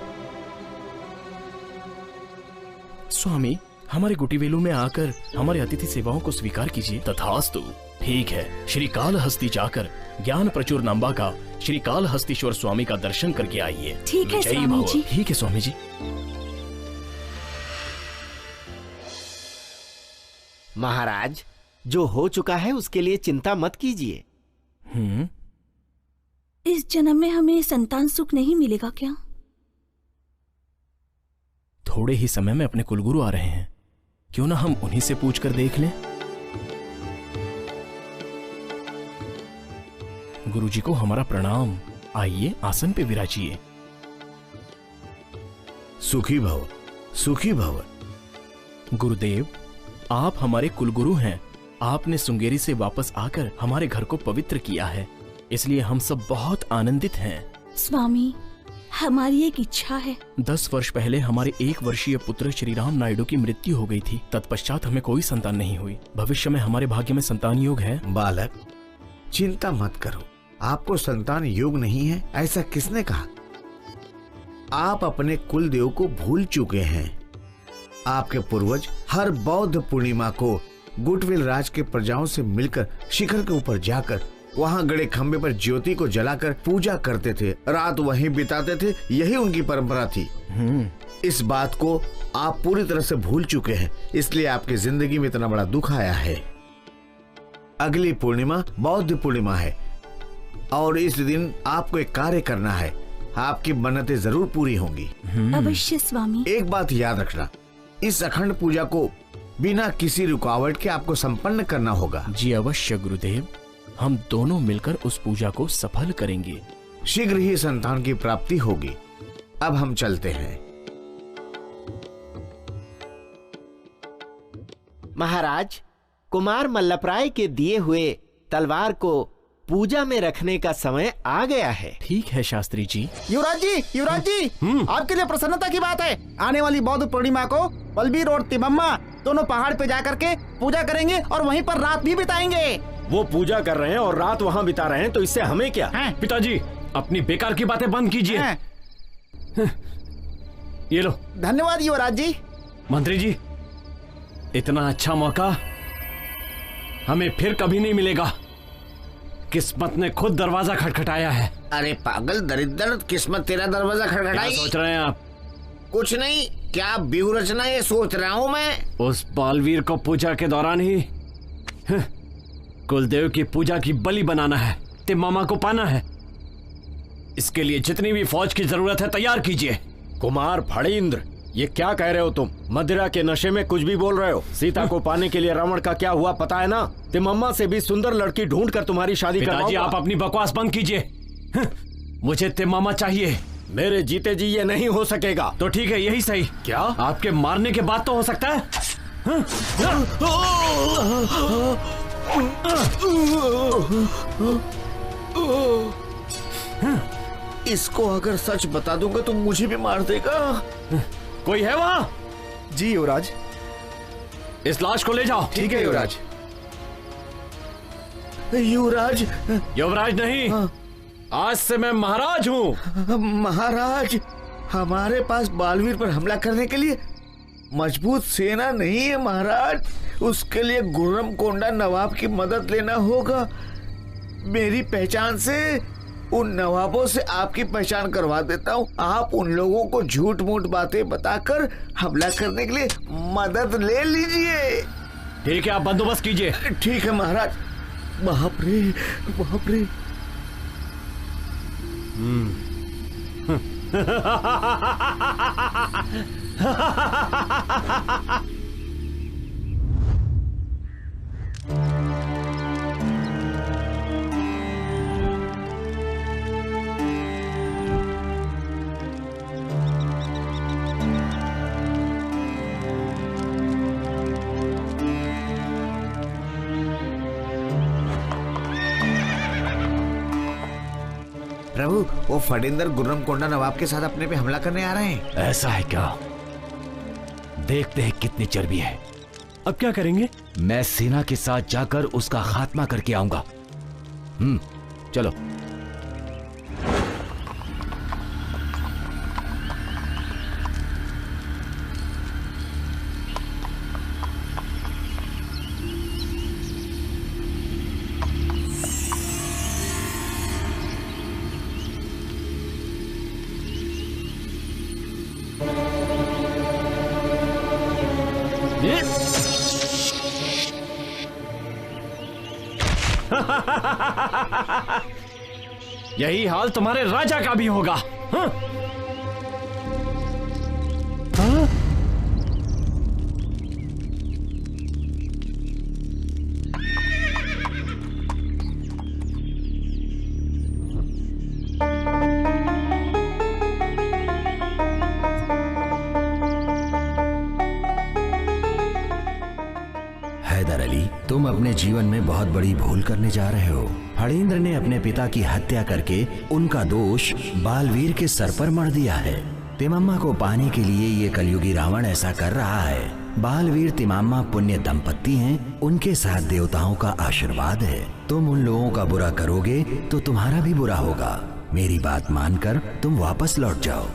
G: स्वामी, हमारे गुटीवेलू में आकर हमारे अतिथि सेवाओं को स्वीकार कीजिए। तथास्तु। ठीक है, श्री कालहस्ती जाकर ज्ञान प्रचुर नाम्बा का श्री कालहस्तीश्वर स्वामी का दर्शन करके आइए।
O: ठीक है
G: जय
O: स्वामी
G: भव।
O: जी।
G: ठीक है स्वामी जी।
D: महाराज, जो हो चुका है उसके लिए चिंता मत कीजिए।
O: इस जन्म में हमें संतान सुख नहीं मिलेगा क्या?
G: थोड़े ही समय में अपने कुलगुरु आ रहे हैं, क्यों ना हम उन्हीं से पूछ कर देख लें। गुरुजी को हमारा प्रणाम। आइए आसन पे विराजिए।
L: सुखी भव, सुखी भव।
G: गुरुदेव, आप हमारे कुलगुरु हैं। आपने सुंगेरी से वापस आकर हमारे घर को पवित्र किया है, इसलिए हम सब बहुत आनंदित हैं।
O: स्वामी, हमारी एक इच्छा है।
G: 10 वर्ष पहले हमारे 1 वर्षीय पुत्र श्रीराम नायडू की मृत्यु हो गई थी। तत्पश्चात हमें कोई संतान नहीं हुई। भविष्य में हमारे भाग्य में संतान योग है।
L: बालक, चिंता मत करो, आपको संतान योग नहीं है ऐसा किसने कहा? आप अपने कुल देव को भूल चुके हैं। आपके पूर्वज हर बौद्ध पूर्णिमा को गुटविल राज के प्रजाओं से मिलकर शिखर के ऊपर जाकर वहां गड़े खंबे पर ज्योति को जलाकर पूजा करते थे, रात वहीं बिताते थे। यही उनकी परंपरा थी। इस बात को आप पूरी तरह से भूल चुके हैं, इसलिए आपकी जिंदगी में इतना बड़ा दुख आया है। अगली पूर्णिमा बौद्ध पूर्णिमा है और इस दिन आपको एक कार्य करना है। आपकी मन्नतें जरूर पूरी होंगी।
O: अवश्य स्वामी।
L: एक बात याद रखना, इस अखंड पूजा को बिना किसी रुकावट के आपको संपन्न करना होगा।
G: जी अवश्य गुरुदेव, हम दोनों मिलकर उस पूजा को सफल करेंगे।
L: शीघ्र ही संतान की प्राप्ति होगी। अब हम चलते हैं।
D: महाराज, कुमार मल्लप्राय के दिए हुए तलवार को पूजा में रखने का समय आ गया है।
G: ठीक है शास्त्री जी।
E: युवराज जी, आपके लिए प्रसन्नता की बात है। आने वाली बौद्ध पूर्णिमा को बलबीर और तिम्मम्मा दोनों पहाड़ पे जाकर के पूजा करेंगे और वहीं पर रात भी बिताएंगे।
P: वो पूजा कर रहे हैं और रात वहाँ बिता रहे हैं, तो इससे हमें क्या?
Q: पिताजी, अपनी बेकार की बातें बंद कीजिए। ये लो।
E: धन्यवाद युवराज जी।
Q: मंत्री जी, इतना अच्छा मौका हमें फिर कभी नहीं मिलेगा। किस्मत ने खुद दरवाजा खटखटाया है।
M: अरे पागल दरिद्र, किस्मत तेरा दरवाजा खटखटाई?
Q: क्या सोच रहे हैं आप?
M: कुछ नहीं, क्या व्यूह रचना ये सोच रहा हूँ मैं।
Q: उस बालवीर को पूजा के दौरान ही कुलदेव की पूजा की बलि बनाना है, तिम्मम्मा को पाना है। इसके लिए जितनी भी फौज की जरूरत है तैयार कीजिए।
P: कुमार फणींद्र, ये क्या कह रहे हो तुम? मदिरा के नशे में कुछ भी बोल रहे हो। सीता को पाने के लिए रावण का क्या हुआ पता है ना? तिम्मम्मा से भी सुंदर लड़की ढूंढ कर तुम्हारी शादी करवाऊंगा।
Q: पिताजी, आप अपनी बकवास बंद कीजिए। मुझे तिम्मम्मा चाहिए।
P: मेरे जीते जी ये नहीं हो सकेगा।
Q: तो ठीक है, यही सही।
P: क्या?
Q: आपके मारने के बाद तो हो सकता है।
L: इसको अगर सच बता दूंगा तो मुझे भी मार देगा।
Q: कोई है वहां?
E: जी युवराज।
Q: इस लाश को ले जाओ।
E: ठीक है युवराज।
L: युवराज?
Q: युवराज नहीं, आज से मैं महाराज हूँ।
L: महाराज, हमारे पास बालवीर पर हमला करने के लिए मजबूत सेना नहीं है महाराज। उसके लिए गुर्रम कोंडा नवाब की मदद लेना होगा। मेरी पहचान से उन नवाबों से आपकी पहचान करवा देता हूँ। आप उन लोगों को झूठ मूठ बातें बताकर हमला करने के लिए मदद ले लीजिए।
Q: ठीक है, आप बंदोबस्त कीजिए।
L: ठीक है महाराज। बाप रे, बाप रे।
M: प्रभु, वो फणिंदर गुर्रम कोंडा नवाब के साथ अपने पे हमला करने आ रहे हैं।
G: ऐसा है क्या? देखते हैं कितनी चर्बी है।
Q: अब क्या करेंगे?
F: मैं सेना के साथ जाकर उसका खात्मा करके आऊंगा। चलो।
Q: यही हाल तुम्हारे राजा का भी होगा। हाँ? हाँ?
B: हैदर अली, तुम अपने जीवन में बहुत बड़ी भूल करने जा रहे हो। फणींद्र ने अपने पिता की हत्या करके उनका दोष बालवीर के सर पर मढ़ दिया है। तिमम्मा को पाने के लिए ये कलयुगी रावण ऐसा कर रहा है। बालवीर तिमम्मा पुण्य दंपत्ति हैं, उनके साथ देवताओं का आशीर्वाद है। तुम उन लोगों का बुरा करोगे तो तुम्हारा भी बुरा होगा। मेरी बात मानकर तुम वापस लौट जाओ।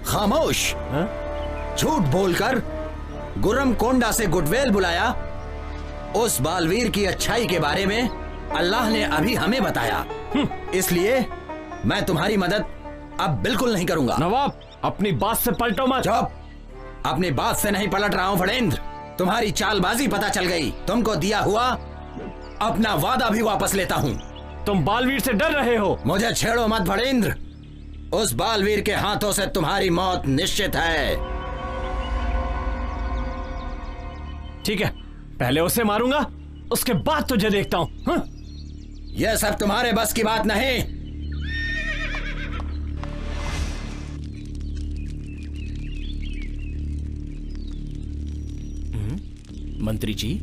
B: खामोश। झूठ बोलकर गुर्रम कोंडा से गुडवेल बुलाया। उस बालवीर की अच्छाई के बारे में अल्लाह ने अभी हमें बताया, इसलिए मैं तुम्हारी मदद अब बिल्कुल नहीं करूंगा।
Q: नवाब, अपनी बात से पलटो मत।
B: चुप। अपनी बात से नहीं पलट रहा हूं फणींद्र। तुम्हारी चालबाजी पता चल गई। तुमको दिया हुआ अपना वादा भी वापस लेता हूं।
Q: तुम बालवीर से डर रहे हो।
B: मुझे छेड़ो मत फणींद्र। उस बालवीर के हाथों से तुम्हारी मौत निश्चित है।
Q: ठीक है, पहले उसे मारूंगा, उसके बाद तुझे देखता हूं।
B: यह सब तुम्हारे बस की बात नहीं।
S: मंत्री जी,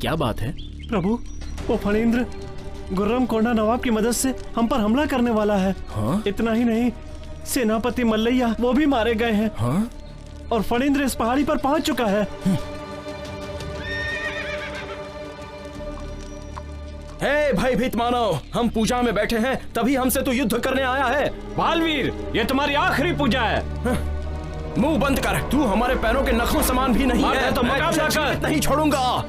S: क्या बात है?
Q: प्रभु, वो फणींद्र गुर्रम कोंडा नवाब की मदद से हम पर हमला करने वाला है।
S: हाँ?
Q: इतना ही नहीं, सेनापति मल्लैया वो भी मारे गए हैं।
S: हाँ?
Q: और फणींद्र इस पहाड़ी पर पहुंच चुका है।
G: हे भयभीत मानव, हम पूजा में बैठे हैं, तभी हमसे तो युद्ध करने आया है।
Q: बालवीर, ये तुम्हारी आखिरी पूजा है।
G: मुंह बंद कर। तू हमारे पैरों के नखों समान भी नहीं है।
Q: तो मुकाबला कर।
G: नहीं छोड़ूंगा।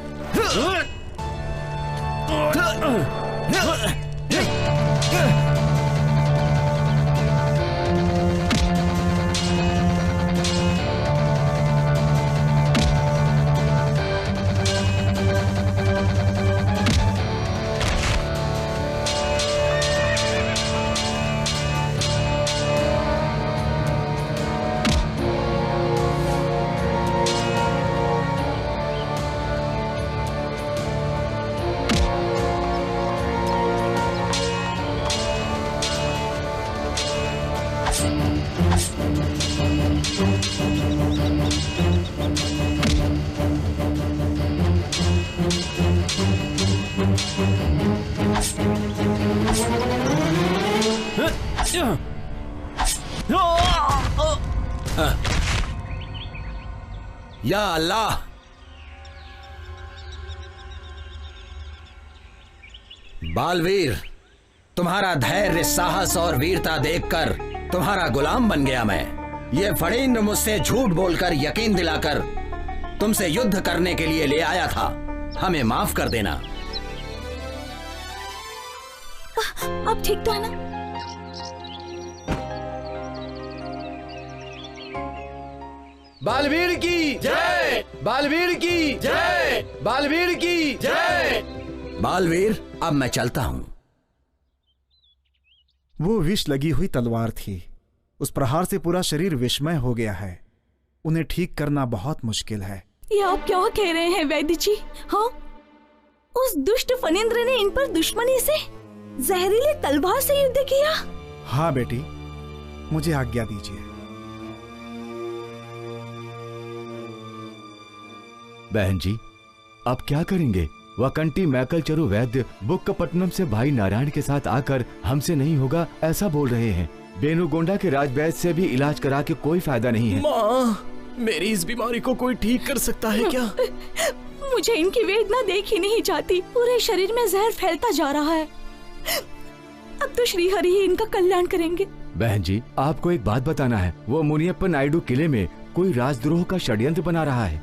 B: या अल्लाह, बालवीर, तुम्हारा धैर्य, साहस और वीरता देखकर तुम्हारा गुलाम बन गया मैं। ये फणींद्र मुझसे झूठ बोलकर यकीन दिलाकर तुमसे युद्ध करने के लिए ले आया था। हमें माफ कर देना।
O: अब ठीक तो है ना?
N: बालवीर की जय, बालवीर की जय, बालवीर की जय।
B: बालवीर, अब मैं चलता हूं।
E: वो विष लगी हुई तलवार थी। उस प्रहार से पूरा शरीर विषमय हो गया है। उन्हें ठीक करना बहुत मुश्किल है।
O: ये आप क्या कह रहे हैं वैद्य जी? हाँ, उस दुष्ट फणींद्र ने इन पर दुश्मनी से जहरीली तलवार से युद्ध किया?
E: हाँ बेटी, मुझे आज्ञा दीजिए।
F: बहन जी, अब क्या करेंगे? वकंटी मैकल चरु वैद्य बुक्कापट्टनम से भाई नारायण के साथ आकर हमसे नहीं होगा ऐसा बोल रहे हैं। बेनुगोंडा के राजवैद्य से भी इलाज करा के कोई फायदा नहीं है।
G: माँ, मेरी इस बीमारी को कोई ठीक कर सकता है क्या?
O: मुझे इनकी वेदना देख ही नहीं जाती। पूरे शरीर में जहर फैलता जा रहा है। अब तो श्री हरि ही इनका कल्याण करेंगे।
F: बहन जी, आपको एक बात बताना है। वो मुनियप्पा नायडू किले में कोई राजद्रोह का षड्यंत्र बना रहा है।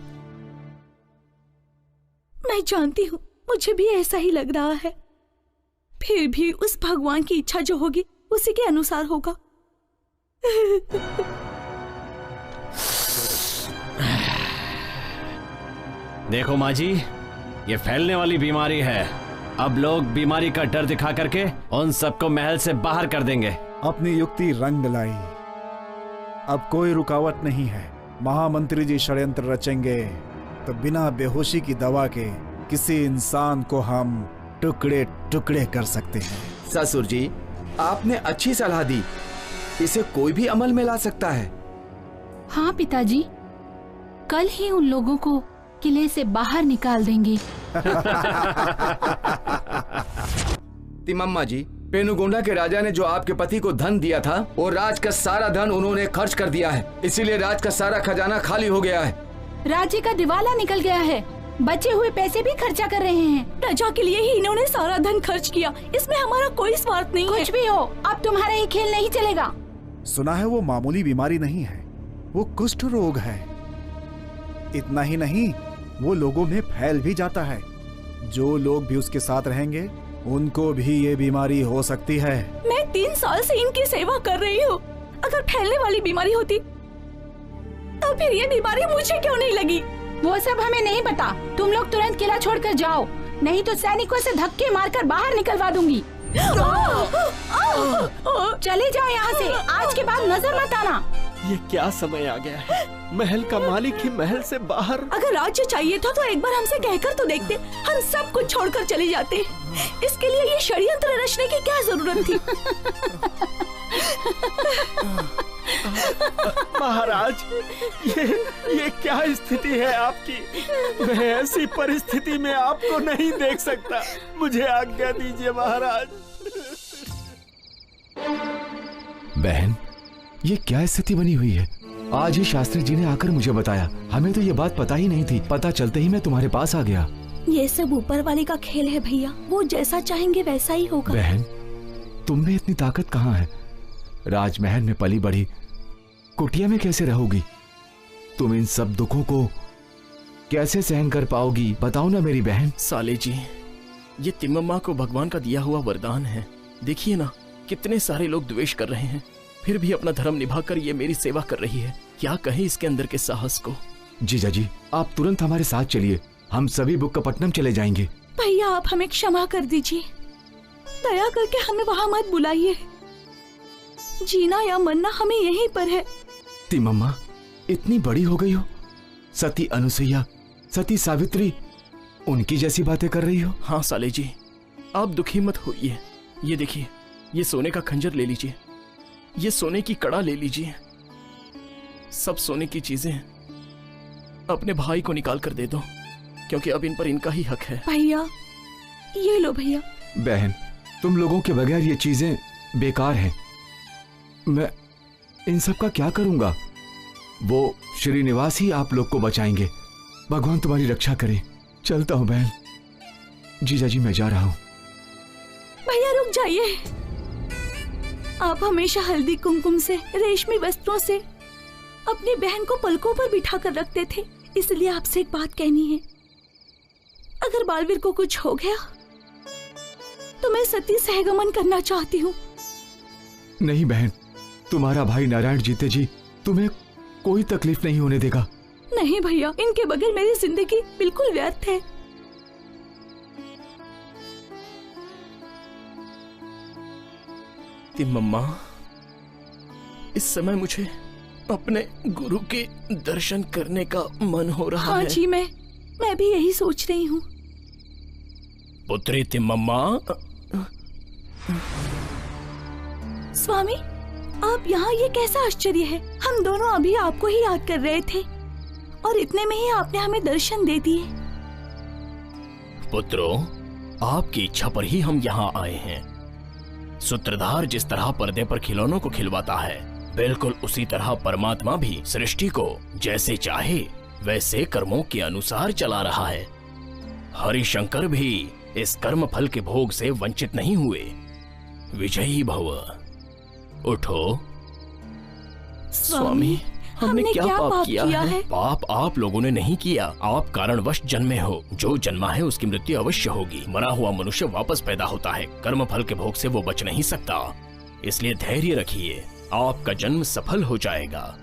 O: मैं जानती हूँ, मुझे भी ऐसा ही लग रहा है। फिर भी उस भगवान की इच्छा जो होगी उसी के अनुसार होगा।
C: देखो माँ जी, ये फैलने वाली बीमारी है। अब लोग बीमारी का डर दिखा करके उन सबको महल से बाहर कर देंगे।
E: अपनी युक्ति रंग लाई। अब कोई रुकावट नहीं है। महामंत्री जी षड्यंत्र रचेंगे तो बिना बेहोशी की दवा के किसी इंसान को हम टुकड़े टुकड़े कर सकते हैं।
N: ससुर जी, आपने अच्छी सलाह दी। इसे कोई भी अमल में ला सकता है।
I: हाँ पिताजी, कल ही उन लोगों को किले से बाहर निकाल देंगे।
N: तिम्मम्मा जी, पेनुगोंडा के राजा ने जो आपके पति को धन दिया था, वो राज का सारा धन उन्होंने खर्च कर दिया है। इसीलिए राज का सारा खजाना खाली हो गया है।
I: राज्य का दिवाला निकल गया है। बचे हुए पैसे भी खर्चा कर रहे हैं।
O: प्रजा के लिए ही इन्होंने सारा धन खर्च किया। इसमें हमारा कोई स्वार्थ नहीं है।
I: कुछ भी हो, अब तुम्हारा ये खेल नहीं चलेगा।
E: सुना है वो मामूली बीमारी नहीं है, वो कुष्ठ रोग है। इतना ही नहीं, वो लोगों में फैल भी जाता है। जो लोग भी उसके साथ रहेंगे उनको भी ये बीमारी हो सकती है।
O: मैं 3 साल से इनकी सेवा कर रही हूँ। अगर फैलने वाली बीमारी होती तो फिर ये बीमारी मुझे क्यों नहीं लगी?
I: वो सब हमें नहीं पता। तुम लोग तुरंत किला छोड़कर जाओ, नहीं तो सैनिकों से धक्के मारकर बाहर निकलवा दूंगी। चले जाओ यहाँ से। आज के बाद नजर मत आना।
G: ये क्या समय आ गया है? महल का मालिक ही महल से बाहर।
O: अगर राज्य चाहिए था तो एक बार हमसे कहकर तो देखते। हम सब कुछ छोड़कर चले जाते। इसके लिए ये षड्यंत्र रचने की क्या जरूरत थी?
G: महाराज, ये क्या स्थिति है आपकी? मैं ऐसी परिस्थिति में आपको नहीं देख सकता। मुझे आज्ञा दीजिए महाराज।
F: बहन, ये क्या स्थिति बनी हुई है? आज ही शास्त्री जी ने आकर मुझे बताया। हमें तो ये बात पता ही नहीं थी। पता चलते ही मैं तुम्हारे पास आ गया।
O: ये सब ऊपर वाले का खेल है भैया। वो जैसा चाहेंगे वैसा ही होगा।
F: बहन, तुम में इतनी ताकत कहाँ है? राजमहल में पली बढ़ी, कुटिया में कैसे रहोगी? तुम इन सब दुखों को कैसे सहन कर पाओगी? बताओ ना मेरी बहन।
S: साले जी, ये तिम्मम्मा को भगवान का दिया हुआ वरदान है। देखिए ना, कितने सारे लोग द्वेष कर रहे हैं, फिर भी अपना धर्म निभाकर ये मेरी सेवा कर रही है। क्या कहें इसके अंदर के साहस को।
F: जीजा जी, आप तुरंत हमारे साथ चलिए। हम सभी बुक्कापट्टनम चले जाएंगे।
O: भैया, आप हमें क्षमा कर दीजिए। दया करके हमें वहाँ मत बुलाइए। जीना या मरना हमें यहीं पर है।
F: तिम्मम्मा, इतनी बड़ी हो गई हो, सती अनुसुईया, सती सावित्री, उनकी जैसी बातें कर रही हो।
S: हाँ साले जी, आप दुखी मत होइए। ये देखिए, ये सोने का खंजर ले लीजिए, ये सोने की कड़ा ले लीजिए। सब सोने की चीजें अपने भाई को निकाल कर दे दो, क्योंकि अब इन पर इनका ही हक है।
O: भैया, ये लो भैया।
F: बहन, तुम लोगों के बगैर ये चीजें बेकार हैं। मैं इन सब का क्या करूंगा? वो श्रीनिवास ही आप लोग को बचाएंगे। भगवान तुम्हारी रक्षा करे। चलता हूं बहन। जीजा जी, मैं जा रहा हूं।
O: भैया रुक जाइए। आप हमेशा हल्दी कुमकुम से, रेशमी वस्त्रों से अपनी बहन को पलकों पर बिठा कर रखते थे। इसलिए आपसे एक बात कहनी है। अगर बालवीर को कुछ हो गया तो मैं सती सहगमन करना चाहती हूँ।
F: नहीं बहन, तुम्हारा भाई नारायण जीते जी तुम्हें कोई तकलीफ नहीं होने देगा।
O: नहीं भैया, इनके बगैर मेरी जिंदगी बिल्कुल व्यर्थ है।
S: तिम्मम्मा, इस समय मुझे अपने गुरु के दर्शन करने का मन हो रहा है।
O: हाँ जी, मैं भी यही सोच रही हूँ।
S: पुत्री तिम्मम्मा,
O: स्वामी, आप यहाँ, ये कैसा आश्चर्य है। हम दोनों अभी आपको ही याद कर रहे थे और इतने में ही आपने हमें दर्शन दे दिए।
G: पुत्रों, आपकी इच्छा पर ही हम यहाँ आए हैं। सूत्रधार जिस तरह पर्दे पर खिलौनों को खिलवाता है, बिल्कुल उसी तरह परमात्मा भी सृष्टि को जैसे चाहे वैसे कर्मों के अनुसार चला रहा है। हरिशंकर भी इस कर्म फल के भोग से वंचित नहीं हुए। विजयी भव। उठो।
O: स्वामी,
G: हमने क्या पाप किया है? पाप आप लोगों ने नहीं किया, आप कारणवश जन्मे हो। जो जन्मा है उसकी मृत्यु अवश्य होगी। मरा हुआ मनुष्य वापस पैदा होता है, कर्म फल के भोग से वो बच नहीं सकता। इसलिए धैर्य रखिए, आपका जन्म सफल हो जाएगा।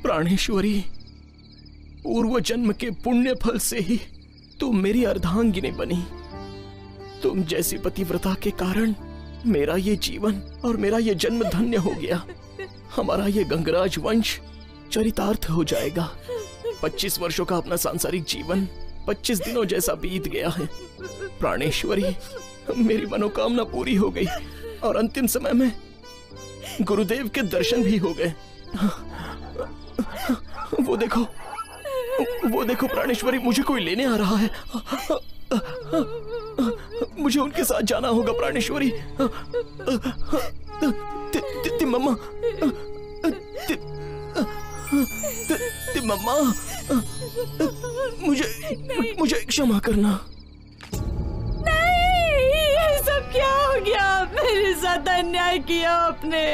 G: प्राणेश्वरी, पूर्व जन्म के पुण्य फल से ही तुम मेरी अर्धांगिनी बनी। तुम जैसी पतिव्रता के कारण मेरा ये जीवन और मेरा ये जन्म धन्य हो गया। हमारा ये गंगराज वंश चरितार्थ हो जाएगा। 25 वर्षों का अपना सांसारिक जीवन 25 दिनों जैसा बीत गया है। प्राणेश्वरी, मेरी मनोकामना पूरी हो गई और अंतिम समय में गुरुदेव के दर्शन भी हो गए। वो देखो प्राणेश्वरी, मुझे कोई लेने आ रहा है। मुझे उनके साथ जाना होगा प्राणेश्वरी। मम्मा, मम्मा, मुझे क्षमा करना।
R: ये सब क्या हो गया? मेरे साथ अन्याय किया आपने।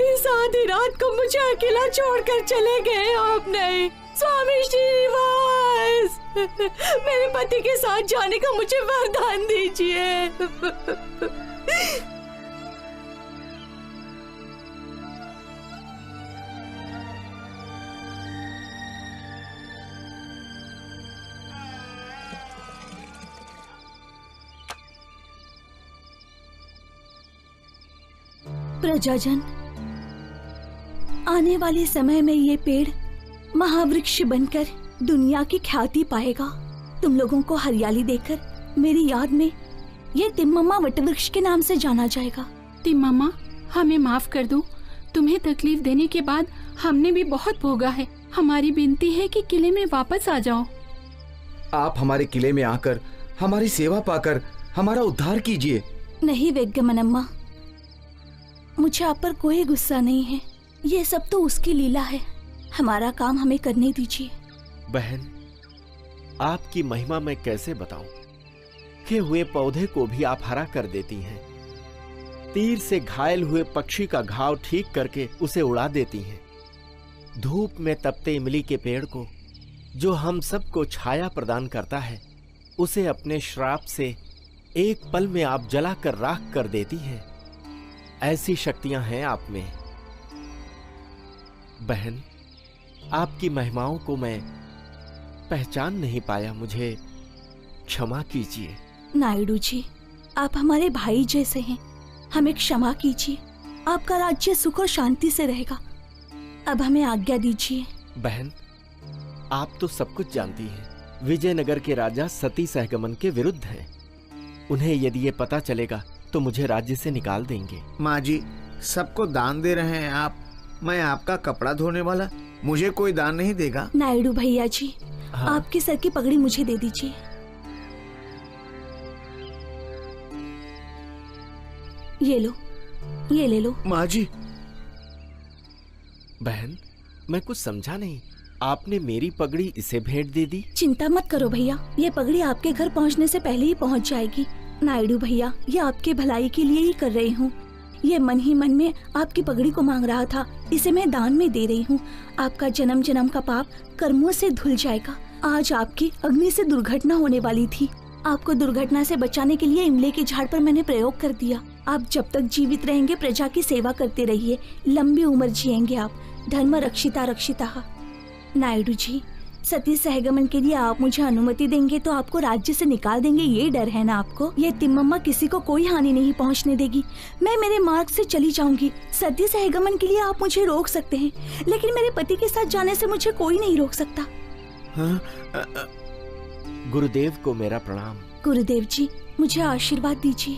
R: इस आधी रात को मुझे अकेला छोड़कर चले गए आपने। स्वामी श्रीनिवास, मेरे पति के साथ जाने का मुझे वरदान दीजिए।
O: प्रजाजन, आने वाले समय में ये पेड़ महावृक्ष बनकर दुनिया की ख्याति पाएगा। तुम लोगों को हरियाली देकर मेरी याद में ये तिम्मम्मा वटवृक्ष के नाम से जाना जाएगा।
I: तिम्मम्मा, हमें माफ कर दो। तुम्हें तकलीफ देने के बाद हमने भी बहुत भोगा है। हमारी विनती है कि किले में वापस आ जाओ।
N: आप हमारे किले में आकर हमारी सेवा पाकर हमारा उद्धार कीजिए।
O: नहीं वेग्गमनम्मा, मुझे आप पर कोई गुस्सा नहीं है। ये सब तो उसकी लीला है। हमारा काम हमें करने दीजिए।
D: बहन, आपकी महिमा मैं कैसे बताऊं कि हुए पौधे को भी आप हरा कर देती हैं। तीर से घायल हुए पक्षी का घाव ठीक करके उसे उड़ा देती हैं। धूप में तपते इमली के पेड़ को, जो हम सबको छाया प्रदान करता है, उसे अपने श्राप से एक पल में आप जलाकर राख कर देती हैं। ऐसी शक्तियां हैं आप में। बहन, आपकी महिमाओं को मैं पहचान नहीं पाया, मुझे क्षमा कीजिए।
O: नायडू जी, आप हमारे भाई जैसे हैं, हमें क्षमा कीजिए। आपका राज्य सुख और शांति से रहेगा। अब हमें आज्ञा दीजिए।
D: बहन, आप तो सब कुछ जानती हैं। विजयनगर के राजा सती सहगमन के विरुद्ध हैं। उन्हें यदि ये पता चलेगा तो मुझे राज्य से निकाल देंगे।
M: माँ जी, सबको दान दे रहे हैं आप। मैं आपका कपड़ा धोने वाला, मुझे कोई दान नहीं देगा।
O: नायडू भैया जी, हाँ? आपके सर की पगड़ी मुझे दे दीजिए। ये लो, ये ले लो।
M: माँ जी।
D: बहन, मैं कुछ समझा नहीं। आपने मेरी पगड़ी इसे भेंट दे दी?
O: चिंता मत करो भैया, ये पगड़ी आपके घर पहुंचने से पहले ही पहुंच जाएगी। नायडू भैया, ये आपके भलाई के लिए ही कर रही हूँ। ये मन ही मन में आपकी पगड़ी को मांग रहा था, इसे मैं दान में दे रही हूँ। आपका जन्म जन्म का पाप कर्मों से धुल जाएगा। आज आपकी अग्नि से दुर्घटना होने वाली थी। आपको दुर्घटना से बचाने के लिए इमली के झाड़ पर मैंने प्रयोग कर दिया। आप जब तक जीवित रहेंगे प्रजा की सेवा करते रहिए, लंबी उम्र जिएंगे आप। धर्म रक्षिता रक्षिता। नायडू जी, सती सहगमन के लिए आप मुझे अनुमति देंगे तो आपको राज्य से निकाल देंगे, ये डर है ना आपको? ये तिम्मम्मा किसी को कोई हानि नहीं पहुंचने देगी। मैं मेरे मार्ग से चली जाऊंगी। सती सहगमन के लिए आप मुझे रोक सकते हैं, लेकिन मेरे पति के साथ जाने से मुझे कोई नहीं रोक सकता।
D: गुरुदेव को मेरा प्रणाम।
O: गुरुदेव जी, मुझे आशीर्वाद दीजिए।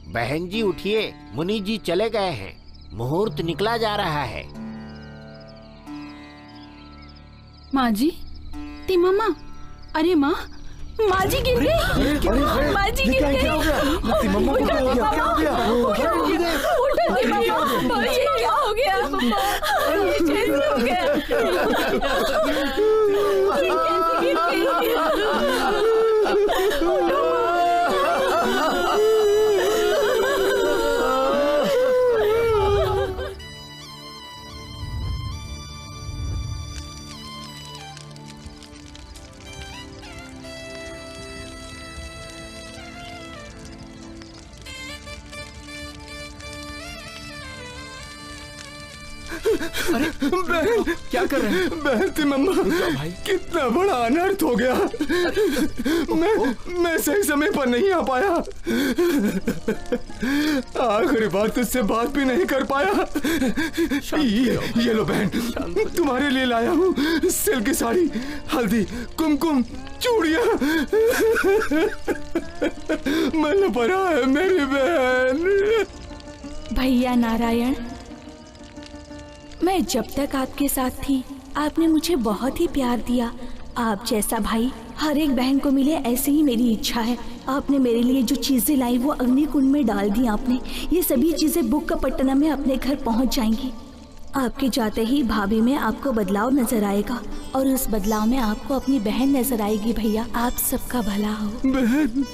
D: बहन जी उठिए, मुनि जी चले गए हैं, मुहूर्त निकला जा रहा है।
I: माँ जी, तिम्मम्मा, अरे माँ, माँ जी गिर गई। माँ जी गिर गई।
E: तिम्मम्मा को क्या हो गया? क्या हो गया?
I: उठो तिम्मम्मा, ये क्या हो गया? ये कैसे हो गया? ये कैसे गिर गई?
N: अरे बहन, क्या कर रहे हैं? बहन तिम्मम्मा, भाई कितना बड़ा अनर्थ हो गया। मैं सही समय पर नहीं आ पाया। आखिरी बार तुझसे बात भी नहीं कर पाया। ये लो बहन, तुम्हारे लिए लाया हूँ सिल्क की साड़ी, हल्दी, कुमकुम, चूड़ियाँ। मन पड़ा है मेरी बहन।
O: भैया नारायण, मैं जब तक आपके साथ थी आपने मुझे बहुत ही प्यार दिया। आप जैसा भाई हर एक बहन को मिले, ऐसे ही मेरी इच्छा है। आपने मेरे लिए जो चीजें लाई वो अग्निकुंड में डाल दी आपने। ये सभी चीजें बुक्कापट्टनम में अपने घर पहुंच जाएंगी। आपके जाते ही भाभी में आपको बदलाव नजर आएगा और उस बदलाव में आपको अपनी बहन नजर आएगी। भैया, आप सबका भला हो।
N: बहन